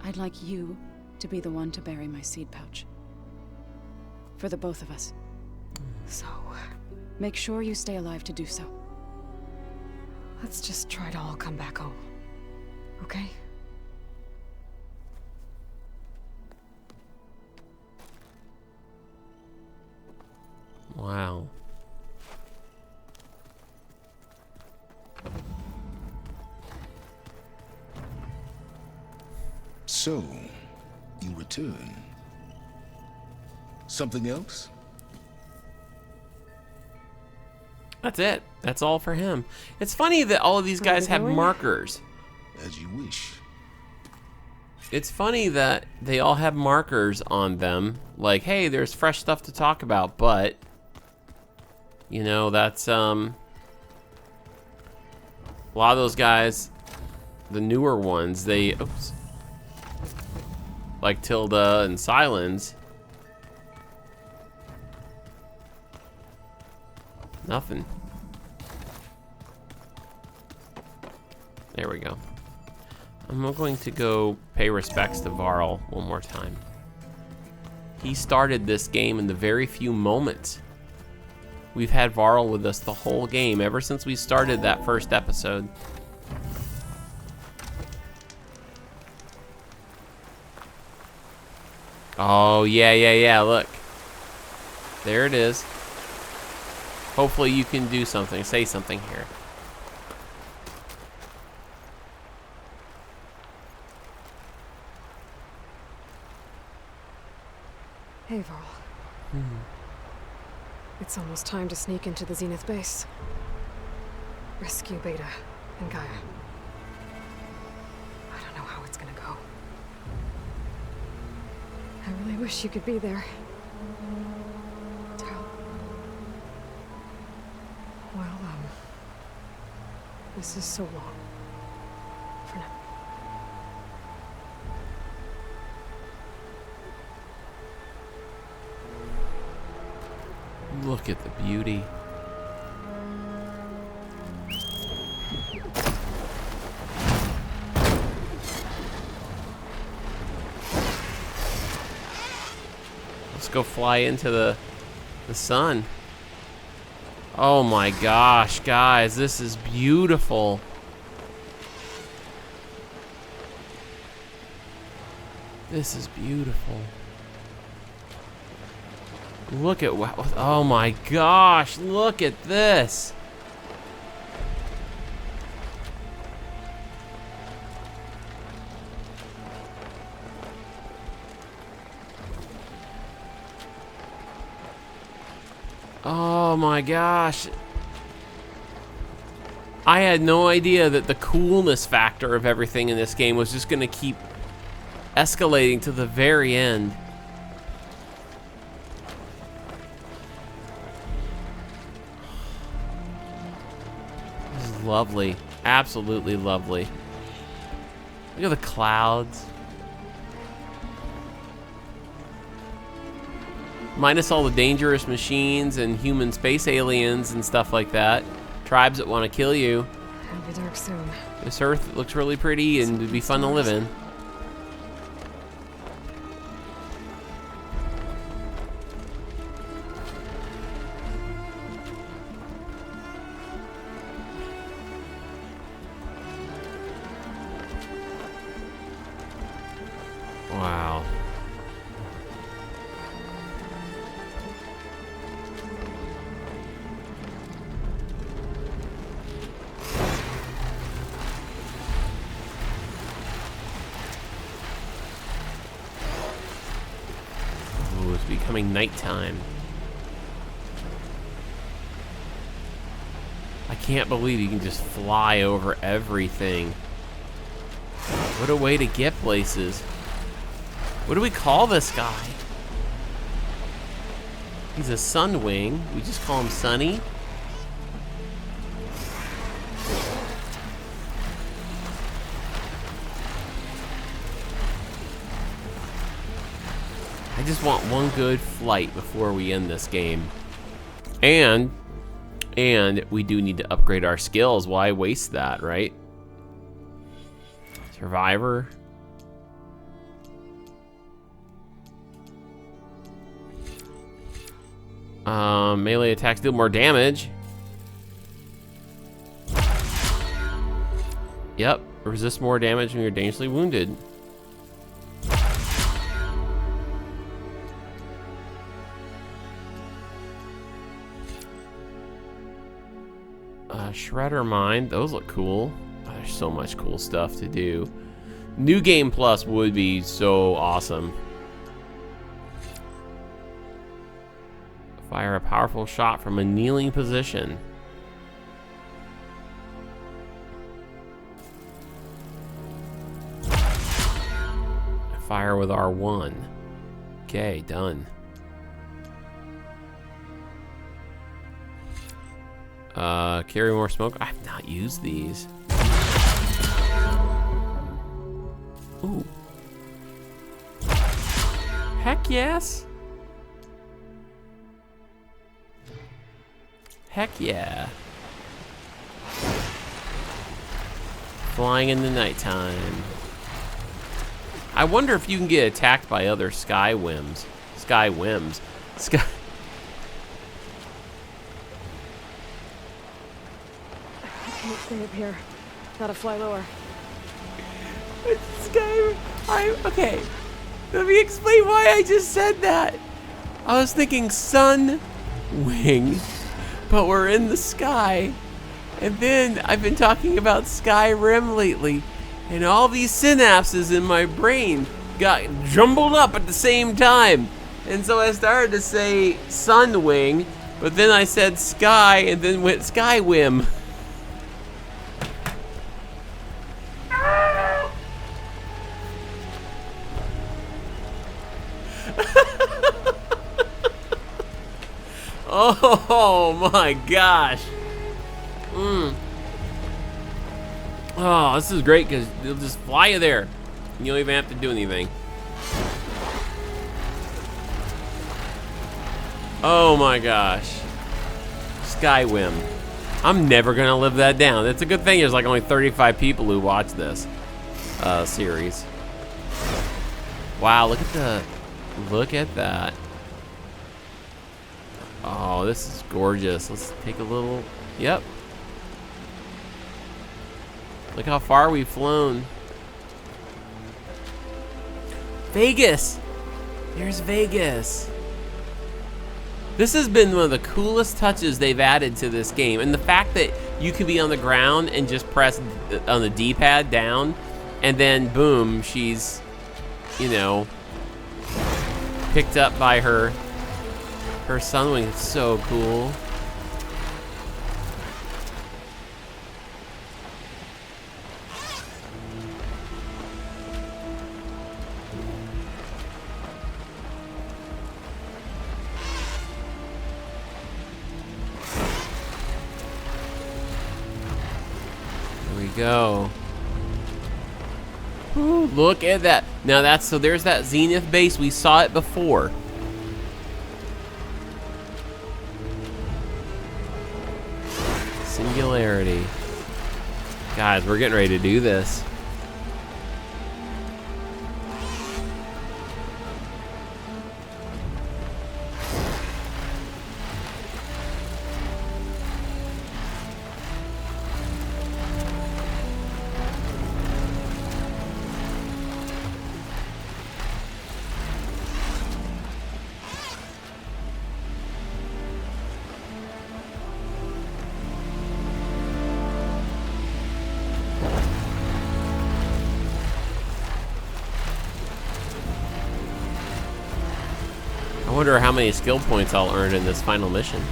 I'd like you to be the one to bury my seed pouch. For the both of us. So, make sure you stay alive to do so. Let's just try to all come back home. Okay? Wow. So, you return. Something else? That's it. That's all for him. It's funny that all of these guys have markers. As you wish. It's funny that they all have markers on them. Like, hey, there's fresh stuff to talk about, but you know, that's a lot of those guys, the newer ones, they like Tilda and Silence. Nothing. There we go. I'm going to go pay respects to Varl one more time. He started this game in the very few moments. We've had Varl with us the whole game, ever since we started that first episode. Oh, yeah, look. There it is. Hopefully you can do something, say something here. Hey, Varl. It's almost time to sneak into the Zenith base. Rescue Beta and Gaia. I don't know how it's gonna go. I really wish you could be there. Well, this is so long. For now. Look at the beauty. Let's go fly into the sun. Oh my gosh, guys, this is beautiful. This is beautiful. Look at what, oh my gosh, look at this. Oh my gosh. I had no idea that the coolness factor of everything in this game was just gonna keep escalating to the very end. This is lovely. Absolutely lovely. Look at the clouds. Minus all the dangerous machines and human space aliens and stuff like that. Tribes that want to kill you. It'll be dark soon. This Earth looks really pretty and would be fun to live in. Wow. Ooh, it's becoming nighttime. I can't believe you can just fly over everything. What a way to get places. What do we call this guy? He's a Sunwing. We just call him Sunny. I just want one good flight before we end this game. And we do need to upgrade our skills. Why waste that, right? Survivor. Melee attacks deal more damage. Yep, resist more damage when you're dangerously wounded. Shredder Mine, those look cool. Oh, there's so much cool stuff to do. New Game Plus would be so awesome. Fire a powerful shot from a kneeling position. Fire with R1. Okay, done. Carry more smoke. I've not used these. Ooh. Heck yes. Heck yeah. Flying in the nighttime. I wonder if you can get attacked by other sky whims. Sky whims. Sky. I can't stay up here. Gotta fly lower. Okay. Let me explain why I just said that. I was thinking sun wing, but we're in the sky. And then I've been talking about Skyrim lately, and all these synapses in my brain got jumbled up at the same time. And so I started to say Sunwing, but then I said sky and then went Skywim. Oh my gosh. Oh, this is great because they'll just fly you there. You don't even have to do anything. Oh my gosh. Skywim. I'm never gonna live that down. It's a good thing there's like only 35 people who watch this series. Wow, look at that. Oh, this is gorgeous. Let's take a little, yep. Look how far we've flown. Vegas! There's Vegas. This has been one of the coolest touches they've added to this game. And the fact that you could be on the ground and just press on the D-pad down, and then boom, she's, you know, picked up by her Sunwing. It's so cool. Go. Ooh, look at that. Now that's, so there's that Zenith base. We saw it before. Singularity. Guys, we're getting ready to do this. I wonder how many skill points I'll earn in this final mission.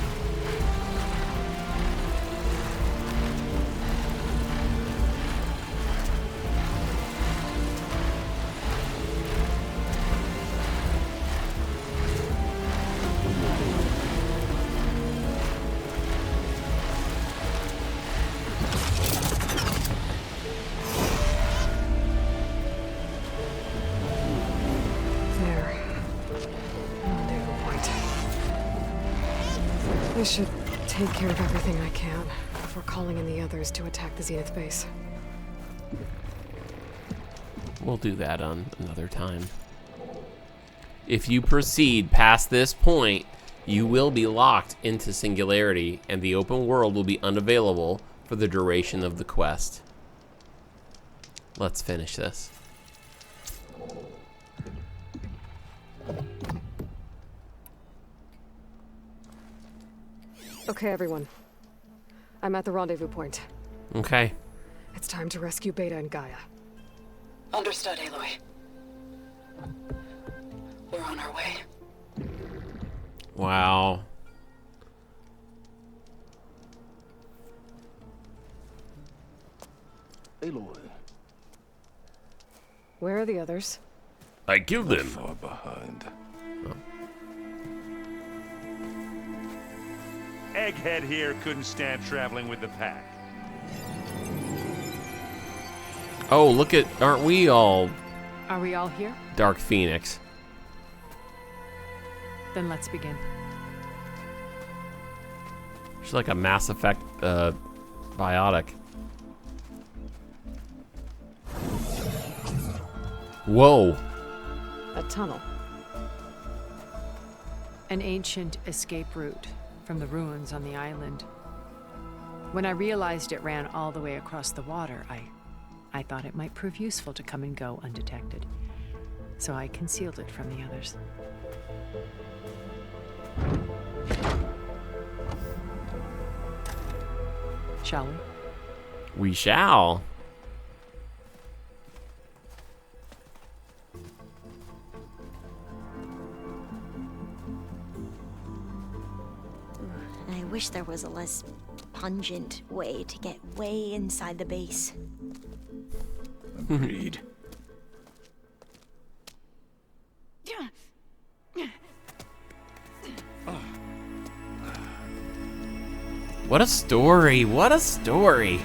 I should take care of everything I can before calling in the others to attack the Zenith base. We'll do that on another time. If you proceed past this point, you will be locked into Singularity, and the open world will be unavailable for the duration of the quest. Let's finish this. Okay, everyone. I'm at the rendezvous point. Okay. It's time to rescue Beta and Gaia. Understood, Aloy. We're on our way. Wow. Aloy. Where are the others? I killed them. Far behind. Egghead here couldn't stand traveling with the pack. Oh, look at, aren't we all Are we all here? Dark Phoenix? Then let's begin. She's like a Mass Effect biotic. Whoa. A tunnel. An ancient escape route from the ruins on the island. When I realized it ran all the way across the water, I thought it might prove useful to come and go undetected. So I concealed it from the others. Shall we? We shall. I wish there was a less pungent way to get way inside the base. Agreed. What a story. What a story.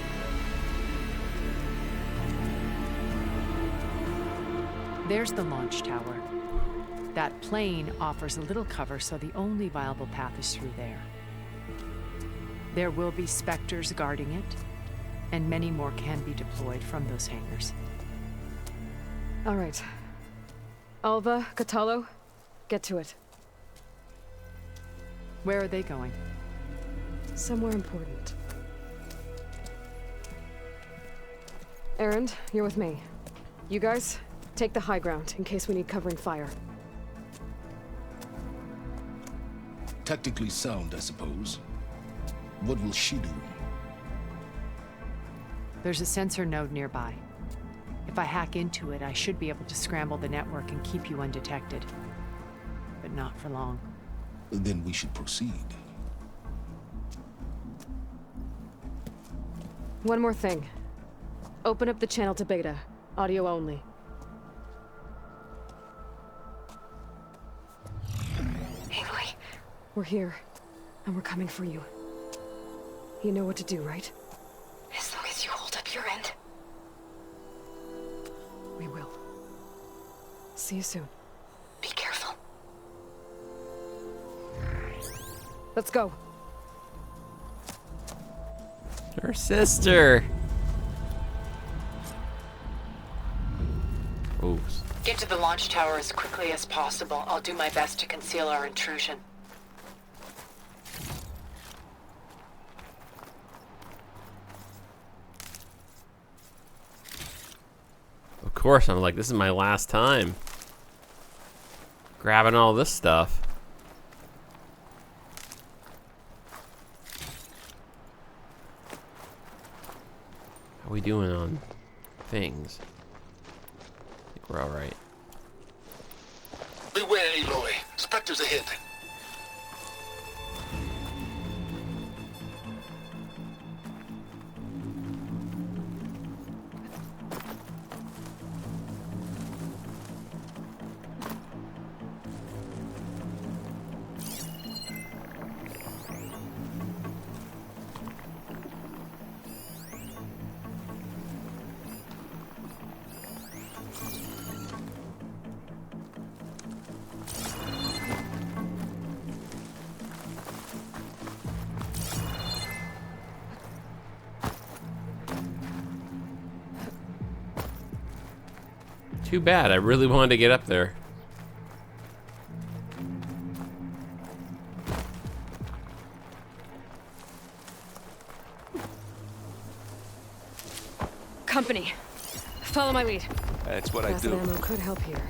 There's the launch tower. That plane offers a little cover, so the only viable path is through there. There will be Spectres guarding it, and many more can be deployed from those hangars. All right. Alva, Catalo, get to it. Where are they going? Somewhere important. Erend, you're with me. You guys, Take the high ground, in case we need covering fire. Tactically sound, I suppose. What will she do? There's a sensor node nearby. If I hack into it, I should be able to scramble the network and keep you undetected. But not for long. Then we should proceed. One more thing. Open up the channel to Beta. Audio only. Aloy. We're here, and we're coming for you. You know what to do, right? As long as you hold up your end. We will. See you soon. Be careful. Let's go. Her sister. Oops. Get to the launch tower as quickly as possible. I'll do my best to conceal our intrusion. Of course, I'm like, this is my last time grabbing all this stuff. How are we doing on things? I think we're all right. Beware, Aloy. Spectres ahead. Too bad, I really wanted to get up there. Company. Follow my lead. That's what I Acid do. ammo could help here.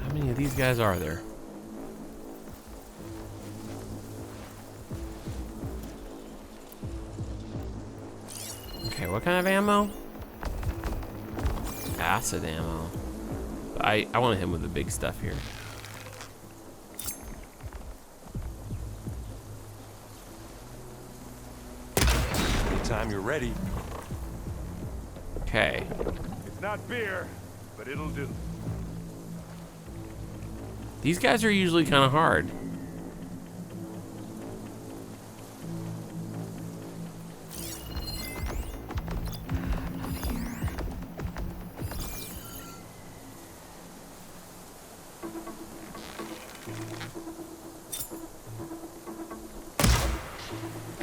How many of these guys are there? Okay, what kind of ammo? Acid ammo. I want to hit him with the big stuff here. Anytime you're ready. Okay. It's not beer, but it'll do. These guys are usually kind of hard.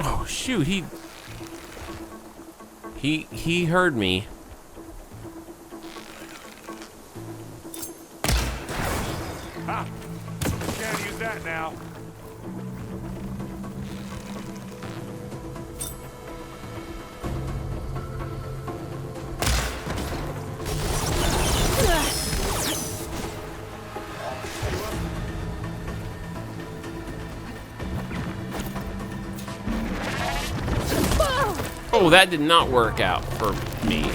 Oh shoot, he heard me. Ha! Can't use that now. Oh, that did not work out for me.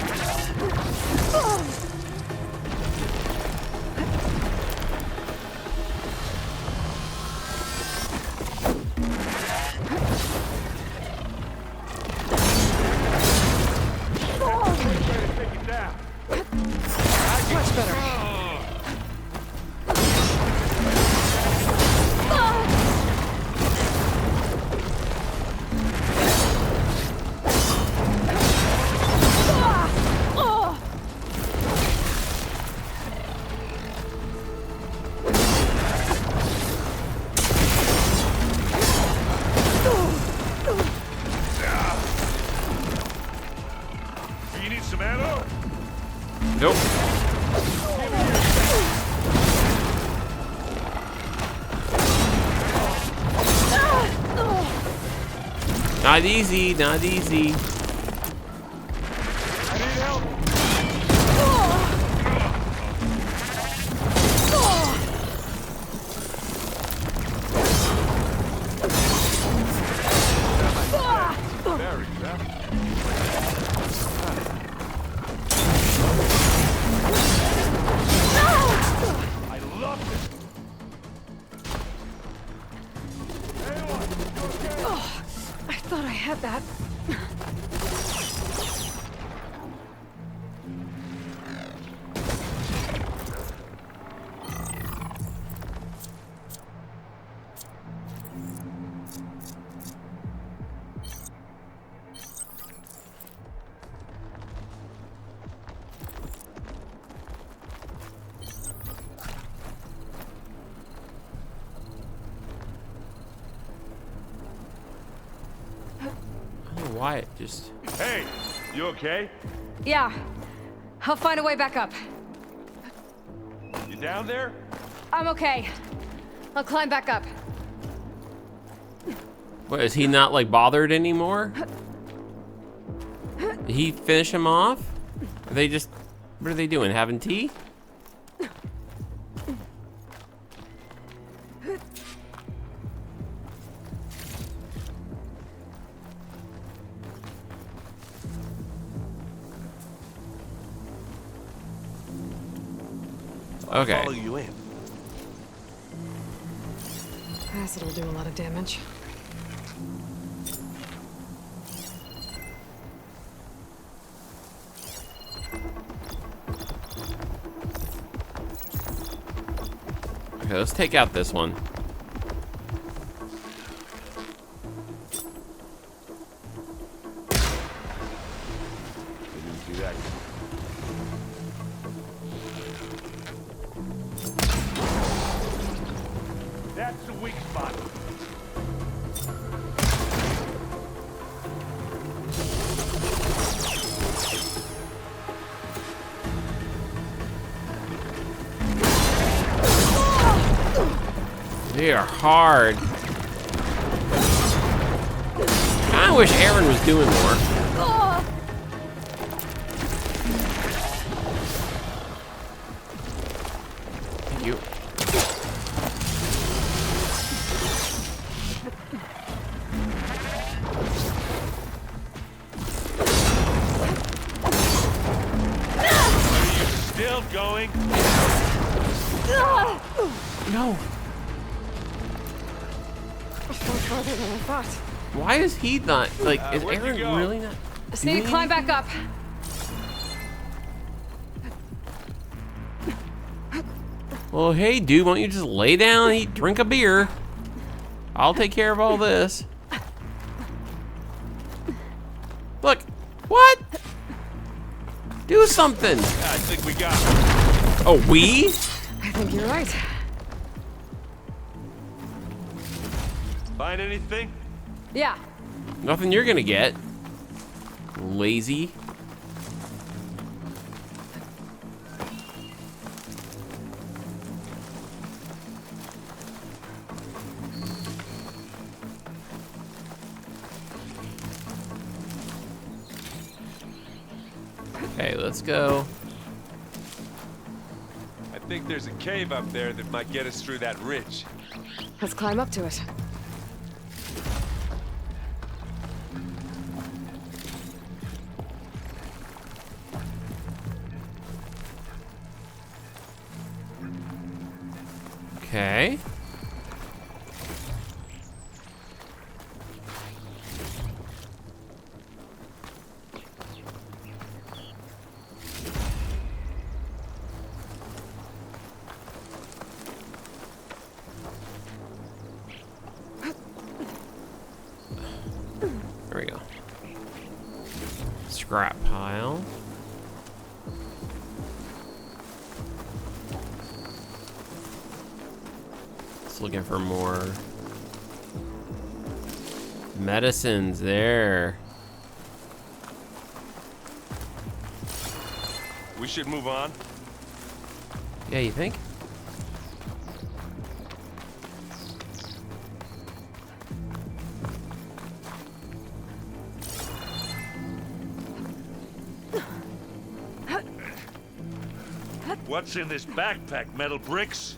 Much better. Do you need some ammo? Nope. Give Not easy, not easy. I thought I had that. Why it just... Hey, you okay? Yeah. I'll find a way back up. You down there? I'm okay. I'll climb back up. What, is he not like bothered anymore? Did he finish him off? Are they just... What are they doing? Having tea? Okay. I'll follow you in. Acid will do a lot of damage. Okay, let's take out this one. Didn't see that. That's the weak spot. They are hard. I wish Aaron was doing more. Thank you. Are you still going? No. Farther than I thought. Why is he not, like, is where'd you Aaron go? really not? Just need to climb back up. Well, hey, dude, why don't you just lay down and eat, drink a beer? I'll take care of all this. Look, what? Do something. I think we got it. Oh, we? I think you're right. Find anything? Yeah. Nothing you're gonna get. Lazy. Okay, let's go. I think there's a cave up there that might get us through that ridge. Let's climb up to it. Okay. There we go. Scrap pile. Just looking for more medicines there. We should move on. Yeah, you think? What's in this backpack, metal bricks?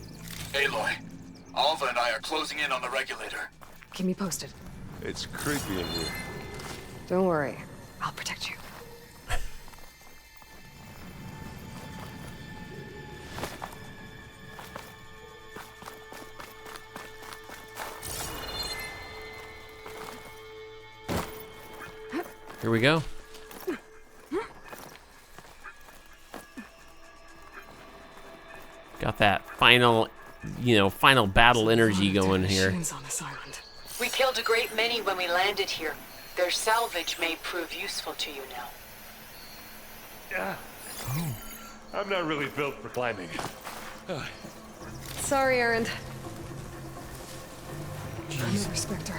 Aloy, Alva and I are closing in on the regulator. Keep me posted. It's creepy in here. Don't worry. I'll protect you. Here we go. Got that final, final battle energy going here. We killed a great many when we landed here. Their salvage may prove useful to you now. Yeah. I'm not really built for climbing. Sorry, Aaron. Jeez. I'm a respecter.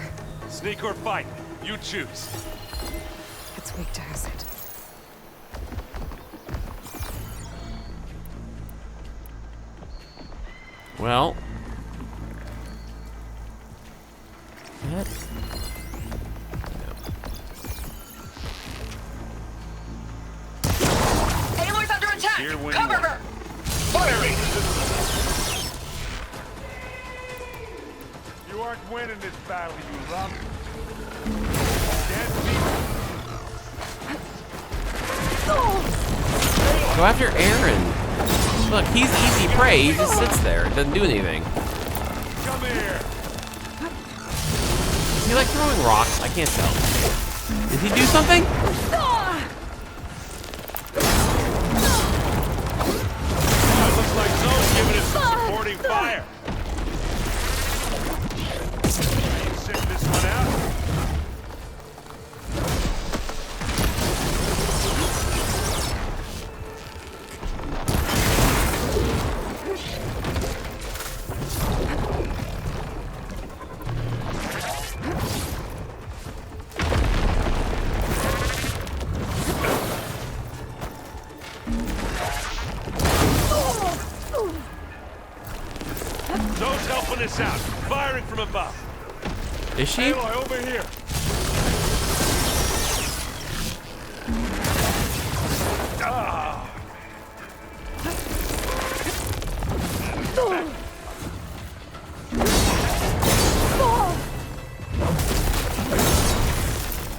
Sneak or fight, you choose. It's weak to acid. Well. What? Aloy's under attack! Here when Cover you her! Firing! You aren't winning this battle, you lump. Can't beat Go after Aaron. Look, he's easy prey. He just sits there. Doesn't do anything. Come here. Is he like throwing rocks? I can't tell. Did he do something? It looks like Zoe's giving us some supporting fire. Can you sit this one out? Zoe's helping us out, firing from above. Is she? Aloy, over here. Ah.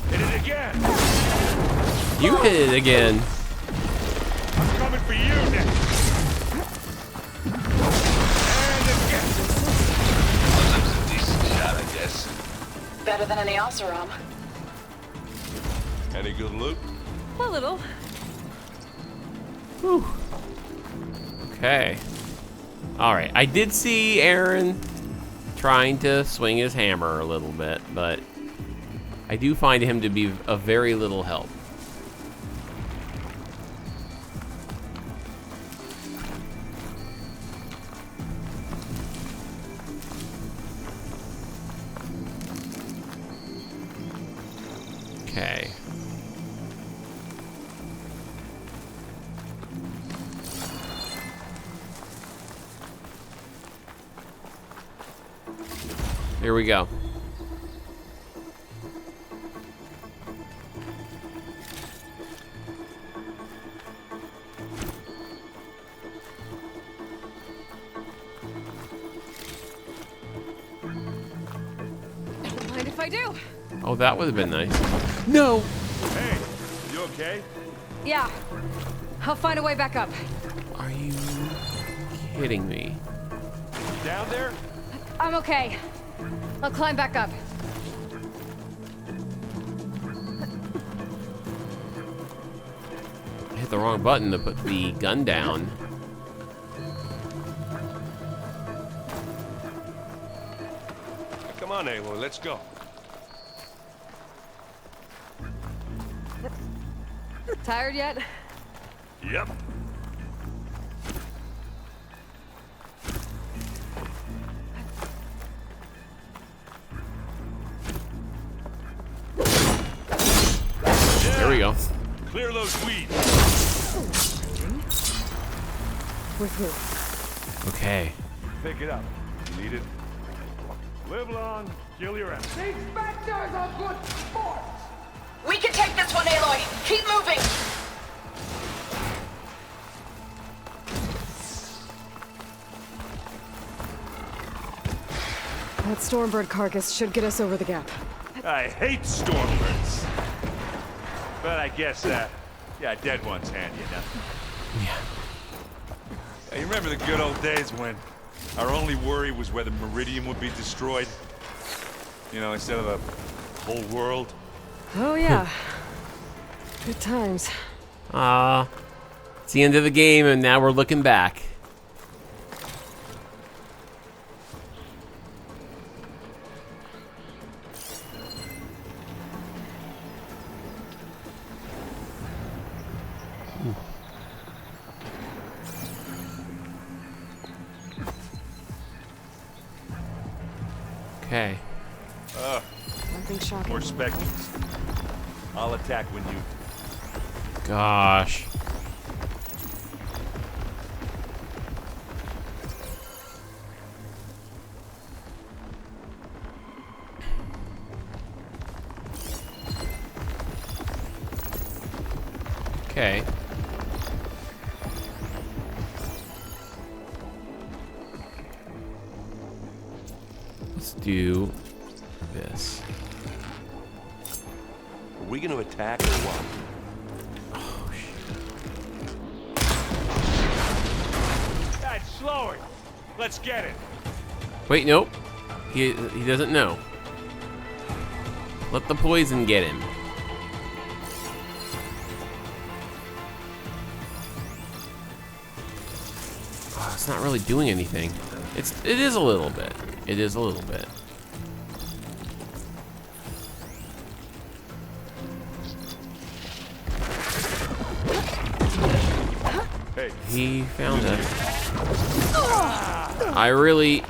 Hit it again. You hit it again. I'm coming for you next. And again. That was a decent shot, I guess. Better than any Oseram. Any good loot? A little. Whew. Okay. Alright, I did see Aaron trying to swing his hammer a little bit, but I do find him to be of very little help. Okay. Here we go. Don't mind if I do. Oh, that would have been nice. No! Hey, you okay? Yeah. I'll find a way back up. Are you kidding me? Down there? I'm okay. I'll climb back up. I hit the wrong button to put the gun down. Come on, Aloy, let's go. Tired yet? Yep. There we go. Clear those weeds. With who? Okay. Pick it up. You need it? Live long, kill your enemy. These specters are good sport! We can take this one, Aloy! Keep moving! That Stormbird carcass should get us over the gap. I hate Stormbirds. But I guess, yeah, dead ones hand you nothing. Yeah. You remember the good old days when our only worry was whether Meridian would be destroyed? You know, instead of the whole world? Oh, yeah. Good times. It's the end of the game, and now we're looking back. Okay. Nothing shocking. More specters. I'll attack when you... Gosh. Okay. Let's do this. Are we gonna attack or what? Oh, shit. That's slower. Let's get it. Wait, nope. He doesn't know. Let the poison get him. Oh, it's not really doing anything. It is a little bit. It is a little bit. Hey. He found us. I really...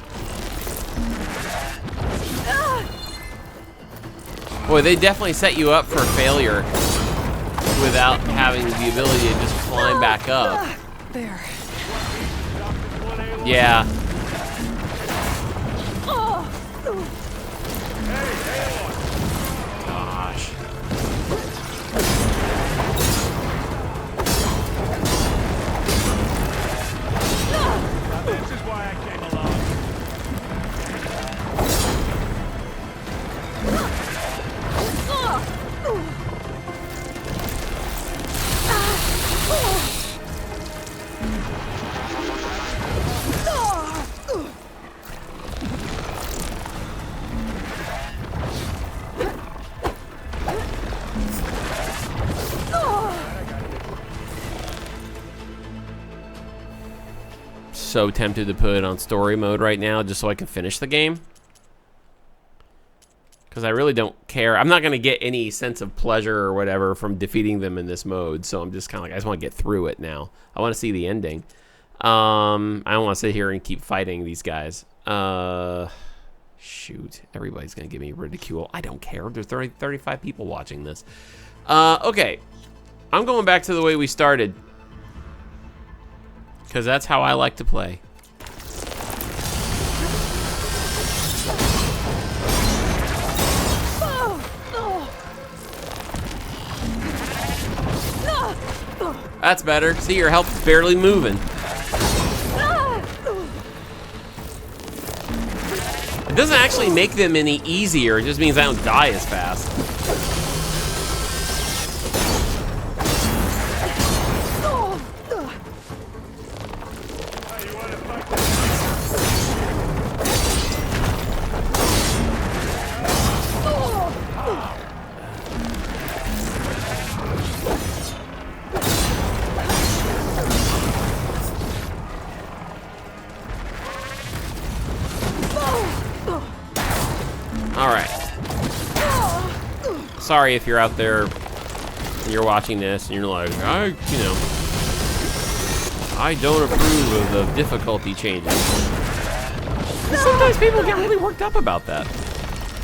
Boy, they definitely set you up for failure without having the ability to just climb back up. There. Yeah. Gosh. This is why I came along. So tempted to put it on story mode right now just so I can finish the game. Because I really don't care. I'm not going to get any sense of pleasure or whatever from defeating them in this mode. So I'm just kind of like, I just want to get through it now. I want to see the ending. I don't want to sit here and keep fighting these guys. Shoot. Everybody's going to give me ridicule. I don't care. There's 35 people watching this. Okay. I'm going back to the way we started. Because that's how I like to play. That's better. See, your health is barely moving. It doesn't actually make them any easier. It just means I don't die as fast. Sorry if you're out there and you're watching this and you're like, I don't approve of the difficulty changes. Sometimes people get really worked up about that.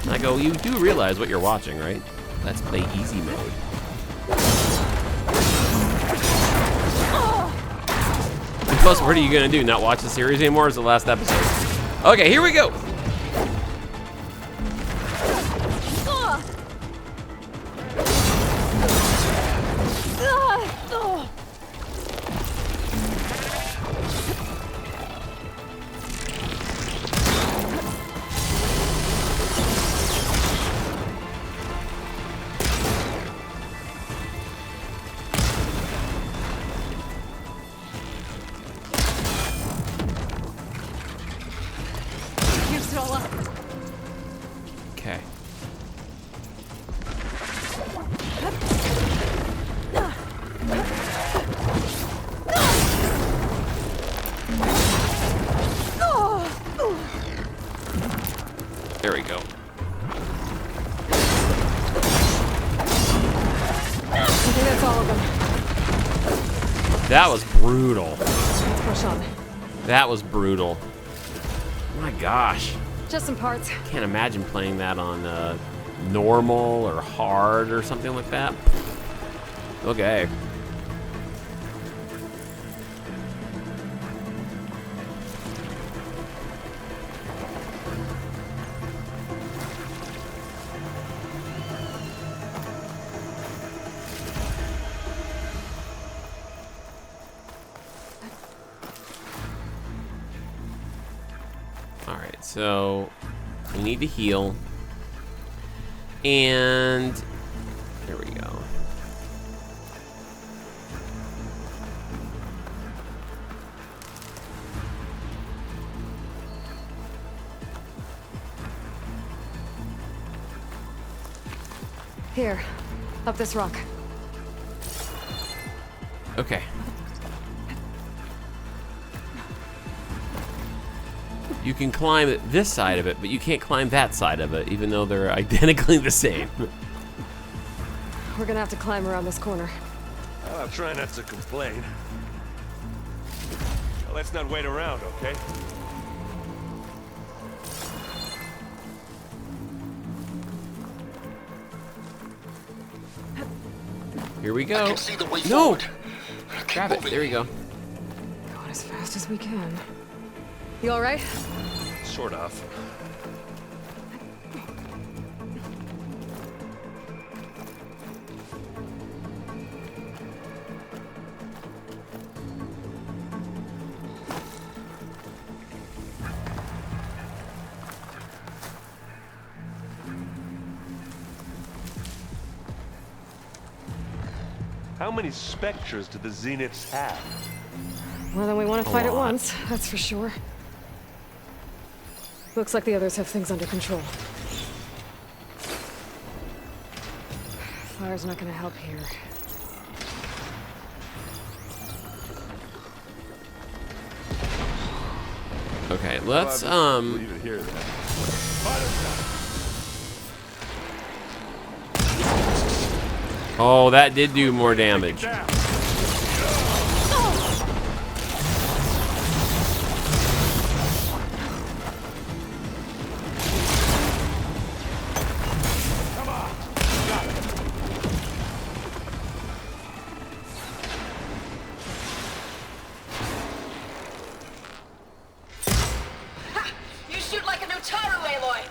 And I go, you do realize what you're watching, right? Let's play easy mode. And plus, what are you gonna do? Not watch the series anymore? It's the last episode. Okay, here we go. all up. Okay. There we go. I think that's all of them. That was brutal. Let's push on. That was brutal. My gosh. Just some parts. Can't imagine playing that on normal or hard or something like that. Okay. Alright, so we need to heal. And there we go. Here, up this rock. Okay. You can climb this side of it, but you can't climb that side of it, even though they're identically the same. We're gonna have to climb around this corner. I'll try not to complain. Well, let's not wait around, okay? Here we go. No! Grab it. There we go. Going as fast as we can. You all right? Sort of. How many specters do the Zeniths have? More than we want to fight at lot. once, that's for sure. Looks like the others have things under control. Fire's not gonna help here. Okay, let's Leave it here then. Oh, that did do more damage. You shoot like a Nutaru, Aloy!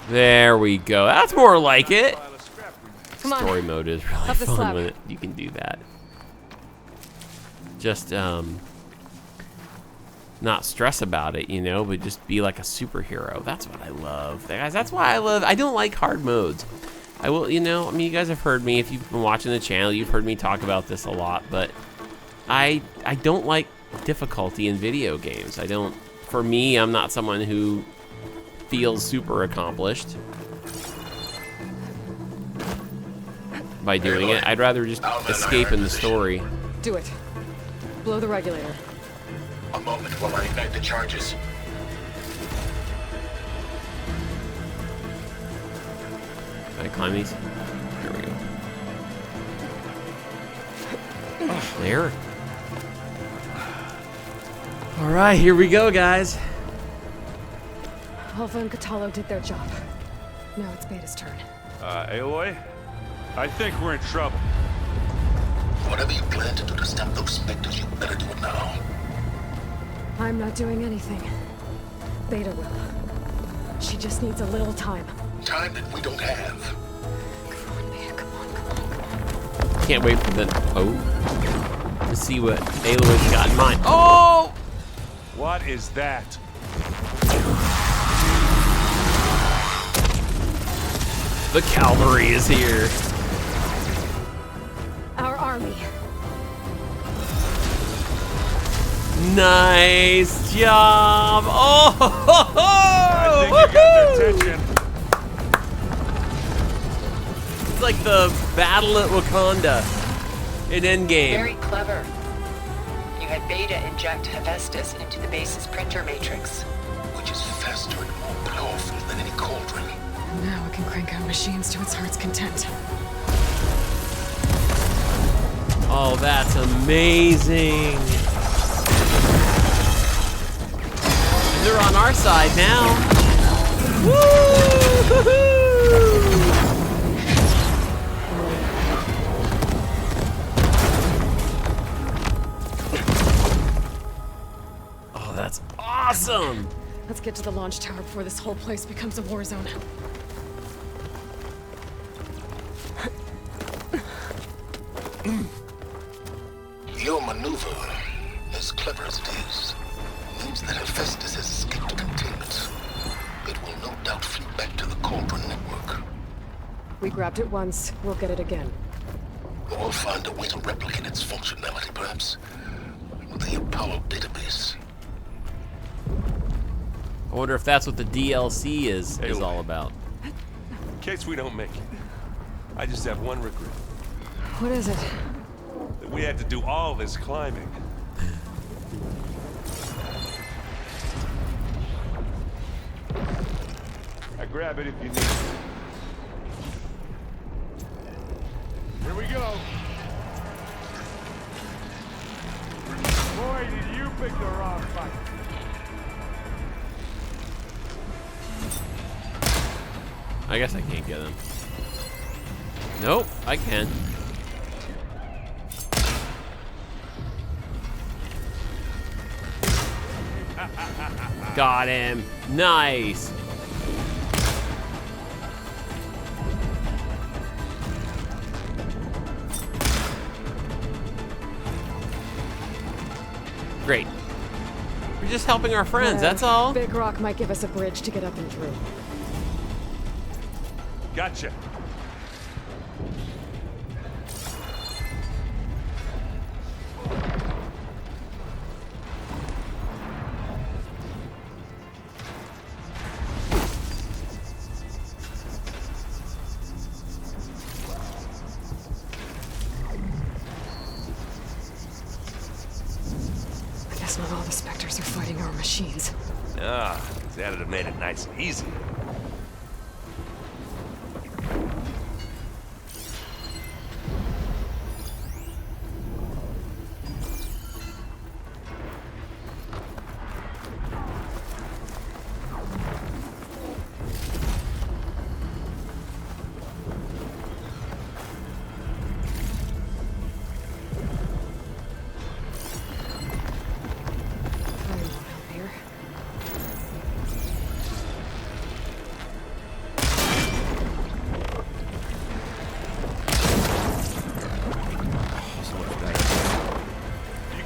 There we go. That's more like it. Come on. Story mode is really Up the fun slab. when you can do that. Just not stress about it, you know, but just be like a superhero. That's what I love, guys. That's why I don't like hard modes. I will, you know, I mean, you guys have heard me. If you've been watching the channel, you've heard me talk about this a lot, but I don't like difficulty in video games. I don't. For me, I'm not someone who feels super accomplished by doing it. I'd rather just escape in the story. Do it. Blow the regulator. A moment while I ignite the charges. Can I climb these? There we go. Oh, there. All right, here we go, guys. Alpha and Catalo did their job. Now it's Beta's turn. Aloy? I think we're in trouble. Whatever you plan to do to stop those specters, you better do it now. I'm not doing anything. Beta will. She just needs a little time. Time that we don't have. Can't wait for the to see what Aloy's got in mind. Oh! What is that? The cavalry is here. Our army. Nice job! Oh! I think you got their attention. It's like the battle at Wakanda in Endgame. Very clever. You had Beta inject Hephaestus into the base's printer matrix. Which is faster and more powerful than any cauldron. Now it can crank out machines to its heart's content. Oh, that's amazing. And they're on our side now. Woo! Oh, that's awesome. Let's get to the launch tower before this whole place becomes a war zone. Your maneuver, as clever as it is, means that Hephaestus has escaped containment. It will no doubt flee back to the Cauldron network. We grabbed it once, we'll get it again. Or find a way to replicate its functionality, perhaps. The Apollo database. I wonder if that's what the DLC is all about. In case we don't make it, I just have one regret. What is it? That we had to do all this climbing. I grab it if you need it. Here we go. Boy, did you pick the wrong fight. I guess I can't get him. Nope, I can. Got him. Nice. Great. We're just helping our friends, that's all. Big Rock might give us a bridge to get up and through. Gotcha. I guess not all the Spectres are fighting our machines. Ah, that'd have made it nice and easy.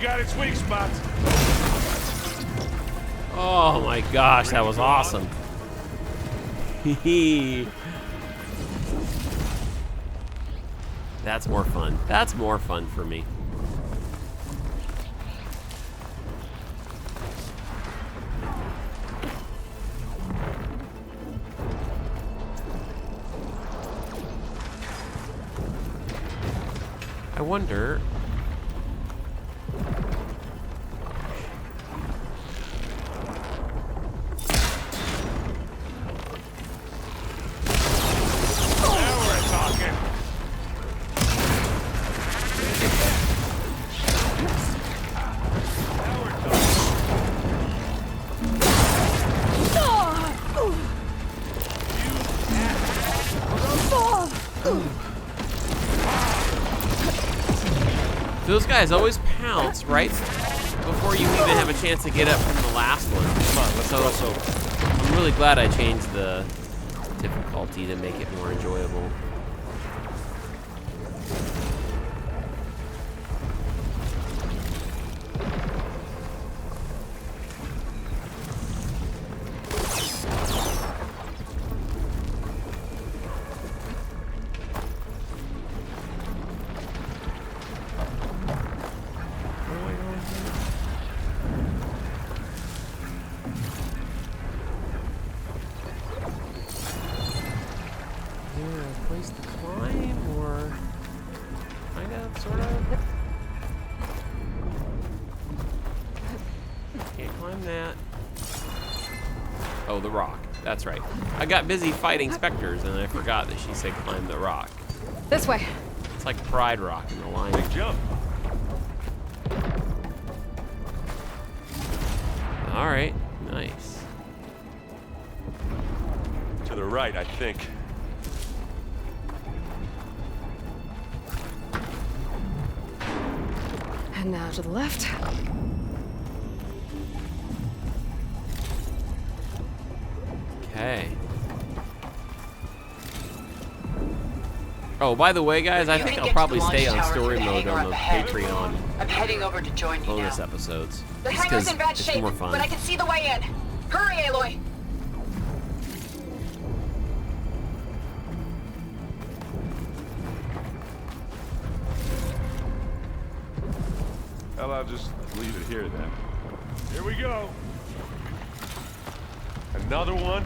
Got its weak spots. Oh my gosh, that was awesome. That's more fun. That's more fun for me. I wonder. Those guys always pounce right before you even have a chance to get up from the last one. Come on, let's go. I'm really glad I changed the difficulty to make it more enjoyable. climb that. Oh, the rock. That's right. I got busy fighting specters, and I forgot that she said climb the rock. This way. It's like Pride Rock in the line. Big jump. All right. Nice. To the right, I think. And now to the left. Okay. Oh, by the way, guys, I think I'll probably stay on story mode on the Patreon I'm heading over to join you bonus now. episodes. The Just hangar's 'cause in bad it's shape, more fun. but I can see the way in. Hurry, Aloy! Well, I'll just leave it here then. Here we go. Another one.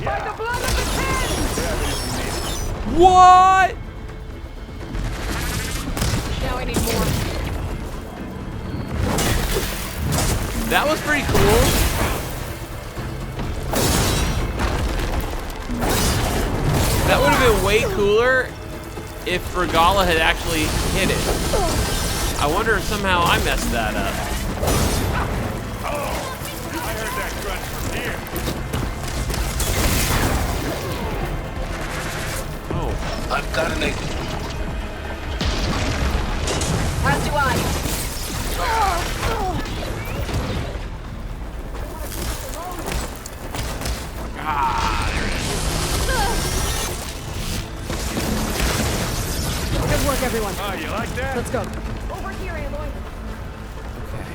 By the blood of the ten! What? Now I need more. That was pretty cool. That would have been way cooler if Regala had actually hit it. I wonder if somehow I messed that up. I heard that grunt from here. Oh. I've got an ankle. As do I. Ah, there it is. Good work, everyone. Oh, you like that? Let's go. Over here, Aloy. Okay.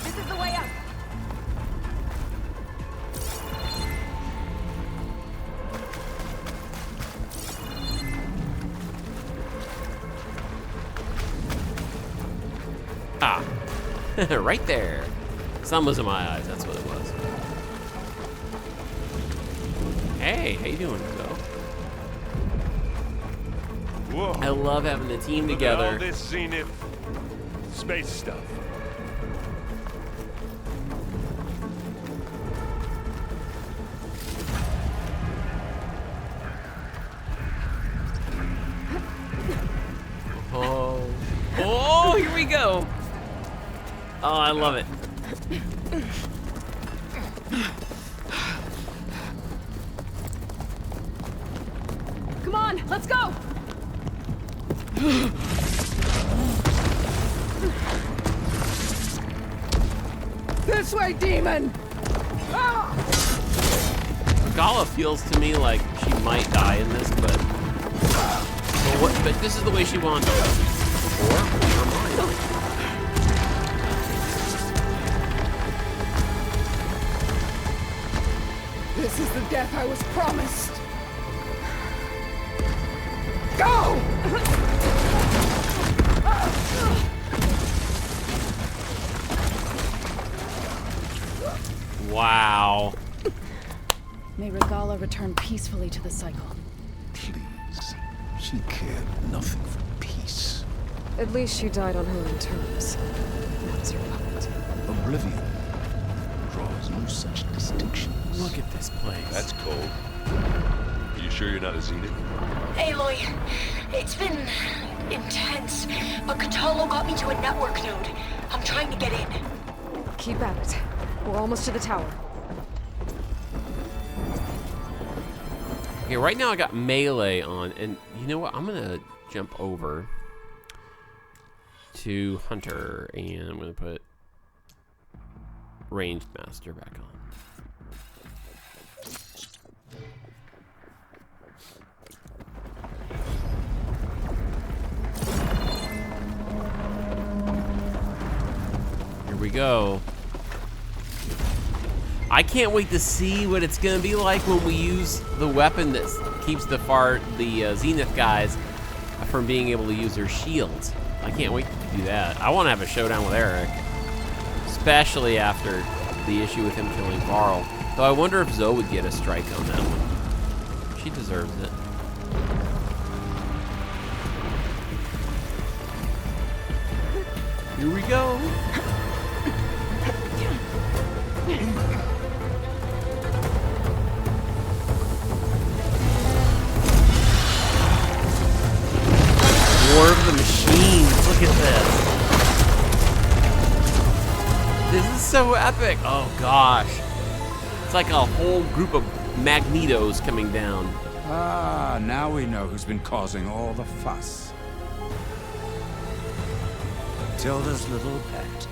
This is the way up. Ah. Right there. Sun was in my eyes, that's what it was. Hey, how you doing, Joe? Whoa. I love having the team Look at all together. this zenith space stuff. Oh. Oh, here we go. Oh, I love it. Come on, let's go. This way, demon! Gala feels to me like she might die in this, but this is the way she wanted to go. Or her mind. This is the death I was promised. Go! Wow. May Regala return peacefully to the cycle. Please. She cared nothing for peace. At least she died on her own terms. Not as her puppet. Oblivion draws no such distinctions. Look at this place. That's cold. Are you sure you're not a zenith? Aloy, it's been intense, but Katalo got me to a network node. I'm trying to get in. Keep at it. We're almost to the tower. Okay, right now I got melee on, and you know what? I'm gonna jump over to Hunter, and I'm gonna put Ranged Master back on. go. I can't wait to see what it's gonna be like when we use the weapon that keeps the Zenith guys from being able to use their shields. I can't wait to do that. I want to have a showdown with Eric, especially after the issue with him killing Varl. Though I wonder if Zoe would get a strike on that one. She deserves it. Here we go. War of the Machines. Look at this. This is so epic. Oh gosh. It's like a whole group of Magnetos coming down. Ah, now we know who's been causing all the fuss. Tilda's little pet.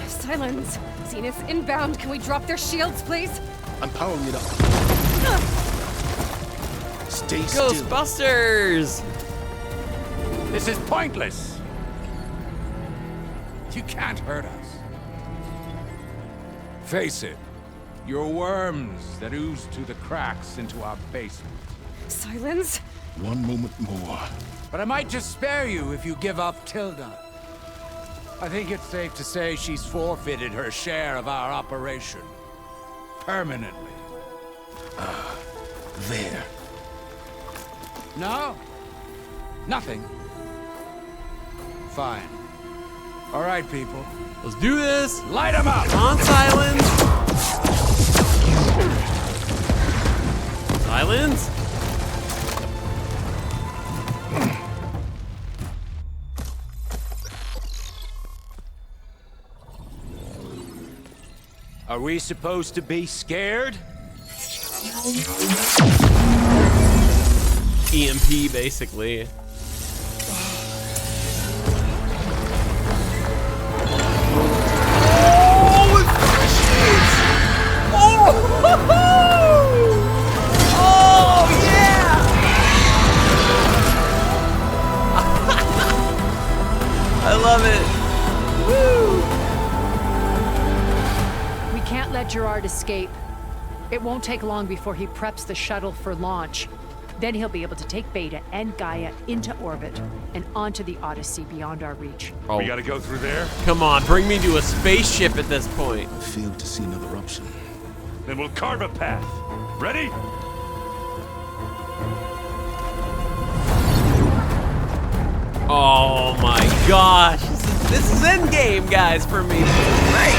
Silence. Zenith's inbound. Can we drop their shields, please? I'm powering it up. Stay still. Ghostbusters! This is pointless. You can't hurt us. Face it. You're worms that ooze through the cracks into our basement. Silence? One moment more. But I might just spare you if you give up Tilda. I think it's safe to say she's forfeited her share of our operation. Permanently. There. No? Nothing. Fine. All right, people. Let's do this. Light 'em up! On, Silence! Silence? Are we supposed to be scared? EMP, basically. I love it. Woo! We can't let Gerard escape. It won't take long before he preps the shuttle for launch. Then he'll be able to take Beta and Gaia into orbit and onto the Odyssey beyond our reach. Oh. We gotta go through there? Come on, bring me to a spaceship at this point. I failed to see another option. Then we'll carve a path. Ready? Oh my gosh. This is Endgame, guys, for me. This is great.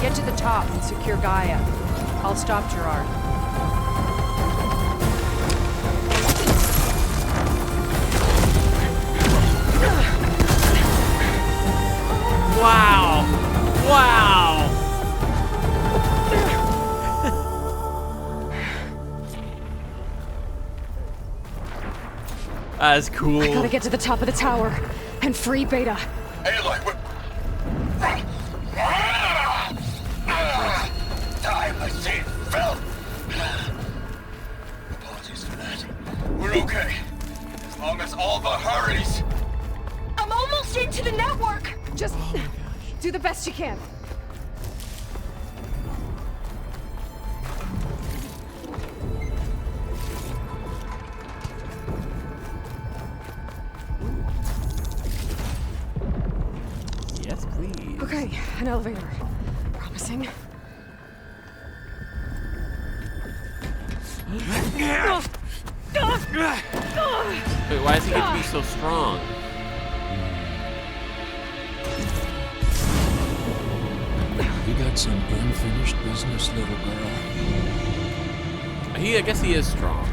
Get to the top and secure Gaia. I'll stop Gerard. Wow. Wow. That's cool. I gotta get to the top of the tower and free Beta. Aloy, time machine filth! Apologies for that. We're okay. As long as Alva hurries. I'm almost into the network! Just do the best you can. Yes, please. Okay, an elevator. Promising. Wait, why does he get to be so strong? You got some unfinished business, little girl. I guess he is strong.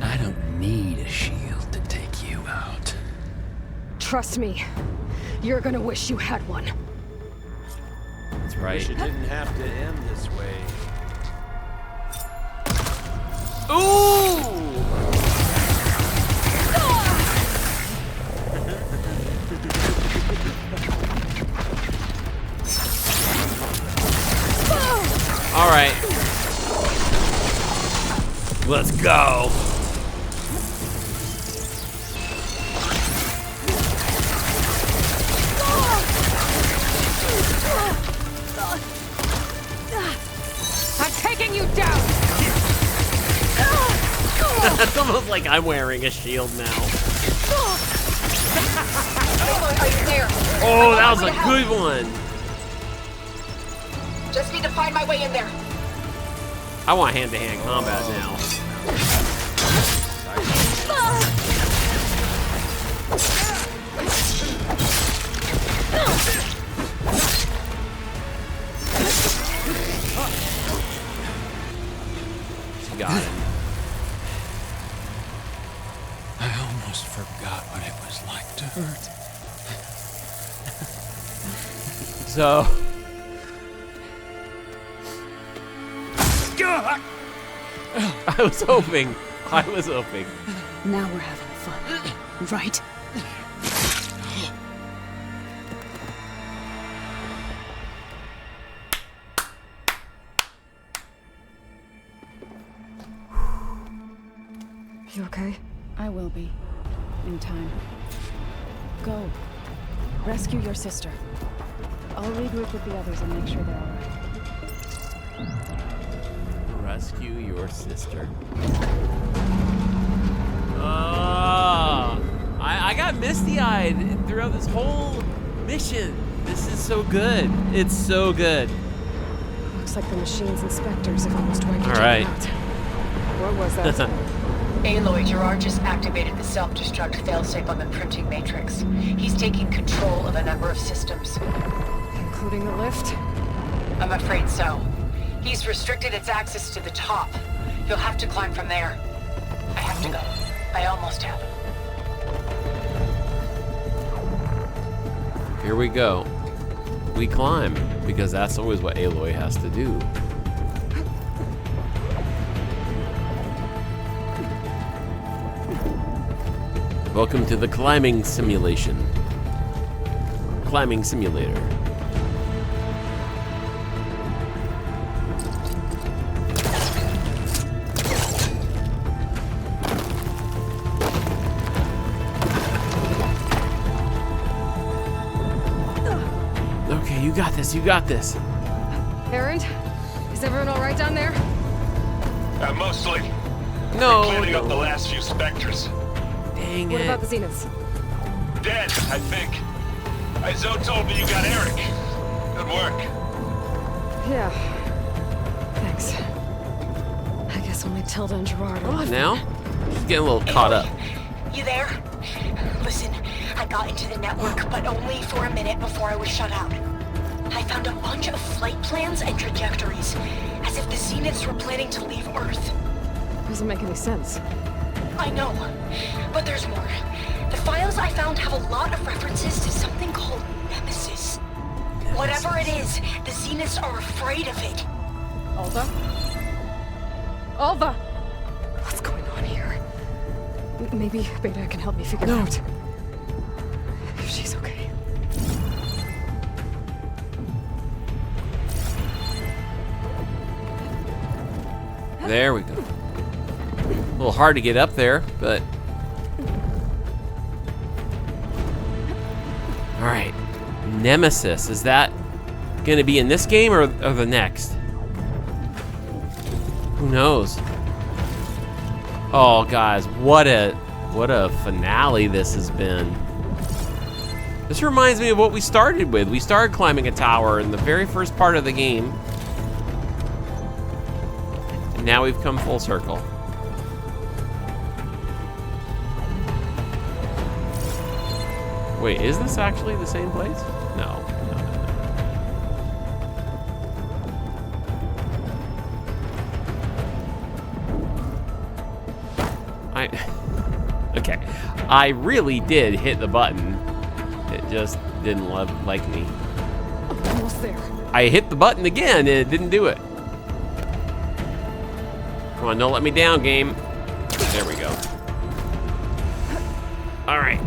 I don't need a shield to take you out. Trust me, you're gonna wish you had one. That's right. Wish it didn't have to end this way. Ooh! All right. Let's go. I'm taking you down. It's almost like I'm wearing a shield now. Are you there? Oh, that was a good one. Just need to find my way in there. I want hand-to-hand combat now. Got it. I almost forgot what it was like to hurt. So. I was hoping. Now we're having fun, right? You okay? I will be. In time. Go. Rescue your sister. I'll regroup with the others and make sure they're alright. Rescue your sister. I got misty-eyed throughout this whole mission. This is so good. It's so good. Looks like the machine's inspectors have almost wiped All right. out. What was that? Aloy, Gerard just activated the self-destruct failsafe on the printing matrix. He's taking control of a number of systems. Including the lift? I'm afraid so. He's restricted its access to the top. You'll have to climb from there. I have to go. I almost have. Here we go. We climb, because that's always what Aloy has to do. Welcome to the climbing simulation. Climbing simulator. Okay, you got this, you got this. Erend, is everyone all right down there? Mostly. No. Cleaning up the last few specters. Dang What it. about the Zeniths? Dead, I think. Zoe told me you got Eric. Good work. Yeah. Thanks. I guess only Tilda and Gerard are Come on left. now. She's getting a little caught up. You there? Listen, I got into the network, but only for a minute before I was shut out. I found a bunch of flight plans and trajectories, as if the Zeniths were planning to leave Earth. Doesn't make any sense. I know, but there's more. The files I found have a lot of references to something called Nemesis. Whatever it is, the Zeniths are afraid of it. Alva? Alva! What's going on here? Maybe Beta can help me figure it out. If she's okay. There we go. A little hard to get up there, but... Alright. Nemesis. Is that going to be in this game or the next? Who knows? Oh, guys. What a finale this has been. This reminds me of what we started with. We started climbing a tower in the very first part of the game. And now we've come full circle. Wait, is this actually the same place? No. Okay. I really did hit the button It just didn't like me. I'm almost there. I hit the button again and it didn't do it. Come on, don't let me down, game. There we go. All right.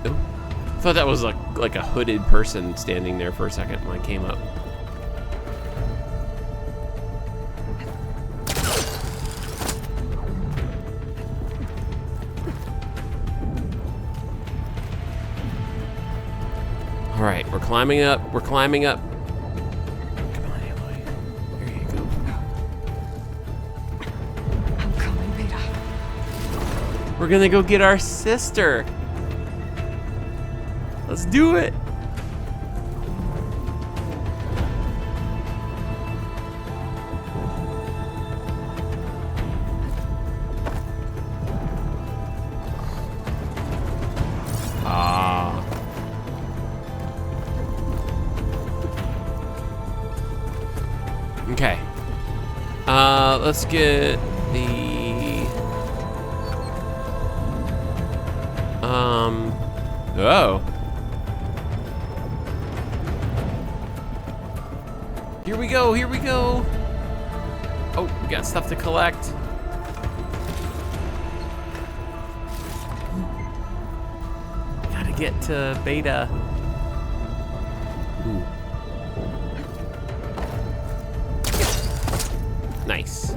Ooh. I thought that was like a hooded person standing there for a second when I came up. All right, we're climbing up. We're climbing up. Come on, Aloy. There you go. I'm coming, Beta. We're gonna go get our sister. Let's do it. Okay. Let's get the oh. Here we go, here we go. Oh, we got stuff to collect. Gotta get to Beta. Ooh. Nice.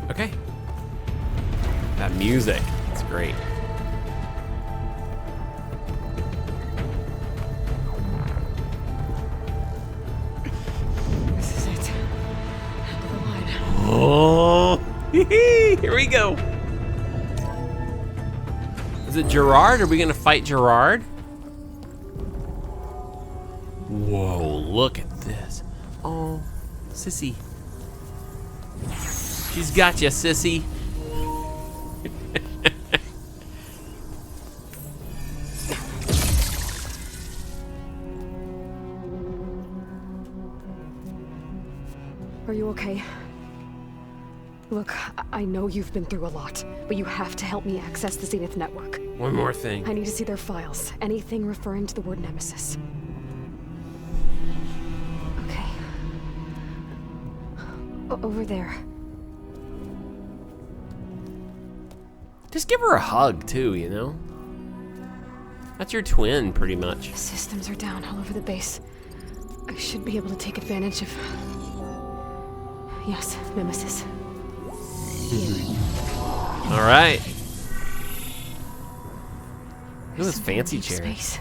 Okay. That music, it's great. This is it. End of the line. Oh, here we go. Is it Gerard? Are we gonna fight Gerard? Whoa, look at this. Oh, sissy. She's got you, sissy. Are you okay? Look, I know you've been through a lot, but you have to help me access the Zenith network. One more thing. I need to see their files. Anything referring to the word Nemesis. Okay. Over there. Just give her a hug, too, you know? That's your twin, pretty much. The systems are down all over the base. I should be able to take advantage of... Yes, Nemesis. All right. Look at this fancy chair. Space.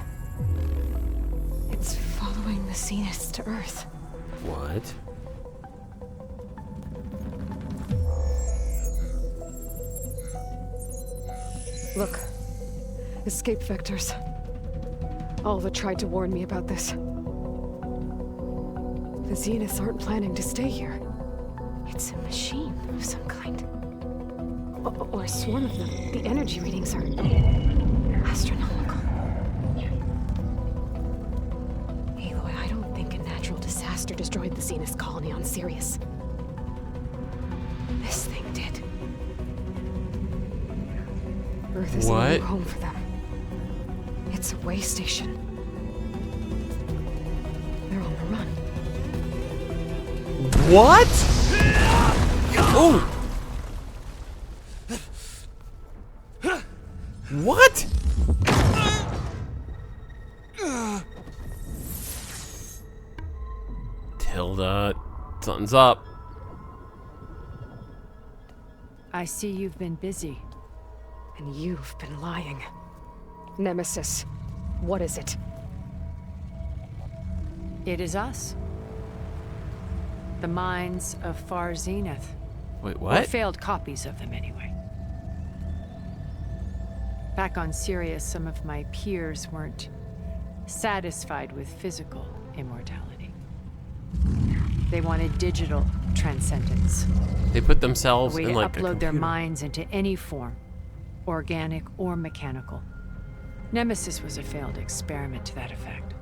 It's following the Zeniths to Earth. What? Look. Escape vectors. Alva tried to warn me about this. The Zeniths aren't planning to stay here. It's a machine of some kind. Or a swarm of them. The energy readings are astronomical. Aloy, I don't think a natural disaster destroyed the Zenith colony on Sirius. This thing did. Earth is a new home for them. It's a way station. They're on the run. What? Oh! What? Tilda, something's up. I see you've been busy. And you've been lying. Nemesis, what is it? It is us. The minds of Far Zenith. Wait, what? Or failed copies of them, anyway. Back on Sirius, some of my peers weren't satisfied with physical immortality. They wanted digital transcendence. They put themselves in like a upload computer. their minds into any form, organic or mechanical. Nemesis was a failed experiment to that effect.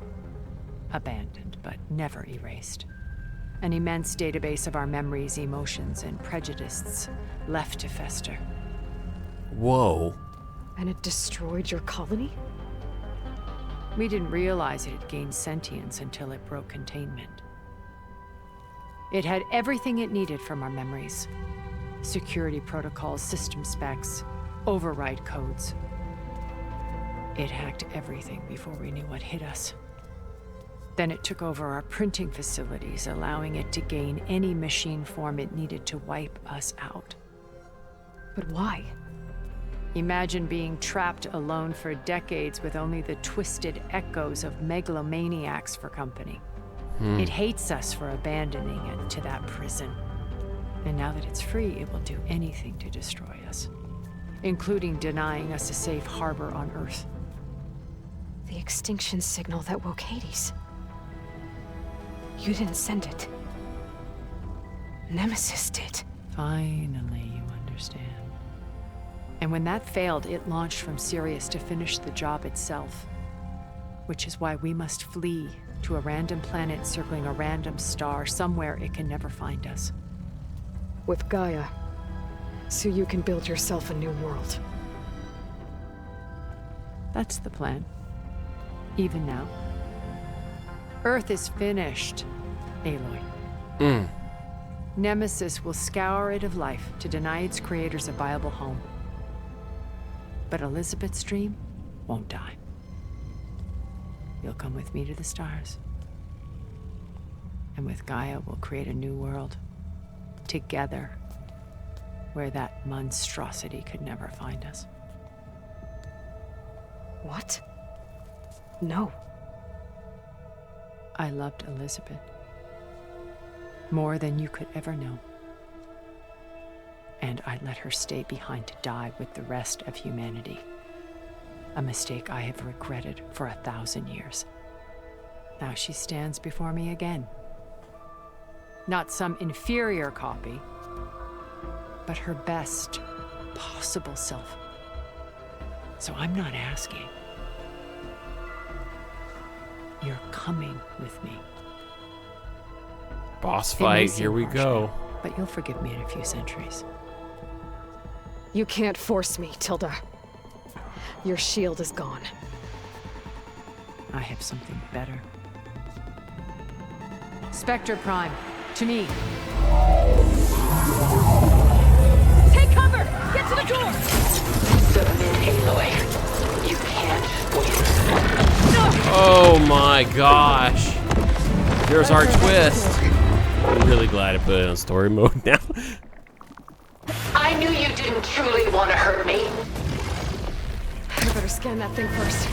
Abandoned, but never erased. An immense database of our memories, emotions, and prejudices left to fester. Whoa. And it destroyed your colony? We didn't realize it had gained sentience until it broke containment. It had everything it needed from our memories. Security protocols, system specs, override codes. It hacked everything before we knew what hit us. Then it took over our printing facilities, allowing it to gain any machine form it needed to wipe us out. But why? Imagine being trapped alone for decades with only the twisted echoes of megalomaniacs for company. It hates us for abandoning it to that prison. And now that it's free, it will do anything to destroy us, including denying us a safe harbor on Earth. The extinction signal that woke Hades. You didn't send it. Nemesis did. Finally, you understand. And when that failed, it launched from Sirius to finish the job itself. Which is why we must flee to a random planet circling a random star, somewhere it can never find us. With Gaia. So you can build yourself a new world. That's the plan. Even now. Earth is finished, Aloy. Nemesis will scour it of life to deny its creators a viable home. But Elizabeth's dream won't die. You'll come with me to the stars. And with Gaia, we'll create a new world. Together. Where that monstrosity could never find us. What? No. I loved Elizabeth. More than you could ever know. And I let her stay behind to die with the rest of humanity. A mistake I have regretted for 1,000 years. Now she stands before me again. Not some inferior copy, but her best possible self. So I'm not asking. You're coming with me. Boss fight, here we go. But you'll forgive me in a few centuries. You can't force me, Tilda. Your shield is gone. I have something better. Spectre Prime, to me. Take cover! Get to the door! Submit, Aloy. You can't win. Oh my gosh. There's our twist. I'm really glad I put it on story mode now. I knew you didn't truly want to hurt me. I better scan that thing first.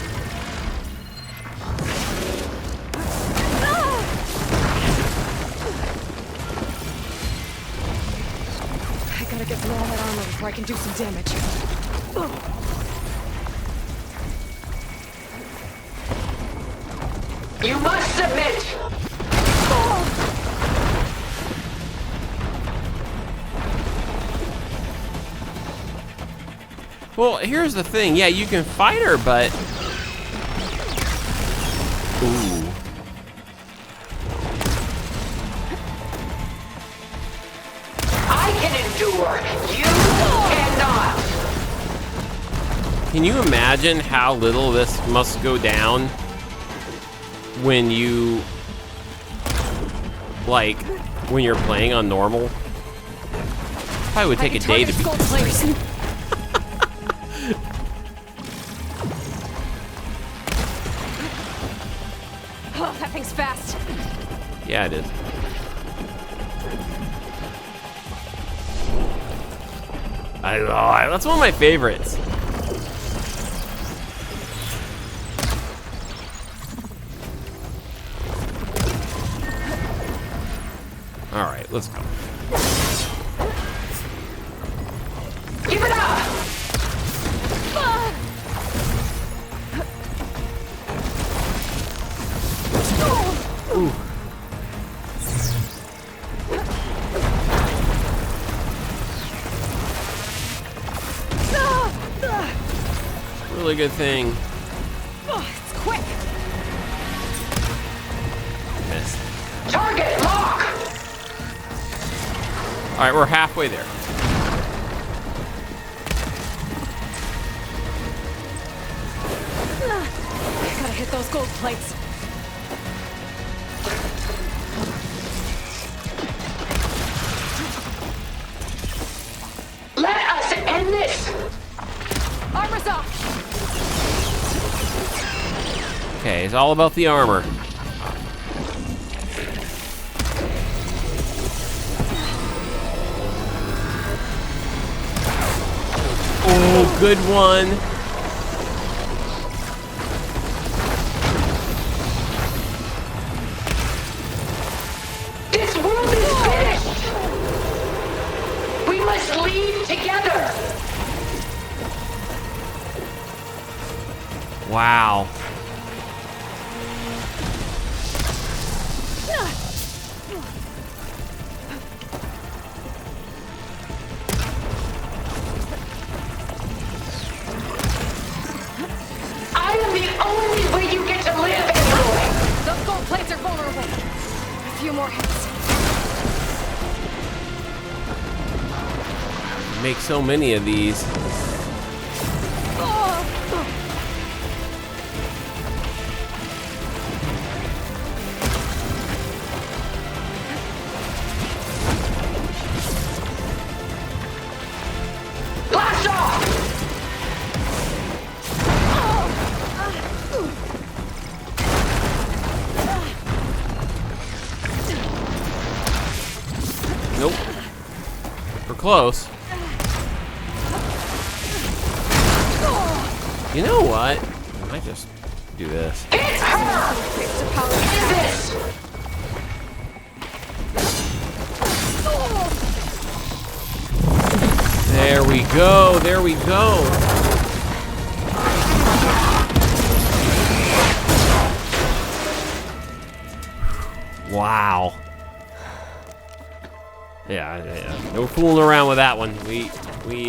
I gotta get through all that armor before I can do some damage. You must submit! Well, here's the thing. Yeah, you can fight her, but... Ooh. I can endure. You cannot. Can you imagine how little this must go down when you... like, when you're playing on normal? Probably would take a day to beat this thing. Oh, that thing's fast. Yeah, it is. I know, that's one of my favorites. All right, let's go. Give it up! Ooh. Really good thing. Oh, it's quick. Miss. Target lock! All right, we're halfway there. gold plates. Let us end this! Armor's up! Okay, it's all about the armor. Oh, good one. This world is finished! We must leave together! Wow. I am the only way you get to live, Aloy! Those gold plates are vulnerable. A few more hits. Make so many of these. Blast off! Nope. We're close. You know what? I might just do this. Hit her! End this! There we go. There we go. Wow. Yeah. No fooling around with that one. We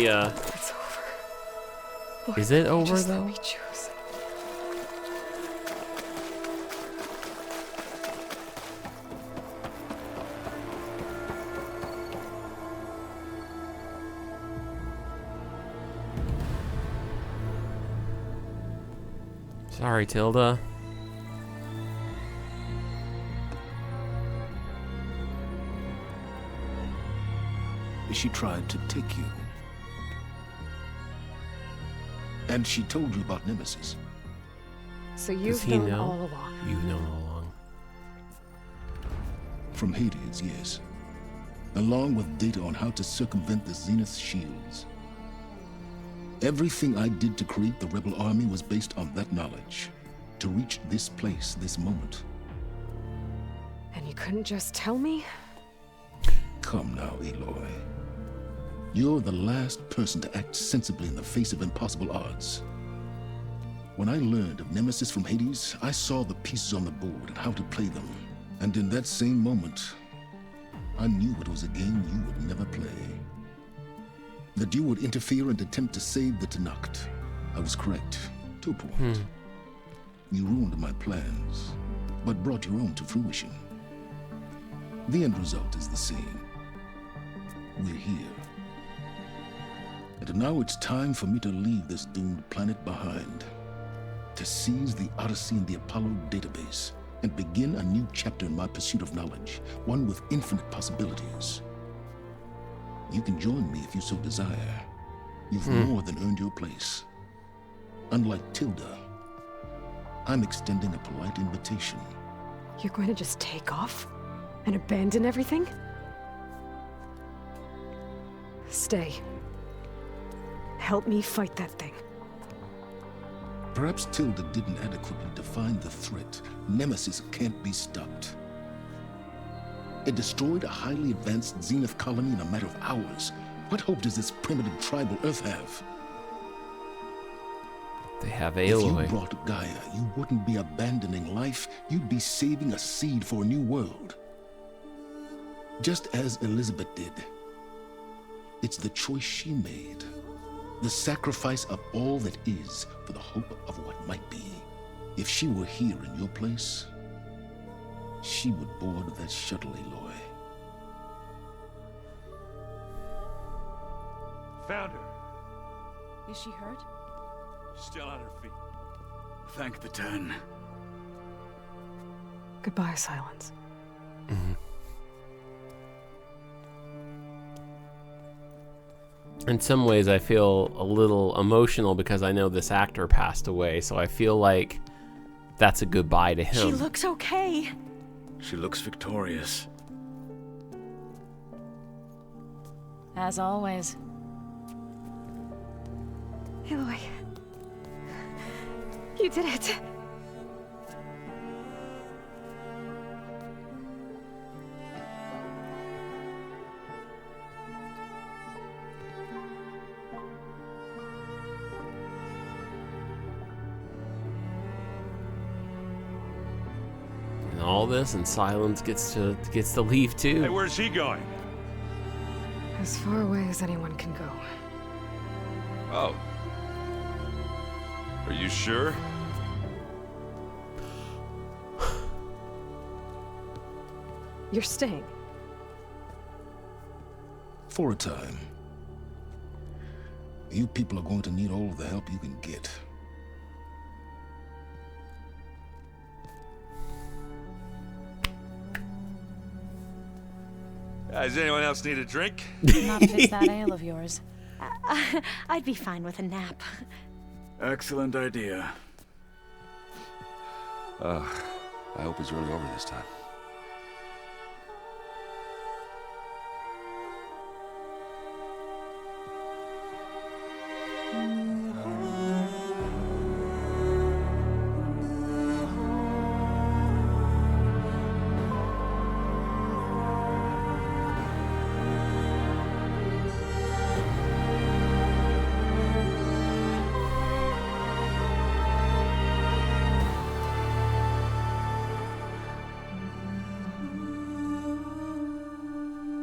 It's over. Is it over Just though? let me choose. Sorry, Tilda. She tried to take you. And she told you about Nemesis. So Does you've he known know? all along. You've known all along. From Hades, yes. Along with data on how to circumvent the Zenith shields. Everything I did to create the rebel army was based on that knowledge. To reach this place, this moment. And you couldn't just tell me? Come now, Aloy. You're the last person to act sensibly in the face of impossible odds. When I learned of Nemesis from Hades, I saw the pieces on the board and how to play them. And in that same moment, I knew it was a game you would never play. That you would interfere and attempt to save the Tanakh. I was correct, to a point. You ruined my plans, but brought your own to fruition. The end result is the same. We're here. And now it's time for me to leave this doomed planet behind. To seize the Odyssey and the Apollo database and begin a new chapter in my pursuit of knowledge, one with infinite possibilities. You can join me if you so desire. You've more than earned your place. Unlike Tilda, I'm extending a polite invitation. You're going to just take off? And abandon everything? Stay. Help me fight that thing. Perhaps Tilda didn't adequately define the threat. Nemesis can't be stopped. It destroyed a highly advanced Zenith colony in a matter of hours. What hope does this primitive tribal Earth have? They have If Aloy. you brought Gaia, you wouldn't be abandoning life. You'd be saving a seed for a new world. Just as Elizabeth did. It's the choice she made. The sacrifice of all that is for the hope of what might be. If she were here in your place, she would board that shuttle, Aloy. Found her. Is she hurt? Still on her feet. Thank the 10. Goodbye, silence. In some ways, I feel a little emotional because I know this actor passed away, so I feel like that's a goodbye to him. She looks okay. She looks victorious. As always. Aloy. You did it. And all this, and Silence gets to leave too. Hey, where's he going? As far away as anyone can go. Oh. Are you sure? You're staying. For a time. You people are going to need all of the help you can get. Does anyone else need a drink? Not fix that ale of yours. I'd be fine with a nap. Excellent idea. I hope it's really over this time.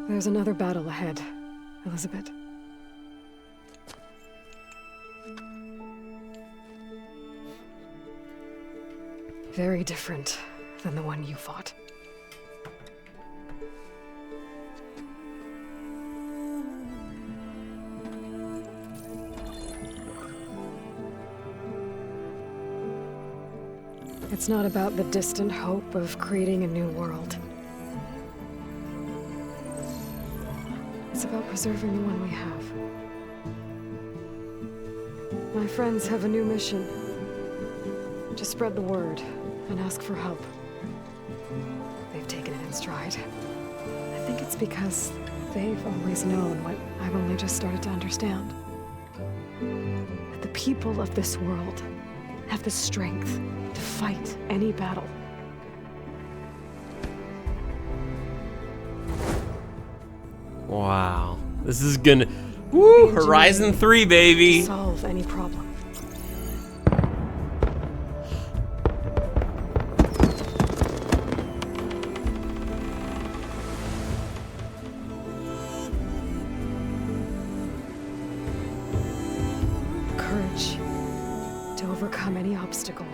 There's another battle ahead, Elizabeth. Very different than the one you fought. It's not about the distant hope of creating a new world. It's about preserving the one we have. My friends have a new mission. To spread the word and ask for help. They've taken it in stride. I think it's because they've always known what I've only just started to understand. That the people of this world have the strength to fight any battle. Wow. This is gonna... Woo! Horizon 3, baby! Solve any problem. Courage to overcome any obstacle.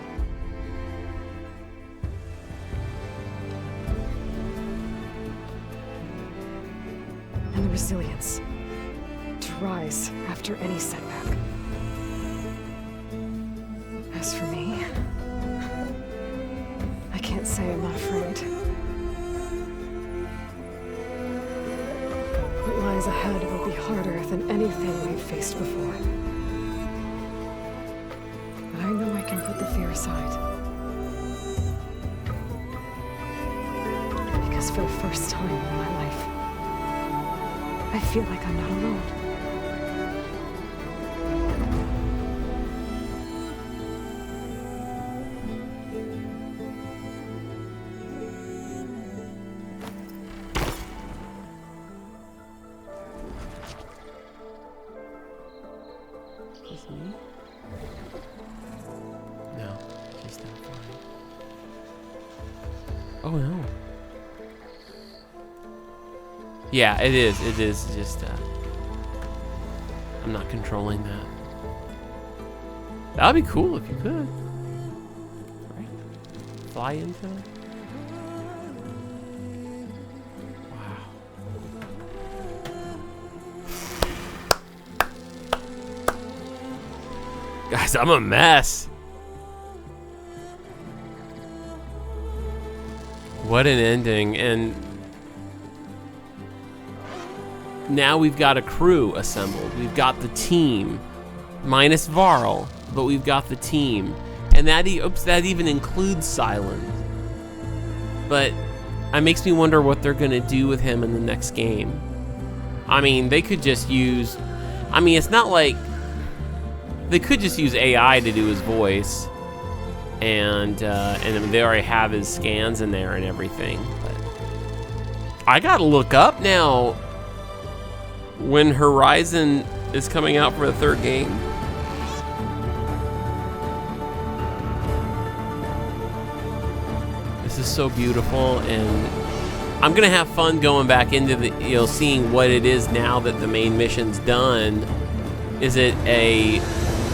And the resilience to rise after any setback. As for me, I can't say I'm not afraid. What lies ahead will be harder than anything we've faced before. But I know I can put the fear aside. Because for the first time in my life, I feel like I'm not alone. No, she's not fine. Oh no. Yeah, it is. It is just, I'm not controlling that. That'd be cool if you could. Right? Fly into it. Wow. Guys, I'm a mess. What an ending. And now we've got a crew assembled. We've got the team, minus Varl, but we've got the team. And that even includes Silence. But it makes me wonder what they're gonna do with him in the next game. I mean, they could just use, I mean, it's not like, they could just use AI to do his voice, and they already have his scans in there and everything. But I gotta look up now when Horizon is coming out for the third game. This is so beautiful, and I'm gonna have fun going back into the, you know, seeing what it is now that the main mission's done. Is it a,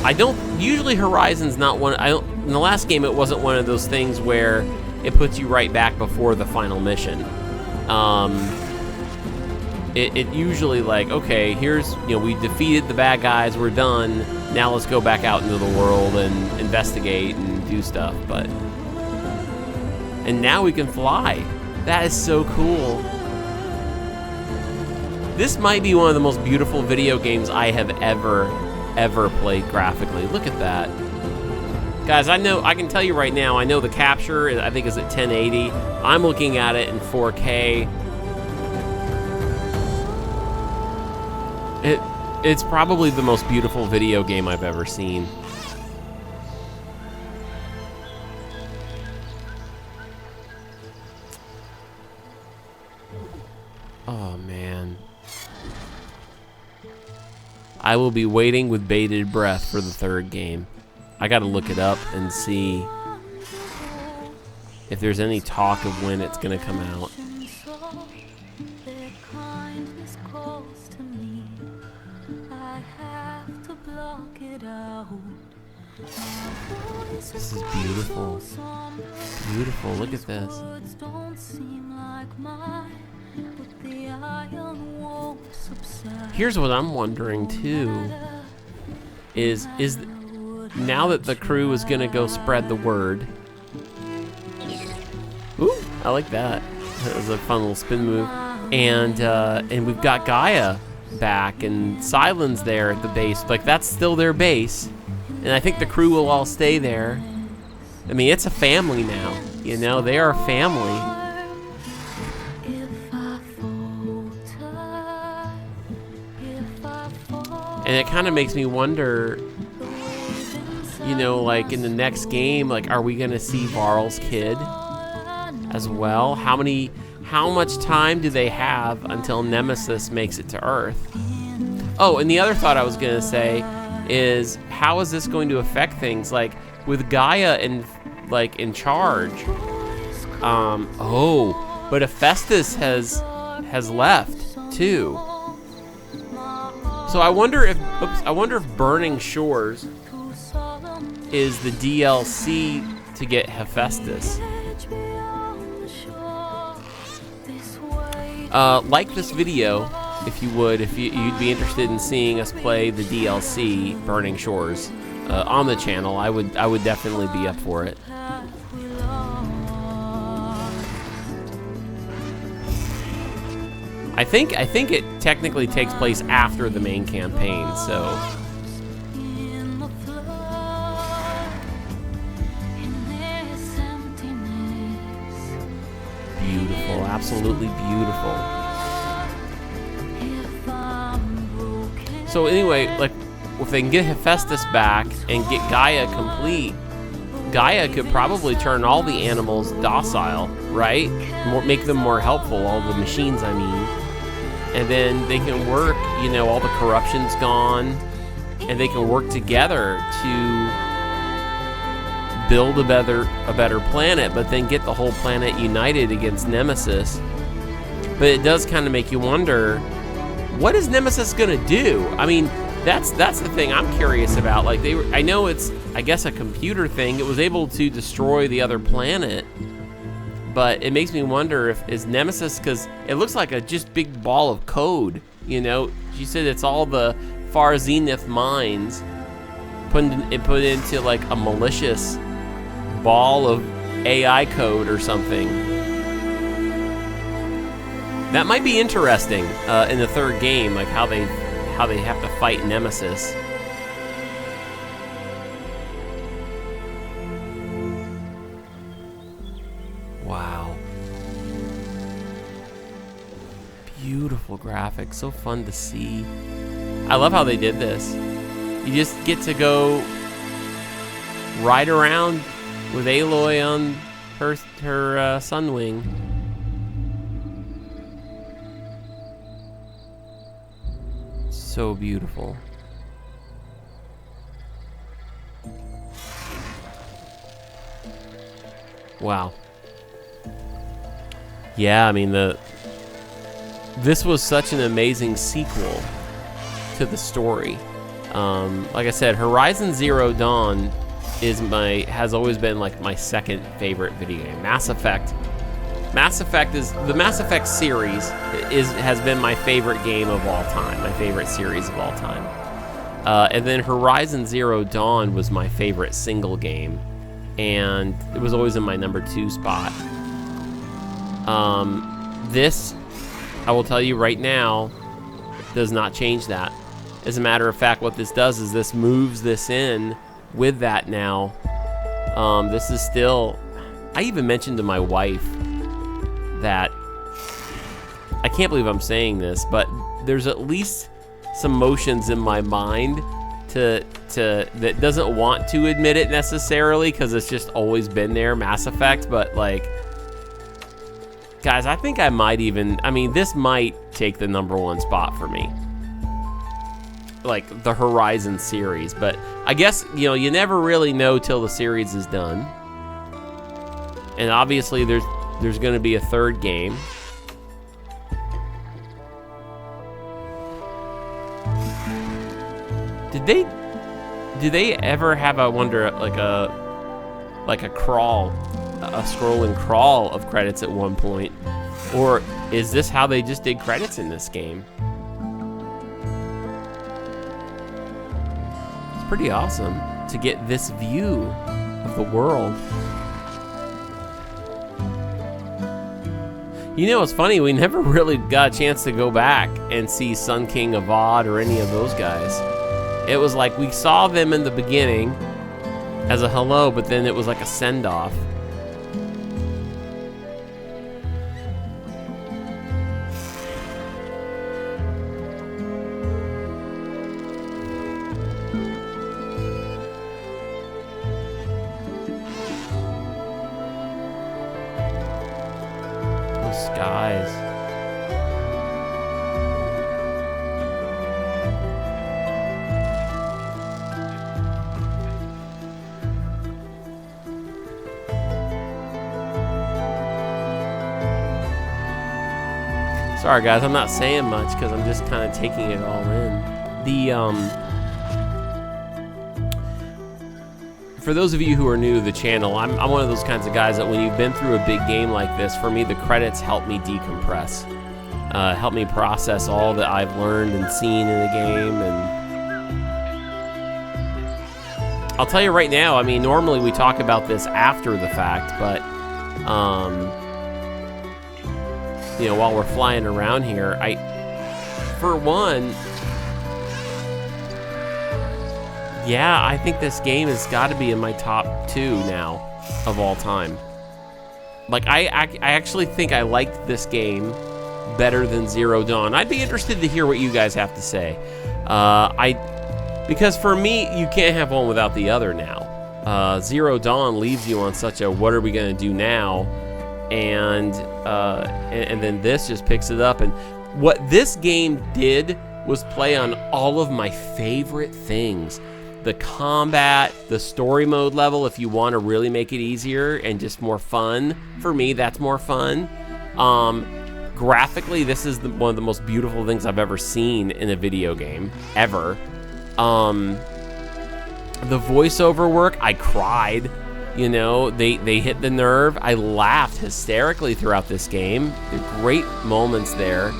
I don't, usually Horizon's not one, in the last game it wasn't one of those things where it puts you right back before the final mission. It usually like, okay, here's, you know, we defeated the bad guys, we're done, now let's go back out into the world and investigate and do stuff, but, and now we can fly. That is so cool. This might be one of the most beautiful video games I have ever played graphically. Look at that. Guys, I know, I can tell you right now, I know the capture, I think, is at 1080. I'm looking at it in 4K. It's probably the most beautiful video game I've ever seen. Oh, man. I will be waiting with bated breath for the third game. I gotta look it up and see if there's any talk of when it's gonna come out. This is beautiful. Beautiful, look at this. Here's what I'm wondering too, is now that the crew is gonna go spread the word. Ooh, I like that. That was a fun little spin move. And we've got Gaia back and Silence there at the base. Like, that's still their base. And I think the crew will all stay there. I mean, it's a family now. You know, they are a family. And it kind of makes me wonder, you know, like in the next game, like, are we gonna see Varl's kid as well? How much time do they have until Nemesis makes it to Earth? Oh, and the other thought I was gonna say is, how is this going to affect things? Like, with Gaia in charge. Oh, but Hephaestus has left too. So I wonder if Burning Shores is the DLC to get Hephaestus. Like this video if you would, if you'd be interested in seeing us play the DLC Burning Shores on the channel. I would definitely be up for it. I think it technically takes place after the main campaign, so. Beautiful, absolutely beautiful. So anyway, like, if they can get Hephaestus back and get Gaia complete, Gaia could probably turn all the animals docile, right? Make them more helpful, all the machines, I mean. And then they can work, you know, all the corruption's gone, and they can work together to build a better planet, but then get the whole planet united against Nemesis. But it does kind of make you wonder, what is Nemesis gonna do? I mean, that's the thing I'm curious about. Like, I know it's, I guess, a computer thing. It was able to destroy the other planet, but it makes me wonder if is Nemesis, because it looks like a just big ball of code. You know, she said it's all the Far Zenith minds put into like a malicious ball of AI code or something. That might be interesting in the third game, like how they have to fight Nemesis. Wow. Beautiful graphics, so fun to see. I love how they did this. You just get to go ride around with Aloy on her Sunwing. So beautiful. Wow. Yeah, I mean this was such an amazing sequel to the story. Like I said, Horizon Zero Dawn has always been like my second favorite video game. Mass Effect is the Mass Effect series has been my favorite game of all time, my favorite series of all time. And then Horizon Zero Dawn was my favorite single game, and it was always in my number 2 spot. This, I will tell you right now, does not change that. As a matter of fact, what this does is this moves this in with that now. This is still, I even mentioned to my wife that, I can't believe I'm saying this, but there's at least some motions in my mind that doesn't want to admit it necessarily, because it's just always been there, Mass Effect, but like, guys, I think I might even, I mean, this might take the number 1 spot for me. Like, the Horizon series, but I guess, you know, you never really know till the series is done. And obviously there's going to be a third game. Did they ever have, I wonder, like a crawl, a scroll and crawl of credits at one point? Or is this how they just did credits in this game? It's pretty awesome to get this view of the world. You know, it's funny, we never really got a chance to go back and see Sun King Avad or any of those guys. It was like we saw them in the beginning as a hello, but then it was like a send-off. Those skies. Sorry guys, I'm not saying much because I'm just kind of taking it all in. For those of you who are new to the channel, I'm one of those kinds of guys that when you've been through a big game like this, for me the credits help me decompress. Help me process all that I've learned and seen in the game. And I'll tell you right now, I mean, normally we talk about this after the fact, but you know, while we're flying around here, for one, yeah, I think this game has got to be in my top 2 now of all time. Like, I actually think I liked this game better than Zero Dawn. I'd be interested to hear what you guys have to say. Because for me, you can't have one without the other now. Zero Dawn leaves you on such a what are we going to do now? And then this just picks it up. And what this game did was play on all of my favorite things. The combat, the story mode level, if you want to really make it easier and just more fun. For me, that's more fun. Graphically, this is one of the most beautiful things I've ever seen in a video game, ever. The voiceover work, I cried. You know, they hit the nerve. I laughed hysterically throughout this game. There are great moments there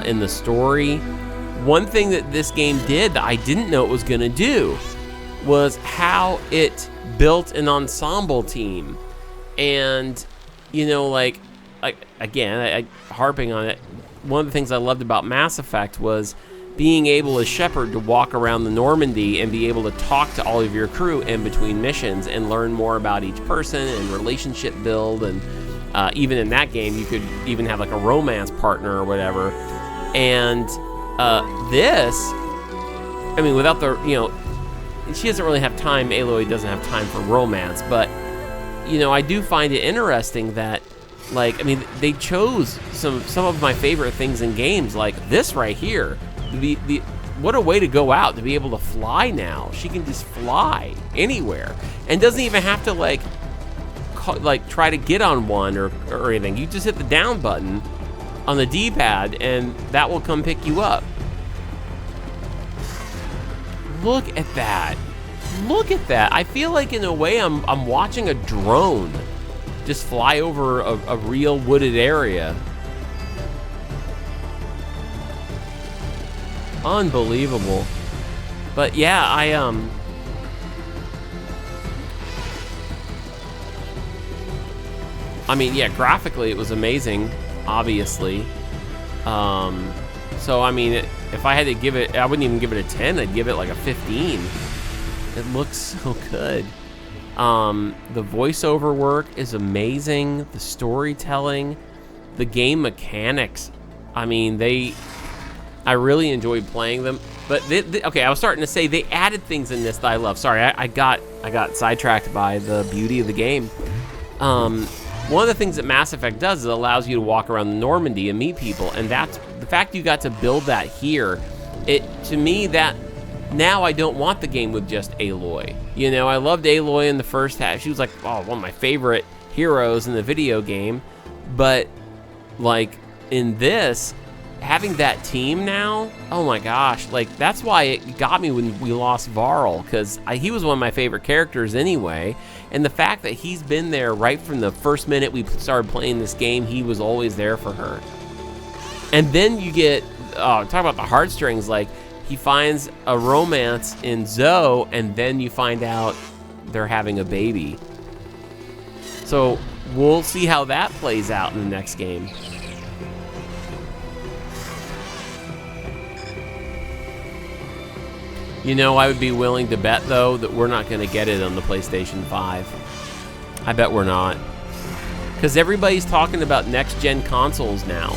in the story. One thing that this game did that I didn't know it was going to do was how it built an ensemble team. And, you know, like, again, harping on it, one of the things I loved about Mass Effect was being able as Shepard to walk around the Normandy and be able to talk to all of your crew in between missions and learn more about each person and relationship build. And even in that game, you could even have like a romance partner or whatever. And this, I mean, without the, you know, she doesn't really have time, Aloy doesn't have time for romance, but, you know, I do find it interesting that, like, I mean, they chose some of my favorite things in games, like this right here. What a way to go out, to be able to fly now. She can just fly anywhere and doesn't even have to like try to get on one or anything. You just hit the down button on the D-pad and that will come pick you up. Look at that. Look at that. I feel like in a way I'm watching a drone just fly over a real wooded area. Unbelievable. But yeah, I mean, yeah, graphically it was amazing, obviously. So I mean, if I had to give it, I wouldn't even give it a 10, I'd give it like a 15. It looks so good. The voiceover work is amazing. The storytelling, the game mechanics. I mean, I really enjoyed playing them. But okay, I was starting to say they added things in this that I love. Sorry, I got sidetracked by the beauty of the game. One of the things that Mass Effect does is it allows you to walk around Normandy and meet people, and that's the fact you got to build that here. To me, that now I don't want the game with just Aloy. You know, I loved Aloy in the first half. She was like, oh, one of my favorite heroes in the video game. But like in this, having that team now, oh my gosh, like that's why it got me when we lost Varl, because he was one of my favorite characters anyway. And the fact that he's been there right from the first minute we started playing this game, he was always there for her. And then you get, talk about the heartstrings, like he finds a romance in Zoe, and then you find out they're having a baby. So we'll see how that plays out in the next game. You know, I would be willing to bet, though, that we're not going to get it on the PlayStation 5. I bet we're not. Because everybody's talking about next-gen consoles now.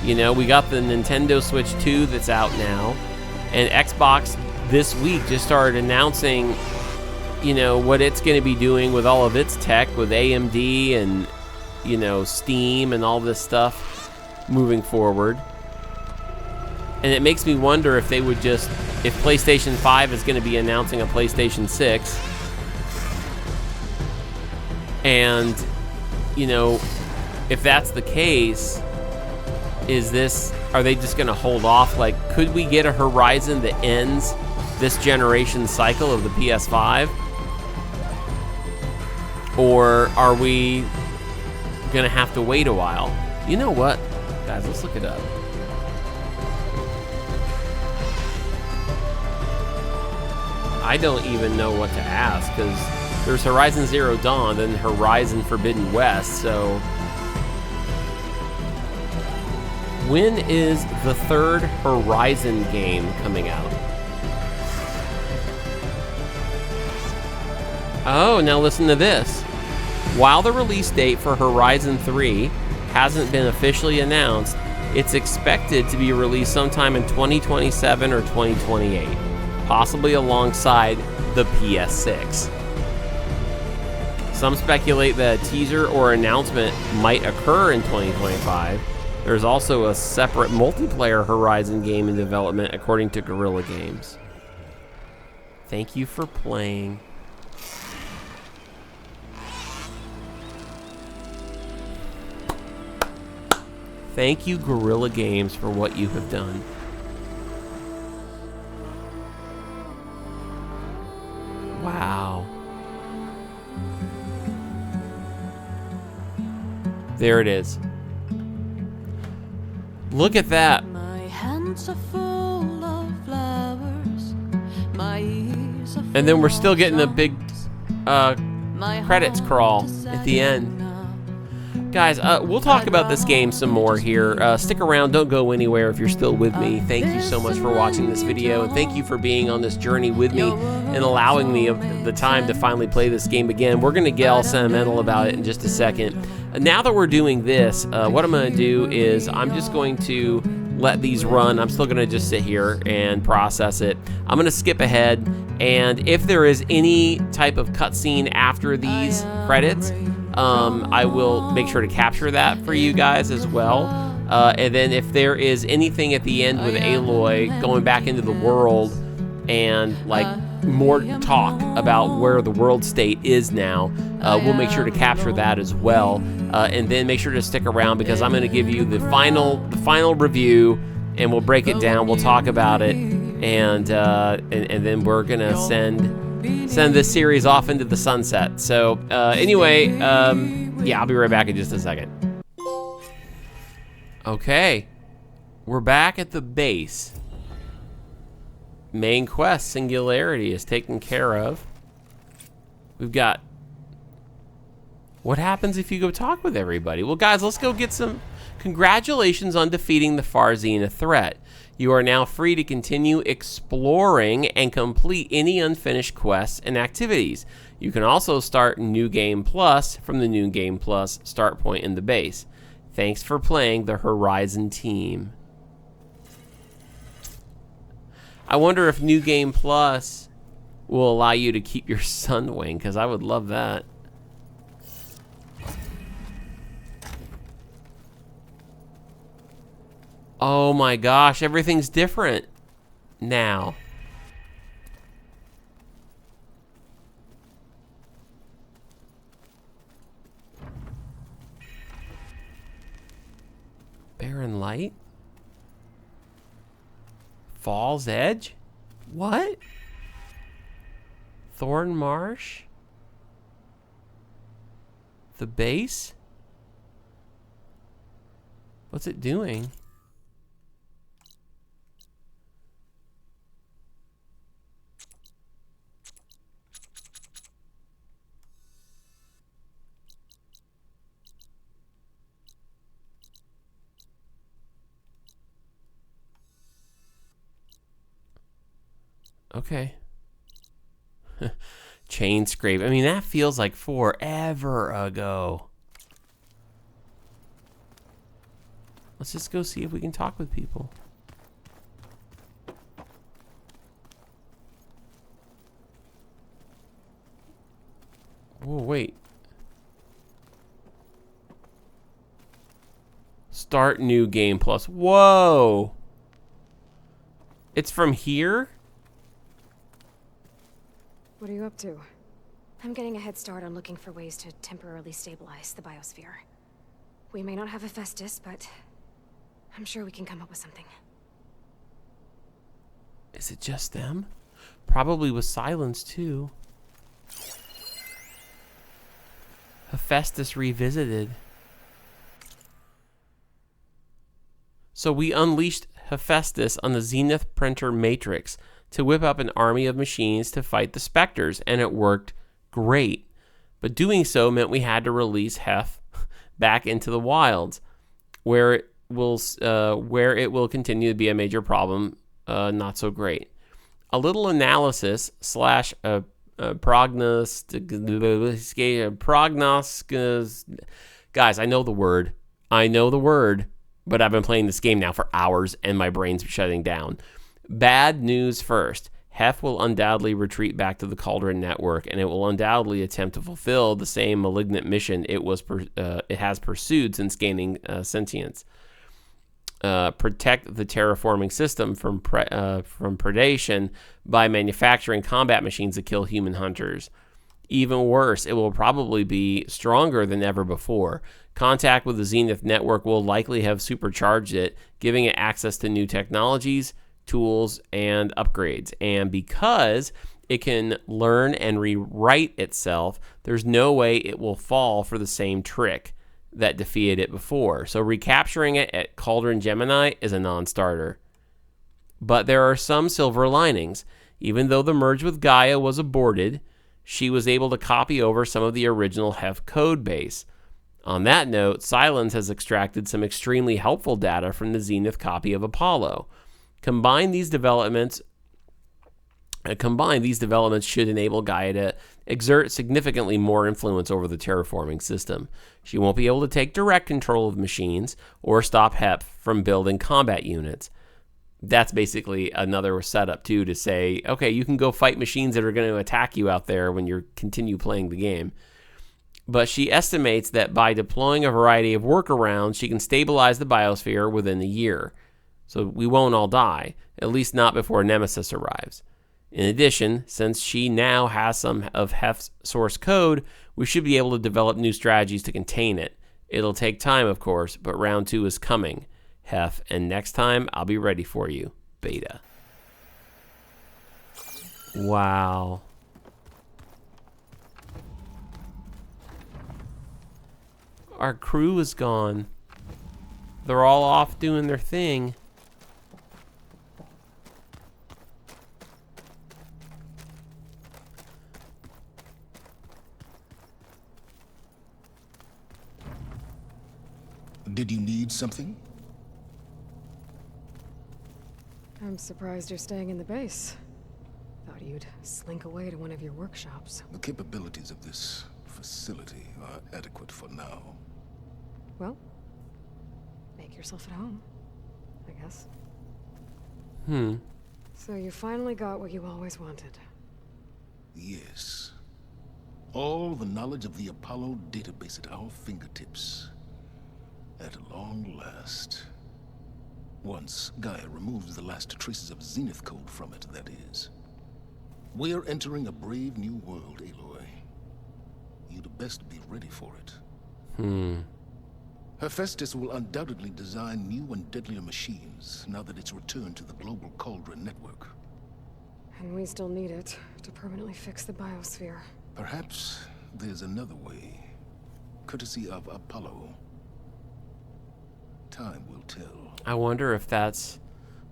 You know, we got the Nintendo Switch 2 that's out now. And Xbox this week just started announcing, you know, what it's going to be doing with all of its tech, with AMD and, you know, Steam and all this stuff moving forward. And it makes me wonder if they would just, if PlayStation 5 is going to be announcing a PlayStation 6. And, you know, if that's the case, are they just going to hold off? Like, could we get a Horizon that ends this generation cycle of the PS5? Or are we going to have to wait a while? You know what? Guys, let's look it up. I don't even know what to ask, because there's Horizon Zero Dawn, then Horizon Forbidden West, so... When is the third Horizon game coming out? Oh, now listen to this. While the release date for Horizon 3 hasn't been officially announced, it's expected to be released sometime in 2027 or 2028. Possibly alongside the PS6. Some speculate that a teaser or announcement might occur in 2025. There's also a separate multiplayer Horizon game in development, according to Guerrilla Games. Thank you for playing. Thank you, Guerrilla Games, for what you have done. Wow. There it is. Look at that. My hands are full of flowers. My ears are full. And then we're still getting a big credits crawl at the end. Guys, we'll talk about this game some more here. Stick around. Don't go anywhere if you're still with me. Thank you so much for watching this video, and thank you for being on this journey with me and allowing me the time to finally play this game again. We're going to get all sentimental about it in just a second. Now that we're doing this, what I'm going to do is I'm just going to let these run. I'm still going to just sit here and process it. I'm going to skip ahead, and if there is any type of cutscene after these credits, I will make sure to capture that for you guys as well. And then if there is anything at the end with Aloy going back into the world and like more talk about where the world state is now, we'll make sure to capture that as well. And then make sure to stick around because I'm going to give you the final review, and we'll break it down. We'll talk about it, and then we're gonna send this series off into the sunset. So anyway, yeah, I'll be right back in just a second. Okay, we're back at the base. Main quest, Singularity, is taken care of. We've got... What happens if you go talk with everybody? Well, guys, let's go get some... Congratulations on defeating the Far Zenith threat. You are now free to continue exploring and complete any unfinished quests and activities. You can also start New Game Plus from the New Game Plus start point in the base. Thanks for playing the Horizon team. I wonder if New Game Plus will allow you to keep your Sunwing, because I would love that. Oh my gosh, everything's different now. Barren Light? Falls Edge? What? Thorn Marsh? The base? What's it doing? Okay. Chain scrape. I mean, that feels like forever ago. Let's just go see if we can talk with people. Whoa, wait. Start New Game Plus. Whoa. It's from here? What are you up to? I'm getting a head start on looking for ways to temporarily stabilize the biosphere. We may not have Hephaestus, but I'm sure we can come up with something. Is it just them? Probably with Silence, too. Hephaestus Revisited. So we unleashed Hephaestus on the Zenith Printer Matrix to whip up an army of machines to fight the Spectres, and it worked great. But doing so meant we had to release Hef back into the wilds, where it will continue to be a major problem, not so great. A little analysis slash prognostic. Guys, I know the word, but I've been playing this game now for hours, and my brain's shutting down. Bad news first. Hef will undoubtedly retreat back to the Cauldron Network, and it will undoubtedly attempt to fulfill the same malignant mission it has pursued since gaining sentience. Protect the terraforming system from predation by manufacturing combat machines that kill human hunters. Even worse, it will probably be stronger than ever before. Contact with the Zenith Network will likely have supercharged it, giving it access to new technologies, tools, and upgrades. And because it can learn and rewrite itself, there's no way it will fall for the same trick that defeated it before. So recapturing it at Cauldron Gemini is a non-starter. But there are some silver linings. Even though the merge with Gaia was aborted, she was able to copy over some of the original Hef code base. On that note, Silence has extracted some extremely helpful data from the Zenith copy of Apollo. Combined, these developments should enable Gaia to exert significantly more influence over the terraforming system. She won't be able to take direct control of machines or stop Hep from building combat units. That's basically another setup, too, to say, okay, you can go fight machines that are going to attack you out there when you continue playing the game. But she estimates that by deploying a variety of workarounds, she can stabilize the biosphere within a year. So we won't all die, at least not before Nemesis arrives. In addition, since she now has some of Hef's source code, we should be able to develop new strategies to contain it. It'll take time, of course, but round 2 is coming, Hef, and next time I'll be ready for you, Beta. Wow. Our crew is gone. They're all off doing their thing. Did you need something? I'm surprised you're staying in the base. Thought you'd slink away to one of your workshops. The capabilities of this facility are adequate for now. Well, make yourself at home, I guess. So you finally got what you always wanted. Yes. All the knowledge of the Apollo database at our fingertips. At long last. Once Gaia removes the last traces of Zenith code from it, that is. We're entering a brave new world, Aloy. You'd best be ready for it. Hephaestus will undoubtedly design new and deadlier machines now that it's returned to the global Cauldron network. And we still need it to permanently fix the biosphere. Perhaps there's another way. Courtesy of Apollo. Time will tell. I wonder if that's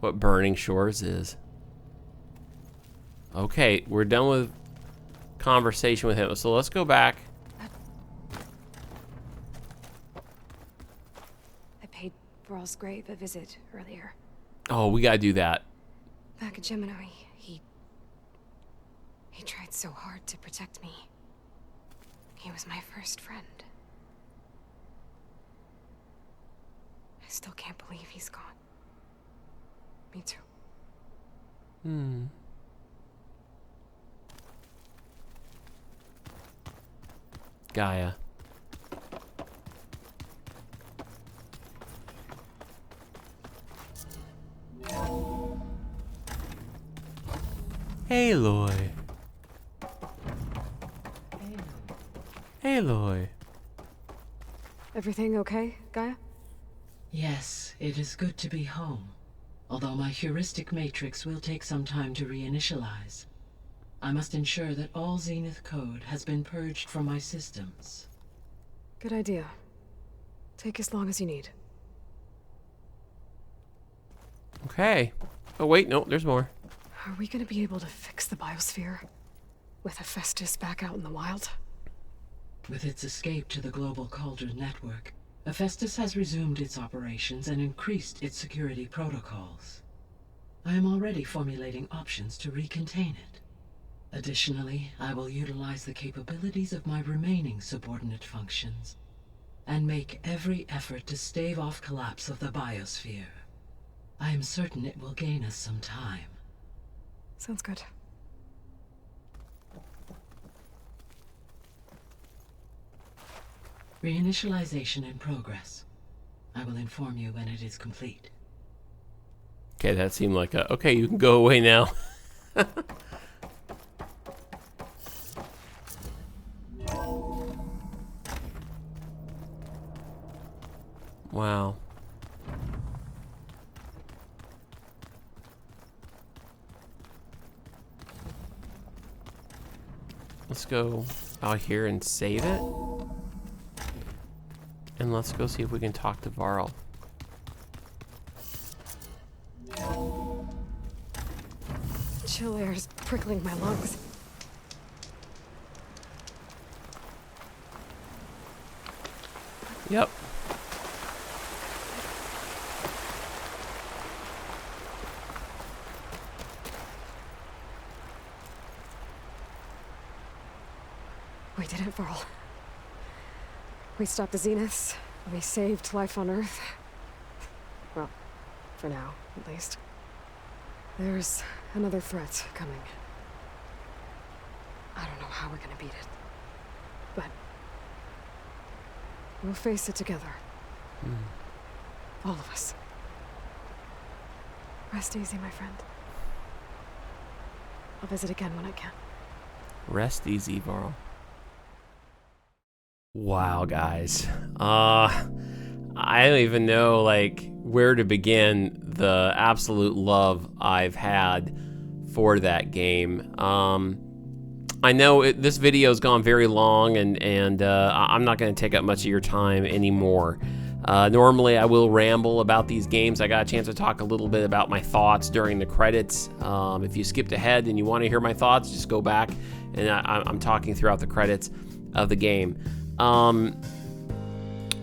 what Burning Shores is. Okay, we're done with conversation with him, so let's go back. I paid Varl's grave a visit earlier. Oh, we gotta do that. Back at Gemini, he tried so hard to protect me. He was my first friend. I still can't believe he's gone. Me too. Gaia. Aloy. Aloy. Everything okay, Gaia? Yes, it is good to be home. Although my heuristic matrix will take some time to reinitialize. I must ensure that all Zenith code has been purged from my systems. Good idea. Take as long as you need. Okay. Oh, wait, no, there's more. Are we gonna be able to fix the biosphere? With Hephaestus back out in the wild? With its escape to the global Cauldron network, Hephaestus has resumed its operations and increased its security protocols. I am already formulating options to recontain it. Additionally, I will utilize the capabilities of my remaining subordinate functions and make every effort to stave off collapse of the biosphere. I am certain it will gain us some time. Sounds good. Reinitialization in progress. I will inform you when it is complete. Okay, that seemed like a... Okay, you can go away now. Wow. Let's go out here and save it. And let's go see if we can talk to Varl. Chill air is prickling my lungs. Yep. We did it, Varl. We stopped the Zeniths. We saved life on Earth. Well, for now, at least. There's another threat coming. I don't know how we're gonna beat it. But we'll face it together. All of us. Rest easy, my friend. I'll visit again when I can. Rest easy, Varl. Wow, guys. I don't even know, like, where to begin the absolute love I've had for that game. I know this video's gone very long, and I'm not going to take up much of your time anymore. Normally, I will ramble about these games. I got a chance to talk a little bit about my thoughts during the credits. If you skipped ahead and you want to hear my thoughts, just go back, and I'm talking throughout the credits of the game.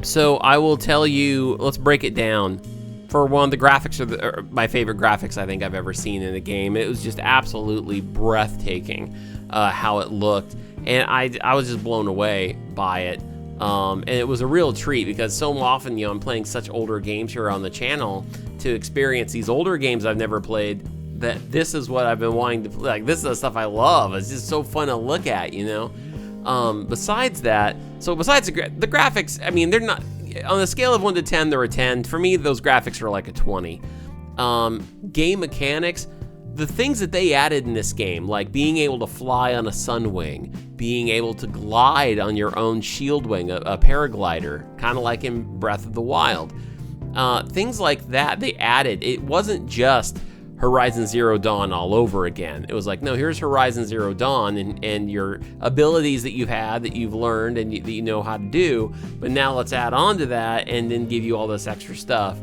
So I will tell you, let's break it down. For one, the graphics are my favorite graphics I think I've ever seen in a game. It was just absolutely breathtaking how it looked, and I was just blown away by it. And it was a real treat because so often, I'm playing such older games here on the channel to experience these older games I've never played, that this is what I've been wanting to play. Like, this is the stuff I love. It's just so fun to look at, Besides that, besides the graphics, I mean, they're not, on a scale of 1 to 10, they're a 10. For me, those graphics are like a 20. Game mechanics, the things that they added in this game, like being able to fly on a sunwing, being able to glide on your own shield wing, a paraglider, kind of like in Breath of the Wild. Things like that, they added. It wasn't just Horizon Zero Dawn all over again. It was like, no, here's Horizon Zero Dawn and your abilities that you've had, that you've learned, and that you know how to do, but now let's add on to that and then give you all this extra stuff.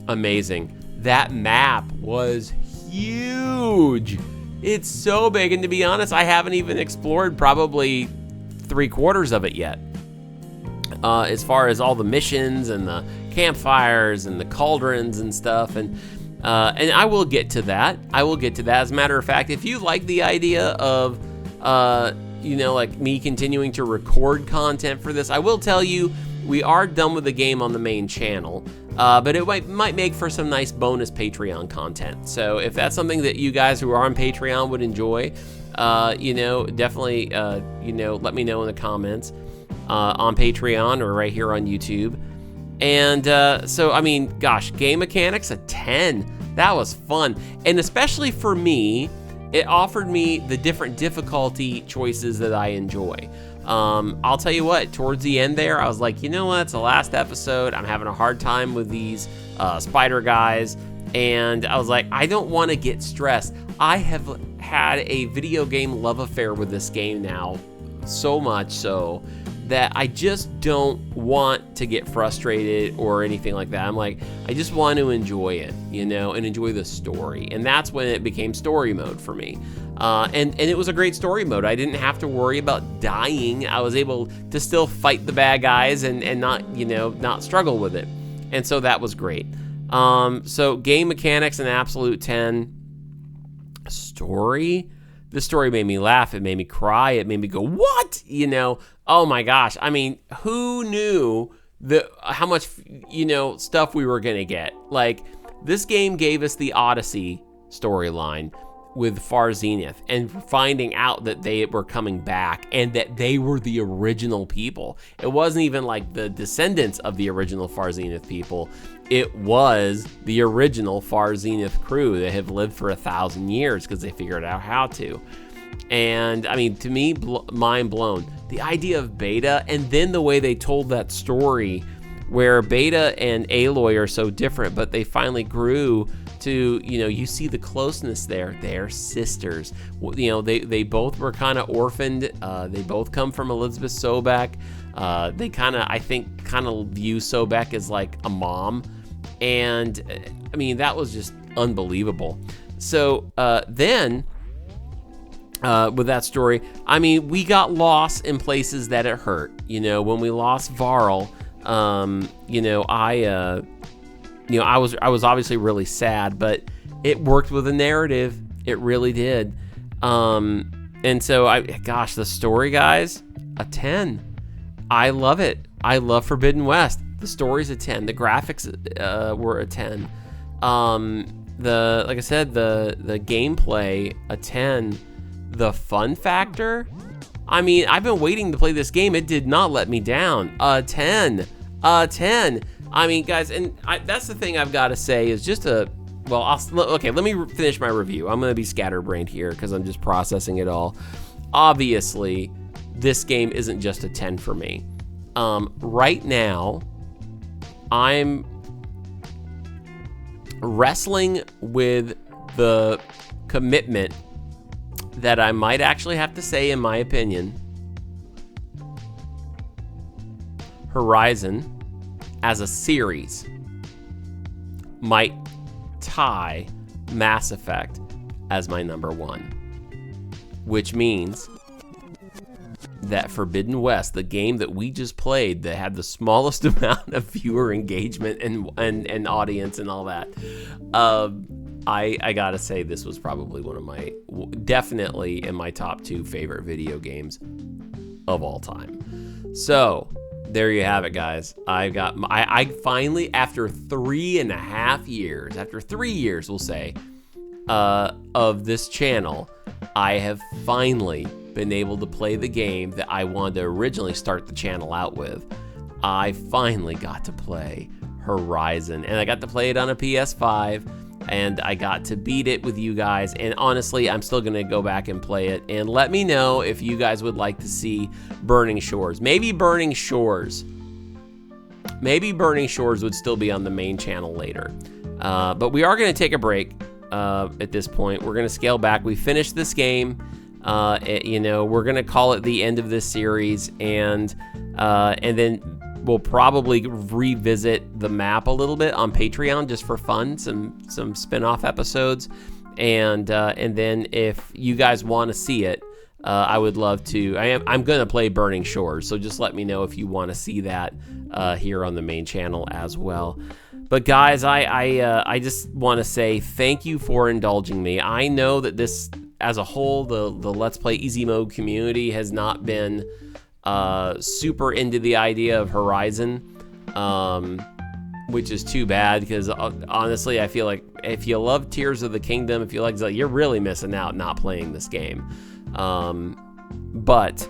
Amazing. That map was huge. It's so big, and to be honest, I haven't even explored probably 3/4 of it yet. As far as all the missions and the campfires and the cauldrons and stuff, and I will get to that. As a matter of fact, if you like the idea of, like me continuing to record content for this, I will tell you, we are done with the game on the main channel, but it might make for some nice bonus Patreon content. So if that's something that you guys who are on Patreon would enjoy, definitely, let me know in the comments on Patreon or right here on YouTube. And so, I mean, gosh, game mechanics, a 10. That was fun. And especially for me, it offered me the different difficulty choices that I enjoy. I'll tell you what, towards the end there, I was like, you know what, it's the last episode. I'm having a hard time with these spider guys. And I was like, I don't want to get stressed. I have had a video game love affair with this game now, so much so that I just don't want to get frustrated or anything like that. I'm like, I just want to enjoy it, and enjoy the story. And that's when it became story mode for me. And it was a great story mode. I didn't have to worry about dying. I was able to still fight the bad guys and not struggle with it. And so that was great. So game mechanics, an absolute 10. Story? This story made me laugh. It made me cry. It made me go, what? Oh my gosh. I mean, who knew how much, stuff we were going to get? Like, this game gave us the Odyssey storyline with Far Zenith and finding out that they were coming back and that they were the original people. It wasn't even like the descendants of the original Far Zenith people. It was the original Far Zenith crew that have lived for 1,000 years because they figured out how to. And I mean, to me, mind blown. The idea of Beta, and then the way they told that story where Beta and Aloy are so different, but they finally grew to, you see the closeness there. They're sisters. They both were kind of orphaned. They both come from Elizabeth Sobek. They I think view Sobek as like a mom. And I mean, that was just unbelievable. So then with that story, I mean, we got lost in places that it hurt. When we lost Varl, You know, I was obviously really sad, but it worked with the narrative. It really did. And so gosh, the story, guys, a 10. I love it. I love Forbidden West. The story's a 10. The graphics were a 10. Like I said, the gameplay, a 10. The fun factor, I mean, I've been waiting to play this game. It did not let me down. A 10. A 10. I mean, guys, and that's the thing I've got to say is just okay, let me finish my review. I'm going to be scatterbrained here because I'm just processing it all. Obviously, this game isn't just a 10 for me. Right now, I'm wrestling with the commitment that I might actually have to say, in my opinion, Horizon as a series might tie Mass Effect as my number 1, which means that Forbidden West, the game that we just played that had the smallest amount of viewer engagement and audience and all that, I gotta say this was probably one of my, definitely in my top 2 favorite video games of all time. So there you have it, guys. I finally, after 3.5 years, after 3 years, we'll say, of this channel, I have finally been able to play the game that I wanted to originally start the channel out with. I finally got to play Horizon, and I got to play it on a PS5, and I got to beat it with you guys, and honestly, I'm still gonna go back and play it, and let me know if you guys would like to see Burning Shores. Maybe Burning Shores would still be on the main channel later, but we are gonna take a break at this point. We're gonna scale back. We finished this game. You know, we're gonna call it the end of this series, and then we'll probably revisit the map a little bit on Patreon just for fun, some spin-off episodes, and then if you guys want to see it, I would love to. I'm gonna play Burning Shores, so just let me know if you want to see that here on the main channel as well. But guys, I just want to say thank you for indulging me. I know that this, as a whole, the Let's Play Easy Mode community has not been super into the idea of Horizon, which is too bad, because honestly, I feel like if you love Tears of the Kingdom, if you like Zelda, you're really missing out not playing this game. But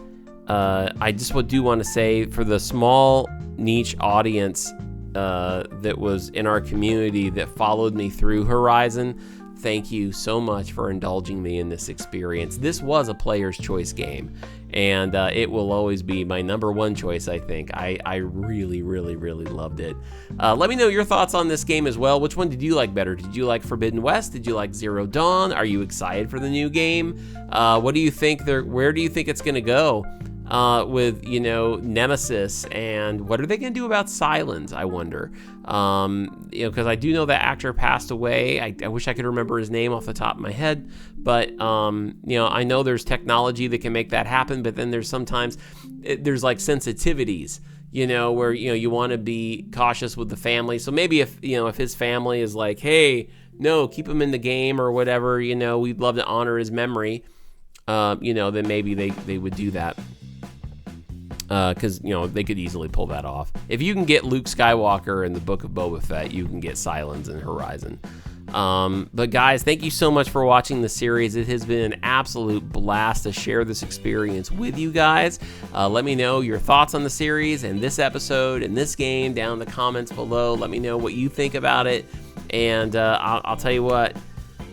I just do want to say, for the small niche audience that was in our community that followed me through Horizon, thank you so much for indulging me in this experience. This was a player's choice game, and it will always be my number 1 choice, I think. I really, really, really loved it. Let me know your thoughts on this game as well. Which one did you like better? Did you like Forbidden West? Did you like Zero Dawn? Are you excited for the new game? What do you think where do you think it's going to go? With, you know, Nemesis, and what are they going to do about Silence, I wonder. You know, because I do know that actor passed away. I wish I could remember his name off the top of my head, but, you know, I know there's technology that can make that happen, but then there's sometimes, there's like sensitivities, you know, where, you know, you want to be cautious with the family. So maybe if, you know, if his family is like, hey, no, keep him in the game or whatever, you know, we'd love to honor his memory, you know, then maybe they would do that. Because, you know, they could easily pull that off. If you can get Luke Skywalker in the Book of Boba Fett, you can get Silence in Horizon. But guys, thank you so much for watching the series. It has been an absolute blast to share this experience with you guys. Let me know your thoughts on the series and this episode and this game down in the comments below. Let me know what you think about it. And I'll tell you what,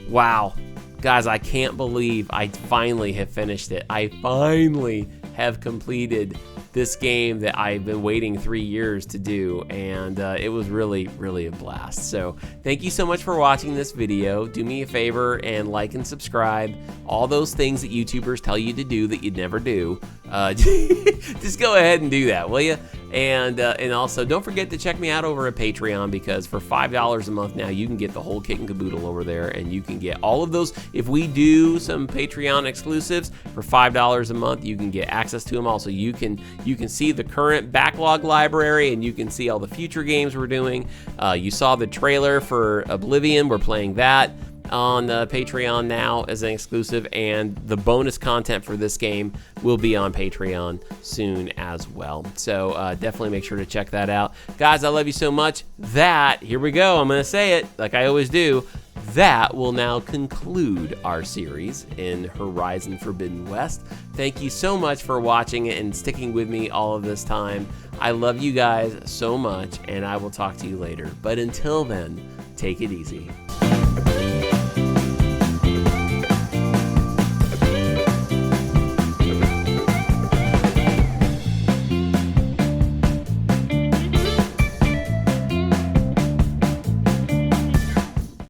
wow. Guys, I can't believe I finally have finished it. I finally have completed this game that I've been waiting 3 years to do, and it was really, really a blast. So thank you so much for watching this video. Do me a favor and like and subscribe. All those things that YouTubers tell you to do that you'd never do. just go ahead and do that, will you? And also, don't forget to check me out over at Patreon, because for $5 a month now, you can get the whole kit and caboodle over there, and you can get all of those. If we do some Patreon exclusives for $5 a month, you can get access to them all. So you can see the current backlog library, and you can see all the future games we're doing. You saw the trailer for Oblivion. We're playing that on Patreon now as an exclusive, and the bonus content for this game will be on Patreon soon as well. So definitely make sure to check that out. Guys, I love you so much. Here we go, I'm gonna say it like I always do. That will now conclude our series in Horizon Forbidden West. Thank you so much for watching it and sticking with me all of this time. I love you guys so much, and I will talk to you later. But until then, take it easy.